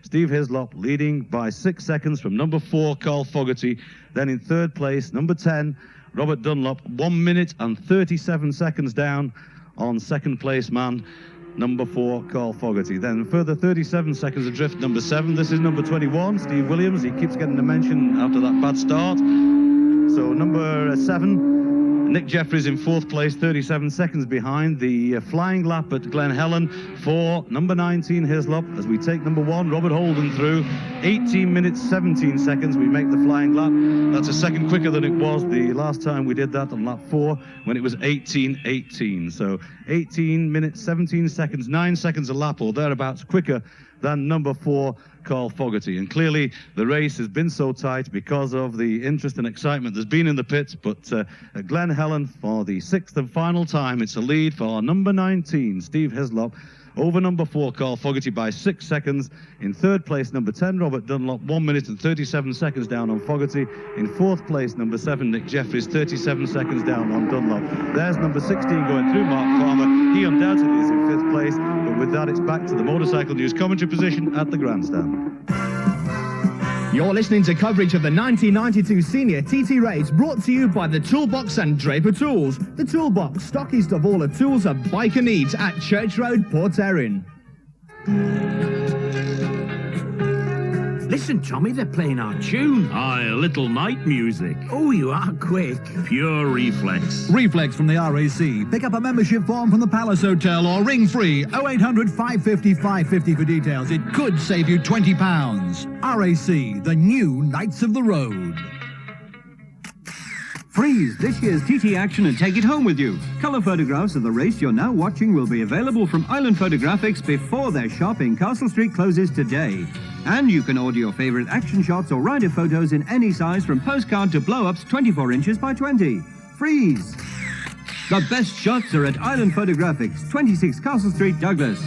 Steve Hislop, leading by 6 seconds from number 4, Carl Fogarty. Then in third place, number 10, Robert Dunlop, 1 minute and 37 seconds down on second place man, number 4, Carl Fogarty. Then further 37 seconds adrift, number 7. This is number 21, Steve Williams. He keeps getting a mention after that bad start. So number 7, Nick Jeffries in fourth place, 37 seconds behind. The flying lap at Glen Helen for number 19, Hislop, as we take number 1, Robert Holden, through. 18 minutes, 17 seconds, we make the flying lap. That's a second quicker than it was the last time we did that on lap 4, when it was 18:18. So 18 minutes, 17 seconds, 9 seconds a lap or thereabouts quicker than number 4, Carl Fogarty. And clearly the race has been so tight because of the interest and excitement there's been in the pits. But at Glen Helen, for the 6th and final time, it's a lead for number 19, Steve Hislop, over number 4, Carl Fogarty, by 6 seconds. In third place, number 10, Robert Dunlop, 1 minute and 37 seconds down on Fogarty. In fourth place, number 7, Nick Jeffries, 37 seconds down on Dunlop. There's number 16 going through, Mark Farmer. He undoubtedly is in 5th place, but with that, it's back to the Motorcycle News commentary position at the grandstand.
You're listening to coverage of the 1992 Senior TT Race, brought to you by the Toolbox and Draper Tools. The Toolbox, stockist of all the tools a biker needs at Church Road, Port Erin.
Listen, Tommy, they're playing our tune.
Aye, a little night music.
Oh, you are quick.
Pure reflex.
Reflex from the RAC. Pick up a membership form from the Palace Hotel or ring free 0800 550 550 for details. It could save you £20. RAC, the new Knights of the Road.
Freeze this year's TT action and take it home with you. Colour photographs of the race you're now watching will be available from Island Photographics before their shop in Castle Street closes today. And you can order your favourite action shots or rider photos in any size, from postcard to blow-ups 24 inches by 20. Freeze! The best shots are at Island Photographics, 26 Castle Street, Douglas.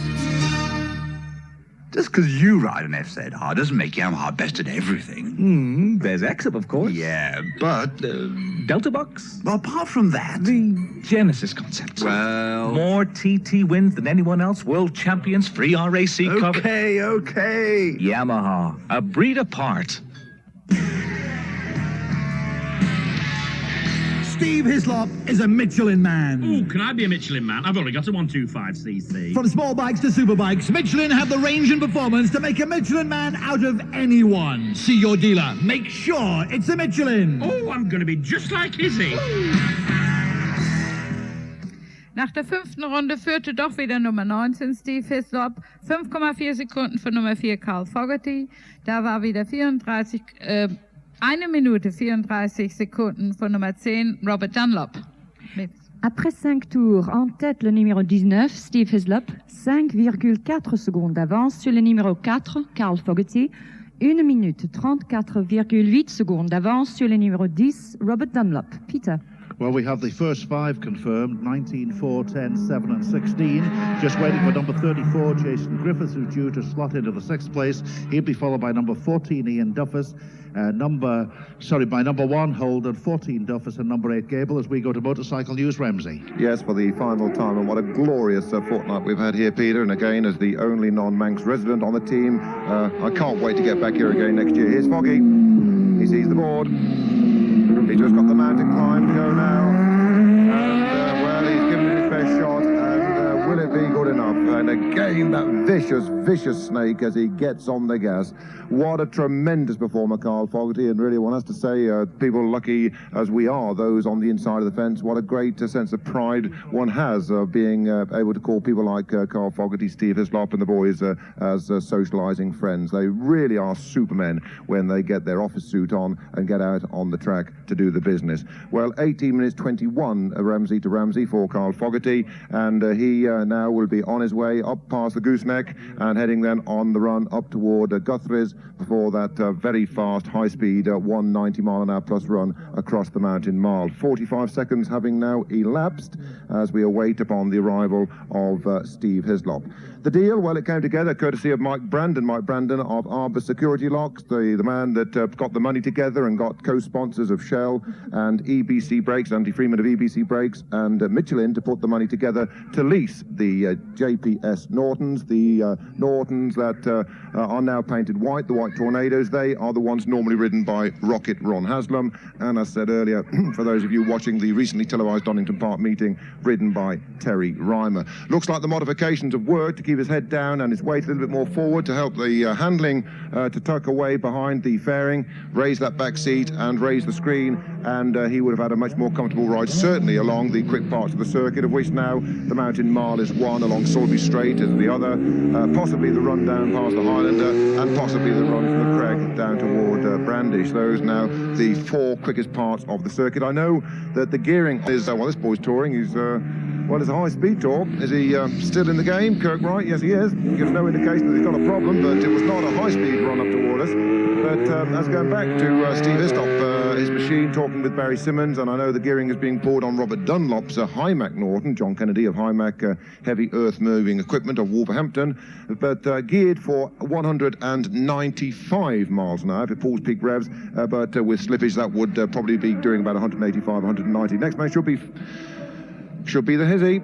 Just because you ride an FZR doesn't make Yamaha best at everything.
There's X-Up, of course.
Yeah, but...
Delta Box?
Well, apart from that...
The Genesis concept.
Well...
More TT wins than anyone else. World champions, free RAC cover...
Okay.
Yamaha, a breed apart.
Steve Hislop is a Michelin man.
Ooh, can I be a Michelin man? I've only got a 125cc.
From small bikes to super bikes, Michelin have the range and performance to make a Michelin man out of anyone. See your dealer. Make sure it's a Michelin.
Oh, I'm going to be just like Izzy.
Nach der 5. Runde führte doch wieder Nummer 19 Steve Hislop, 5,4 Sekunden für Nummer 4 Carl Fogarty. Da war wieder 1 minute 34 secondes pour numéro 10, Robert Dunlop.
Après 5 tours, en tête le numéro 19, Steve Hislop, 5,4 secondes d'avance sur le numéro 4, Carl Fogarty, 1 minute 34,8 secondes d'avance sur le numéro 10, Robert Dunlop. Peter.
Well, we have the first 5 confirmed, 19, 4, 10, 7 and 16. Just waiting for number 34, Jason Griffiths, who's due to slot into the 6th place. He'll be followed by number 14, Ian Duffus. By number 1, Holden, 14, Duffus, and number 8, Gable, as we go to Motorcycle News, Ramsey.
Yes, for the final time, and what a glorious fortnight we've had here, Peter. And again, as the only non-Manx resident on the team, I can't wait to get back here again next year. Here's Foggy. He sees the board. He's just got the mountain climb to go now. And, well, he's given it his best shot. And will it be good enough? And again, that vicious snake as he gets on the gas. What a tremendous performer, Carl Fogarty, and really one has to say, people lucky as we are, those on the inside of the fence, what a great sense of pride one has of being able to call people like Carl Fogarty, Steve Hislop and the boys as socialising friends. They really are supermen when they get their office suit on and get out on the track to do the business. Well, 18 minutes 21 Ramsey to Ramsey for Carl Fogarty, and he now will be on his way up past the gooseneck and heading then on the run up toward Guthrie's before that very fast high-speed 190 mile an hour plus run across the mountain mile. 45 seconds having now elapsed as we await upon the arrival of Steve Hislop. The deal, well, it came together courtesy of Mike Brandon of Arbor Security Locks, the man that got the money together and got co-sponsors of Shell and EBC Brakes, Andy Freeman of EBC Brakes, and Michelin to put the money together to lease the JPS Nortons, the Nortons that are now painted white, the white Tornadoes. They are the ones normally ridden by Rocket Ron Haslam, and as I said earlier, for those of you watching the recently televised Donington Park meeting, ridden by Terry Reimer. Looks like the modifications have worked to keep his head down and his weight a little bit more forward to help the handling to tuck away behind the fairing, raise that back seat and raise the screen, and he would have had a much more comfortable ride, certainly along the quick parts of the circuit, of which now the Mountain Mile is one, along Sulby Straight is the other, possibly the run down past the Highlander, and possibly the run from the Craig down toward Brandish. Those now the 4 quickest parts of the circuit. I know that the gearing is, well, this boy's touring, he's well, it's a high-speed tour. Is he still in the game, Kirk Wright? Yes, he is. He gives no indication that he's got a problem, but it was not a high-speed run up toward us. But as going back to Steve Hislop, his machine, talking with Barry Simmons, and I know the gearing is being poured on Robert Dunlop's Hymac Norton, John Kennedy of Hymac Heavy Earth-Moving Equipment of Wolverhampton, but geared for 195 miles an hour if it pulls peak revs, but with slippage that would probably be doing about 185, 190. Next man should be the Hizzy.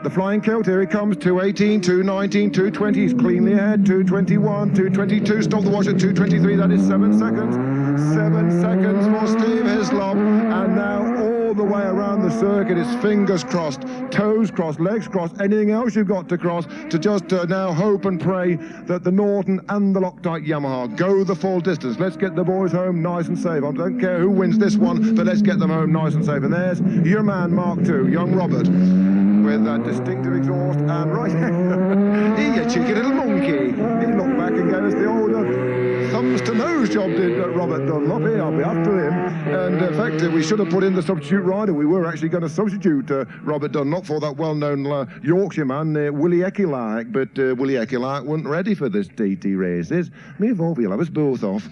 The Flying Kilt, here he comes, 218, 219, 220, he's cleanly ahead, 221, 222, stop the watch at 223, that is 7 seconds. 7 seconds for Steve Hislop, and now all the way around the circuit is fingers crossed, toes crossed, legs crossed, anything else you've got to cross to just now hope and pray that the Norton and the Loctite Yamaha go the full distance. Let's get the boys home nice and safe. I don't care who wins this one, but let's get them home nice and safe. And there's your man, Mark II, young Robert, with that distinctive exhaust, and right, you cheeky little monkey. He looked back and gave us the old thumbs to nose job, did Robert Dunlop. Here, I'll be after him. And in fact, we should have put in the substitute rider. We were actually going to substitute Robert Dunlop for that well-known Yorkshire man, Willie Eckilike, but Willie Eckilike wasn't ready for this TT races. Me and Volvo will have us both off.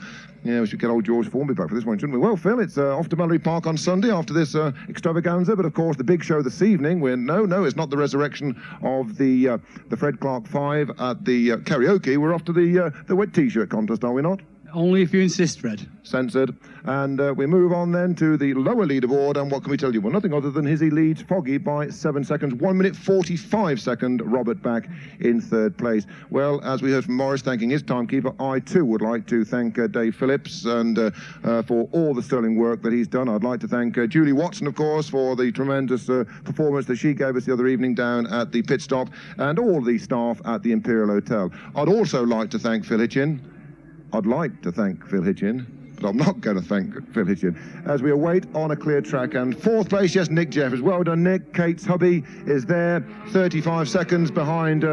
Yeah, we should get old George Formby back for this one, shouldn't we? Well, Phil, it's off to Mallory Park on Sunday after this extravaganza, but of course the big show this evening, no, it's not the resurrection of the Fred Clark 5 at the karaoke. We're off to the wet T-shirt contest, are we not?
Only if you insist, Fred.
Censored. And we move on then to the lower leaderboard, and what can we tell you? Well, nothing other than Hizzy leads Foggy by 7 seconds. 1 minute 45 second Robert back in 3rd place. Well, as we heard from Morris thanking his timekeeper, I too would like to thank Dave Phillips and for all the sterling work that he's done. I'd like to thank Julie Watson, of course, for the tremendous performance that she gave us the other evening down at the pit stop, and all the staff at the Imperial Hotel. I'd also like to thank Phil Hitchin. I'd like to thank Phil Hitchin, but I'm not going to thank Phil Hitchin, as we await on a clear track. And 4th place, yes, Nick Jeffries. Well done, Nick. Kate's hubby is there, 35 seconds behind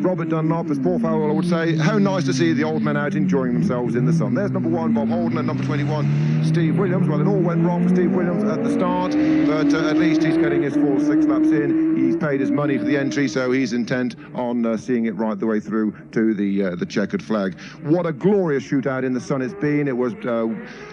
Robert Dunlop, as Paul Farrell would say. How nice to see the old men out enjoying themselves in the sun. There's number 1, Bob Holden, and number 21, Steve Williams. Well, it all went wrong for Steve Williams at the start, but at least he's getting his full 6 laps in. He's paid his money for the entry, so he's intent on seeing it right the way through to the checkered flag. What a glorious shootout in the sun it's been. It was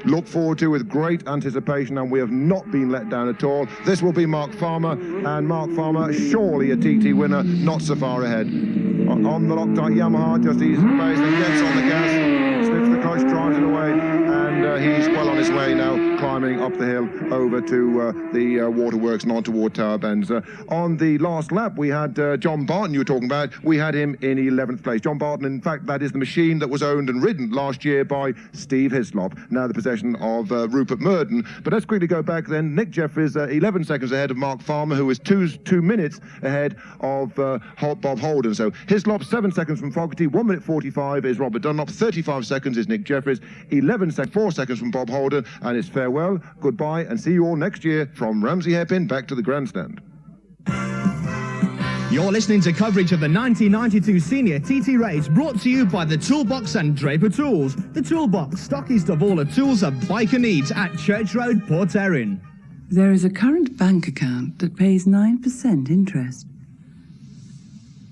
looked forward to with great anticipation, and we have not been let down at all. This will be Mark Farmer, and Mark Farmer, surely a TT winner, not so far ahead. On the Loctite Yamaha, just eases the pace, then gets on the gas, slips the clutch, drives it away, and he's well on his way now, climbing up the hill over to the waterworks and on toward Tower Bends. On the last lap, we had John Barton, you were talking about. We had him in 11th place. John Barton, in fact, that is the machine that was owned and ridden last year by Steve Hislop, now the possession of Rupert Murden. But let's quickly go back then. Nick Jeffries, 11 seconds ahead of Mark Farmer, who is 2 minutes ahead of Bob Holden. So Hislop, 7 seconds from Fogarty, 1 minute 45 is Robert Dunlop, 35 seconds is Nick Jeffries, 4 seconds from Bob Holden, and it's farewell, goodbye, and see you all next year from Ramsey Hairpin back to the grandstand.
You're listening to coverage of the 1992 Senior TT Race, brought to you by the Toolbox and Draper Tools. The Toolbox, stockist of all the tools a biker needs at Church Road, Port Erin.
There is a current bank account that pays 9% interest.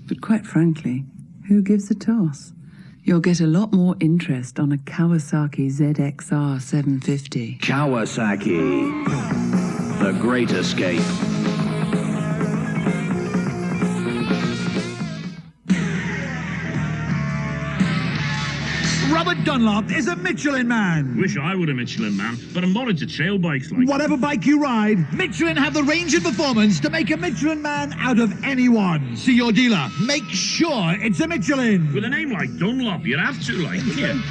But quite frankly, who gives a toss? You'll get a lot more interest on a Kawasaki ZXR 750.
Kawasaki. The Great Escape.
Robert Dunlop is a Michelin man.
Wish I were a Michelin man, but I'm more into trail bikes like.
Whatever bike you ride, Michelin have the range and performance to make a Michelin man out of anyone. See your dealer. Make sure it's a Michelin.
With a name like Dunlop, you'd have to, like, wouldn't you?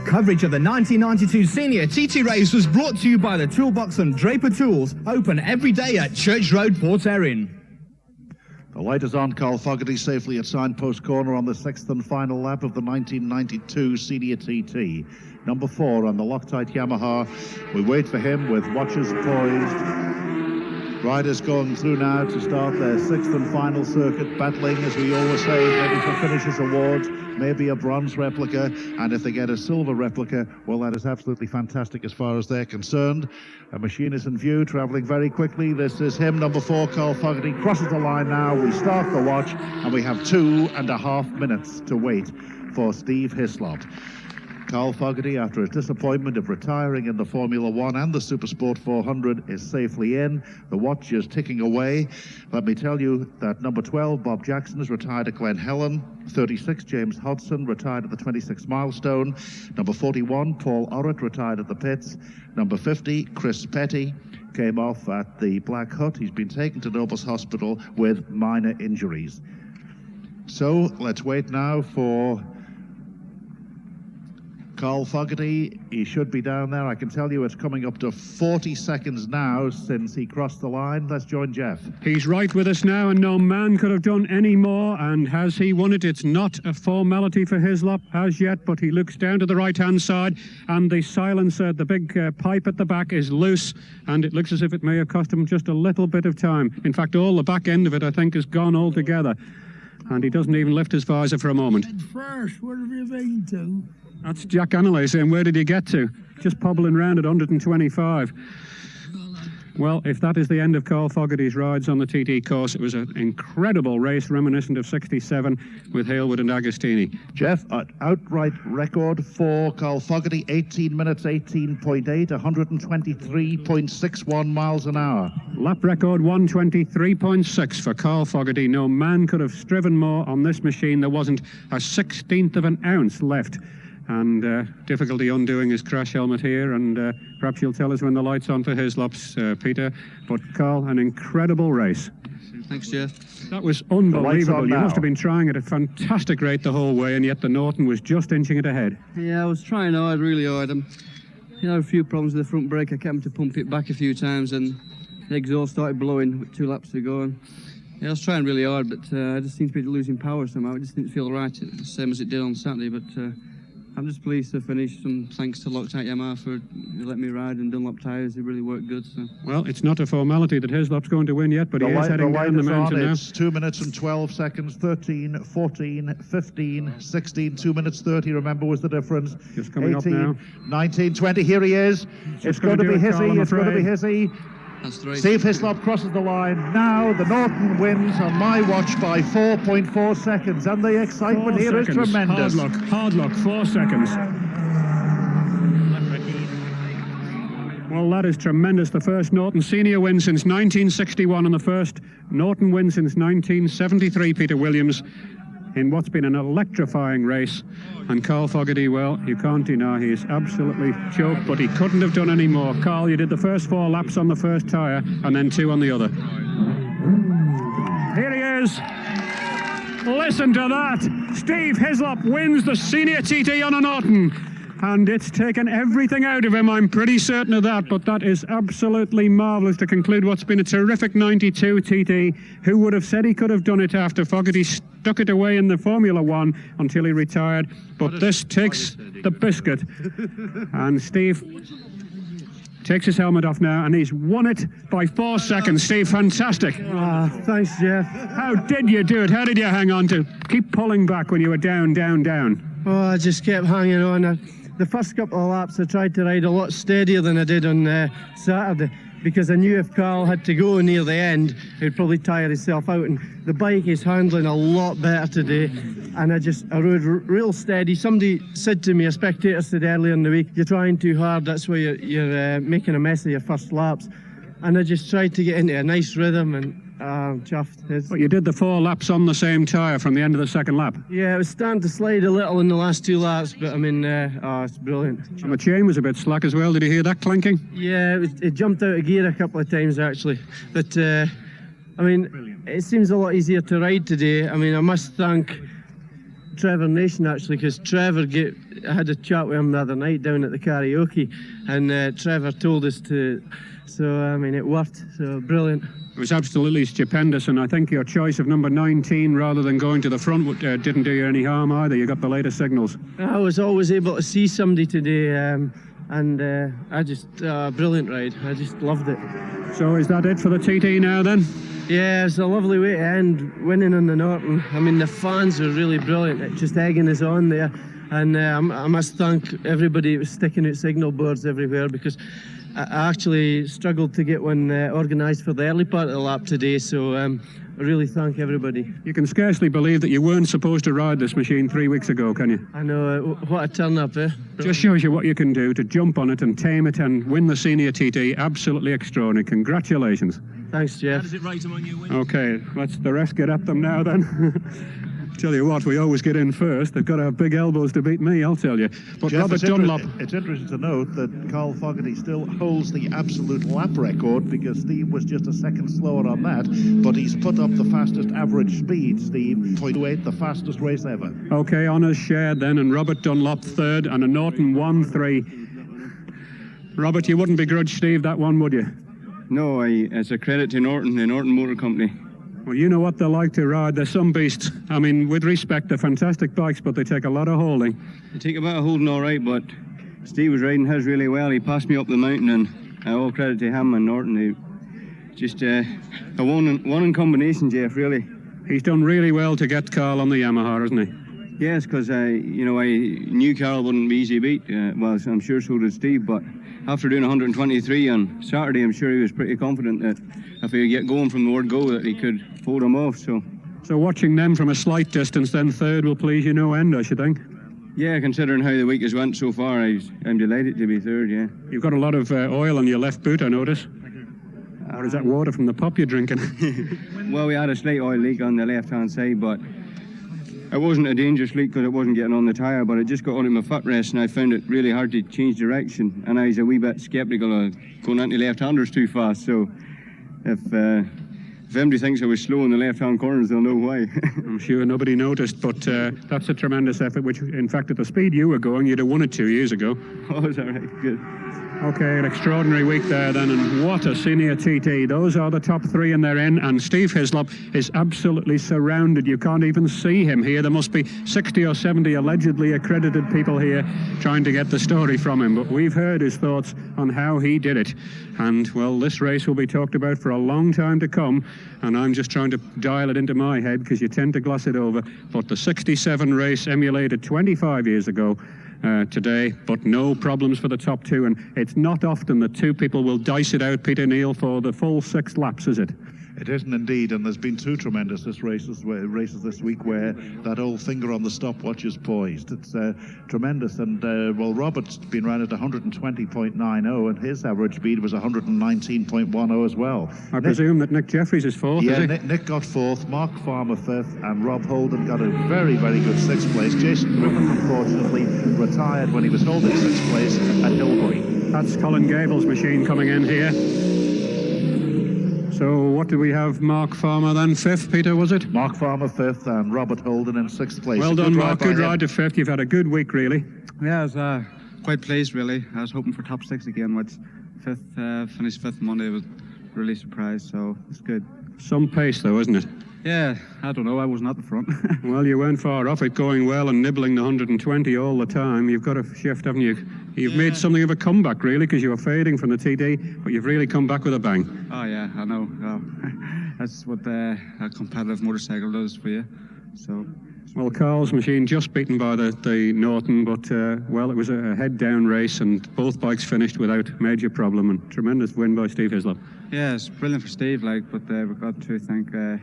Coverage of the 1992 Senior TT Race was brought to you by the Toolbox and Draper Tools, open every day at Church Road, Port Erin.
The light is on. Carl Fogarty safely at Signpost Corner on the 6th and final lap of the 1992 Senior TT. Number 4 on the Loctite Yamaha. We wait for him with watches poised. Riders going through now to start their 6th and final circuit, battling, as we always say, maybe for finishers awards, maybe a bronze replica, and if they get a silver replica, well, that is absolutely fantastic as far as they're concerned. A machine is in view, travelling very quickly. This is him, number 4, Carl Fogarty, crosses the line now. We start the watch, and we have 2.5 minutes to wait for Steve Hislop. Carl Fogarty, after his disappointment of retiring in the Formula 1 and the Supersport 400, is safely in. The watch is ticking away. Let me tell you that number 12, Bob Jackson, is retired at Glen Helen. 36, James Hodson, retired at the 26th milestone. Number 41, Paul Orritt, retired at the pits. Number 50, Chris Petty, came off at the Black Hut. He's been taken to Nobles Hospital with minor injuries. So let's wait now for Carl Fogarty. He should be down there. I can tell you it's coming up to 40 seconds now since he crossed the line. Let's join Jeff.
He's right with us now, and no man could have done any more. And has he won it? It's not a formality for Hislop as yet, but he looks down to the right-hand side, and the silencer, the big pipe at the back, is loose, and it looks as if it may have cost him just a little bit of time. In fact, all the back end of it, I think, is gone altogether. And he doesn't even lift his visor for a moment.
First, where have you been to?
That's Jack Annelay saying, where did you get to? Just pobbling round at 125. Well, if that is the end of Carl Fogarty's rides on the TT course, it was an incredible race, reminiscent of 67 with Halewood and Agostini.
Jeff, an outright record for Carl Fogarty, 18 minutes, 18.8, 123.61 miles an hour.
Lap record 123.6 for Carl Fogarty. No man could have striven more on this machine. There wasn't a 16th of an ounce left. And difficulty undoing his crash helmet here, and perhaps you'll tell us when the light's on for Hislop's, Peter. But Carl, an incredible race.
Thanks, Jeff.
That was unbelievable. You must have been trying at a fantastic rate the whole way, and yet the Norton was just inching it ahead.
Yeah, I was trying hard, really hard. You know, a few problems with the front brake. I kept to pump it back a few times, and the exhaust started blowing with 2 laps to go. And yeah, I was trying really hard, but I just seemed to be losing power somehow. It just didn't feel right, same as it did on Saturday, but I'm just pleased to finish. Thanks to Loctite Yamaha for letting me ride, and Dunlop tyres, they really worked good. So.
Well, it's not a formality that Hislop's going to win yet, but he is heading down the mountain now.
It's 2 minutes and 12 seconds, 13, 14, 15, 16, 2 minutes 30, remember, was the difference.
Just coming
18,
up now.
19, 20, here he is. It's going to be hissy, it's going to be hissy. Steve Hislop crosses the line. Now the Norton wins on my watch by 4.4 seconds, and the excitement here is tremendous.
Hard luck, 4 seconds. Well, that is tremendous. The first Norton Senior win since 1961 and the first Norton win since 1973, Peter Williams, in what's been an electrifying race. And Carl Fogarty, well, you can't deny he's absolutely choked, but he couldn't have done any more. Carl, you did the first 4 laps on the first tyre and then 2 on the other. Here he is. Listen to that. Steve Hislop wins the Senior TT on a Norton. And it's taken everything out of him, I'm pretty certain of that, but that is absolutely marvellous to conclude what's been a terrific 92 TT. Who would have said he could have done it after Fogarty stuck it away in the Formula One until he retired? But this takes the biscuit. And Steve takes his helmet off now, and he's won it by 4 seconds. Steve, fantastic.
Thanks, Jeff.
How did you do it? How did you hang on to keep pulling back when you were down, down, down?
Oh, I just kept hanging on. The first couple of laps I tried to ride a lot steadier than I did on Saturday, because I knew if Carl had to go near the end, he'd probably tire himself out, and the bike is handling a lot better today, and I rode real steady. Somebody said to me, a spectator said earlier in the week, you're trying too hard, that's why you're making a mess of your first laps, and I just tried to get into a nice rhythm, and I'm chuffed.
But you did the 4 laps on the same tyre from the end of the second lap.
Yeah, it was starting to slide a little in the last 2 laps, but I mean, it's brilliant.
And the chain was a bit slack as well. Did you hear that clanking?
Yeah, it jumped out of gear a couple of times actually. But I mean, it seems a lot easier to ride today. I mean, I must thank Trevor Nation actually, because I had a chat with him the other night down at the karaoke, and Trevor told us to. So I mean, it worked. So brilliant.
It was absolutely stupendous, and I think your choice of number 19 rather than going to the front didn't do you any harm either. You got the latest signals.
I was always able to see somebody today, and I just brilliant ride. I just loved it.
So is that it for the TT now then?
Yeah, it's a lovely way to end, winning on the Norton. I mean, the fans were really brilliant, just egging us on there, and I must thank everybody who was sticking out signal boards everywhere, because I actually struggled to get one organised for the early part of the lap today, so I really thank everybody.
You can scarcely believe that you weren't supposed to ride this machine 3 weeks ago, can you?
I know, what a turn-up, eh?
Just shows you what you can do to jump on it and tame it and win the Senior TT. Absolutely extraordinary. Congratulations.
Thanks, Jeff.
How does it rate among you?
OK, let's the rest get at them now then. Tell you what, we always get in first. They've got to have big elbows to beat me, I'll tell you. But
Jeff,
Robert Dunlop...
It's interesting to note that Carl Fogarty still holds the absolute lap record, because Steve was just a second slower on that, but he's put up the fastest average speed, Steve. 0.28, the fastest race ever.
OK, honours shared then, and Robert Dunlop third, and a Norton 1-3. Robert, you wouldn't begrudge Steve that one, would you?
No, it's a credit to Norton, the Norton Motor Company.
Well, you know what they like to ride. They're some beasts. I mean, with respect, they're fantastic bikes, but they take a lot of holding.
They take a bit of holding, all right, but Steve was riding his really well. He passed me up the mountain, and all credit to him and Norton. He just a one in combination, Jeff, really.
He's done really well to get Carl on the Yamaha, hasn't he?
Yes, because I knew Carl wouldn't be easy to beat. Well, I'm sure so did Steve, but after doing 123 on Saturday, I'm sure he was pretty confident that if he could get going from the word go, that he could hold him off. So
watching them from a slight distance, then third will please you no end, I should think.
Yeah, considering how the week has went so far, I'm delighted to be third, yeah.
You've got a lot of oil on your left boot, I notice. Or is that water from the pop you're drinking?
Well, we had a slight oil leak on the left-hand side, but it wasn't a dangerous leak because it wasn't getting on the tyre, but it just got onto my footrest, and I found it really hard to change direction, and I was a wee bit sceptical of going into left-handers too fast, so if anybody thinks I was slow in the left-hand corners, they'll know why.
I'm sure nobody noticed, but that's a tremendous effort, which, in fact, at the speed you were going, you'd have won it 2 years ago.
Oh, is that right? Good.
Okay, an extraordinary week there then, and what a senior TT. Those are the top three and they're in, and Steve Hislop is absolutely surrounded. You can't even see him here. There must be 60 or 70 allegedly accredited people here trying to get the story from him, but we've heard his thoughts on how he did it. And, well, this race will be talked about for a long time to come, and I'm just trying to dial it into my head because you tend to gloss it over. But the 67 race emulated 25 years ago today, but no problems for the top two, and it's not often that two people will dice it out, Peter Neal, for the full 6 laps, is it?
It isn't indeed, and there's been two tremendous races this week where that old finger on the stopwatch is poised. It's tremendous, and well, Robert's been around at 120.90, and his average speed was 119.10 as well.
I presume that Nick Jeffries is fourth,
yeah,
is he?
Nick got fourth, Mark Farmer fifth, and Rob Holden got a very, very good 6th place. Jason Griffin, unfortunately, retired when he was holding 6th place at Hilbury.
That's Colin Gable's machine coming in here. So what do we have? Mark Farmer then 5th, Peter, was it?
Mark Farmer 5th and Robert Holden in 6th place.
Well done, Mark. Good ride to 5th. You've had a good week, really.
Yeah, I was quite pleased, really. I was hoping for top 6 again, but 5th, finished 5th Monday, was really surprised, so it's good.
Some pace, though, isn't it?
Yeah, I don't know. I wasn't at the front.
Well, you weren't far off it, going well and nibbling the 120 all the time. You've got a shift, haven't you? You've made something of a comeback, really, because you were fading from the TD, but you've really come back with a bang.
Oh, yeah, I know. Oh. That's what a competitive motorcycle does for you. So.
Well, Carl's machine just beaten by the Norton, but, well, it was a head-down race, and both bikes finished without major problem, and tremendous win by Steve Hislop.
Yeah, it's brilliant for Steve, but we've got to thank the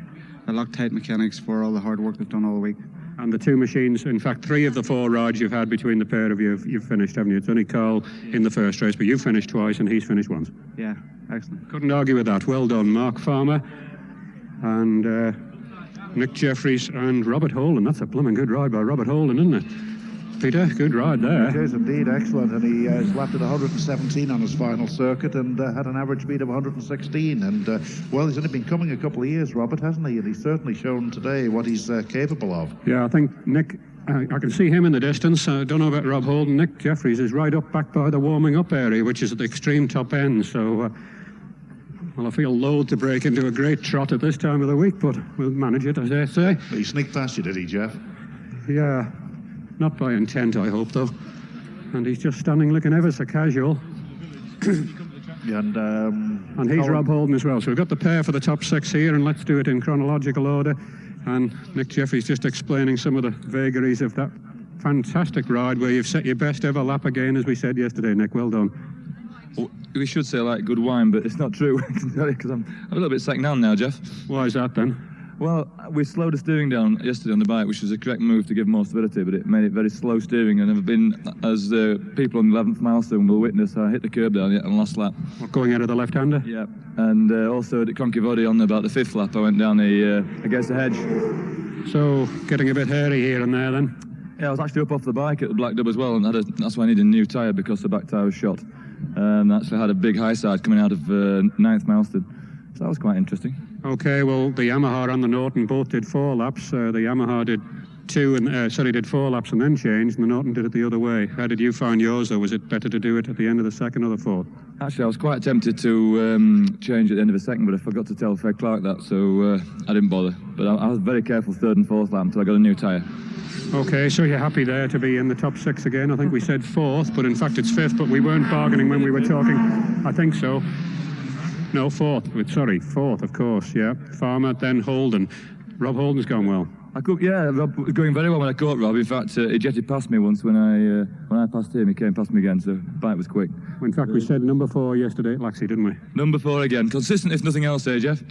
Loctite mechanics for all the hard work they've done all week.
And the two machines, in fact, 3 of the 4 rides you've had between the pair of you, you've finished, haven't you? It's only Carl in the first race, but you've finished twice and he's finished once.
Yeah, excellent.
Couldn't argue with that. Well done, Mark Farmer and Nick Jeffries and Robert Holden. That's a blooming good ride by Robert Holden, isn't it? Peter, good ride there.
It is indeed excellent, and he lapped at 117 on his final circuit and had an average speed of 116. And well, he's only been coming a couple of years, Robert, hasn't he? And he's certainly shown today what he's capable of.
Yeah, I think Nick, I can see him in the distance. I don't know about Rob Holden. Nick Jeffries is right up back by the warming up area, which is at the extreme top end. So, well, I feel loath to break into a great trot at this time of the week, but we'll manage it, as I say.
He sneaked past you, did he, Jeff?
Yeah. Not by intent, I hope, though. And he's just standing looking ever so casual. And he's Rob Holden as well. So we've got the pair for the top 6 here, and let's do it in chronological order. And Nick Jeffries just explaining some of the vagaries of that fantastic ride where you've set your best ever lap again, as we said yesterday, Nick. Well done.
Well, we should say like good wine, but it's not true, because I'm a little bit second hand now, Jeff.
Why is that then?
Well, we slowed the steering down yesterday on the bike, which was the correct move to give more stability, but it made it very slow steering, and I've been, as people on the 11th milestone will witness, I hit the curb down on the last lap.
What, going out of the left-hander?
Yeah, and also at Conchivodi on about the 5th lap, I went down against the hedge.
So, getting a bit hairy here and there then?
Yeah, I was actually up off the bike at the Black Dub as well, and that's why I needed a new tyre, because the back tyre was shot. And actually had a big high side coming out of 9th milestone, so that was quite interesting.
Okay, well, the Yamaha and the Norton both did 4 laps. The Yamaha did 4 laps and then changed, and the Norton did it the other way. How did you find yours, or was it better to do it at the end of the 2nd or the 4th?
Actually, I was quite tempted to change at the end of the 2nd, but I forgot to tell Fred Clark that, so I didn't bother. But I was very careful 3rd and 4th lap until I got a new tyre.
Okay, so you're happy there to be in the top 6 again. I think we said 4th, but in fact it's 5th, but we weren't bargaining when we were talking. I think so. No, 4th, of course, yeah. Farmer, then Holden. Rob Holden's gone well.
Rob was going very well when I caught Rob. In fact, he jetted past me once when I passed him. He came past me again, so the bike was quick.
In fact, we said number 4 yesterday at Laxey, didn't we?
Number 4 again. Consistent, if nothing else, Jeff?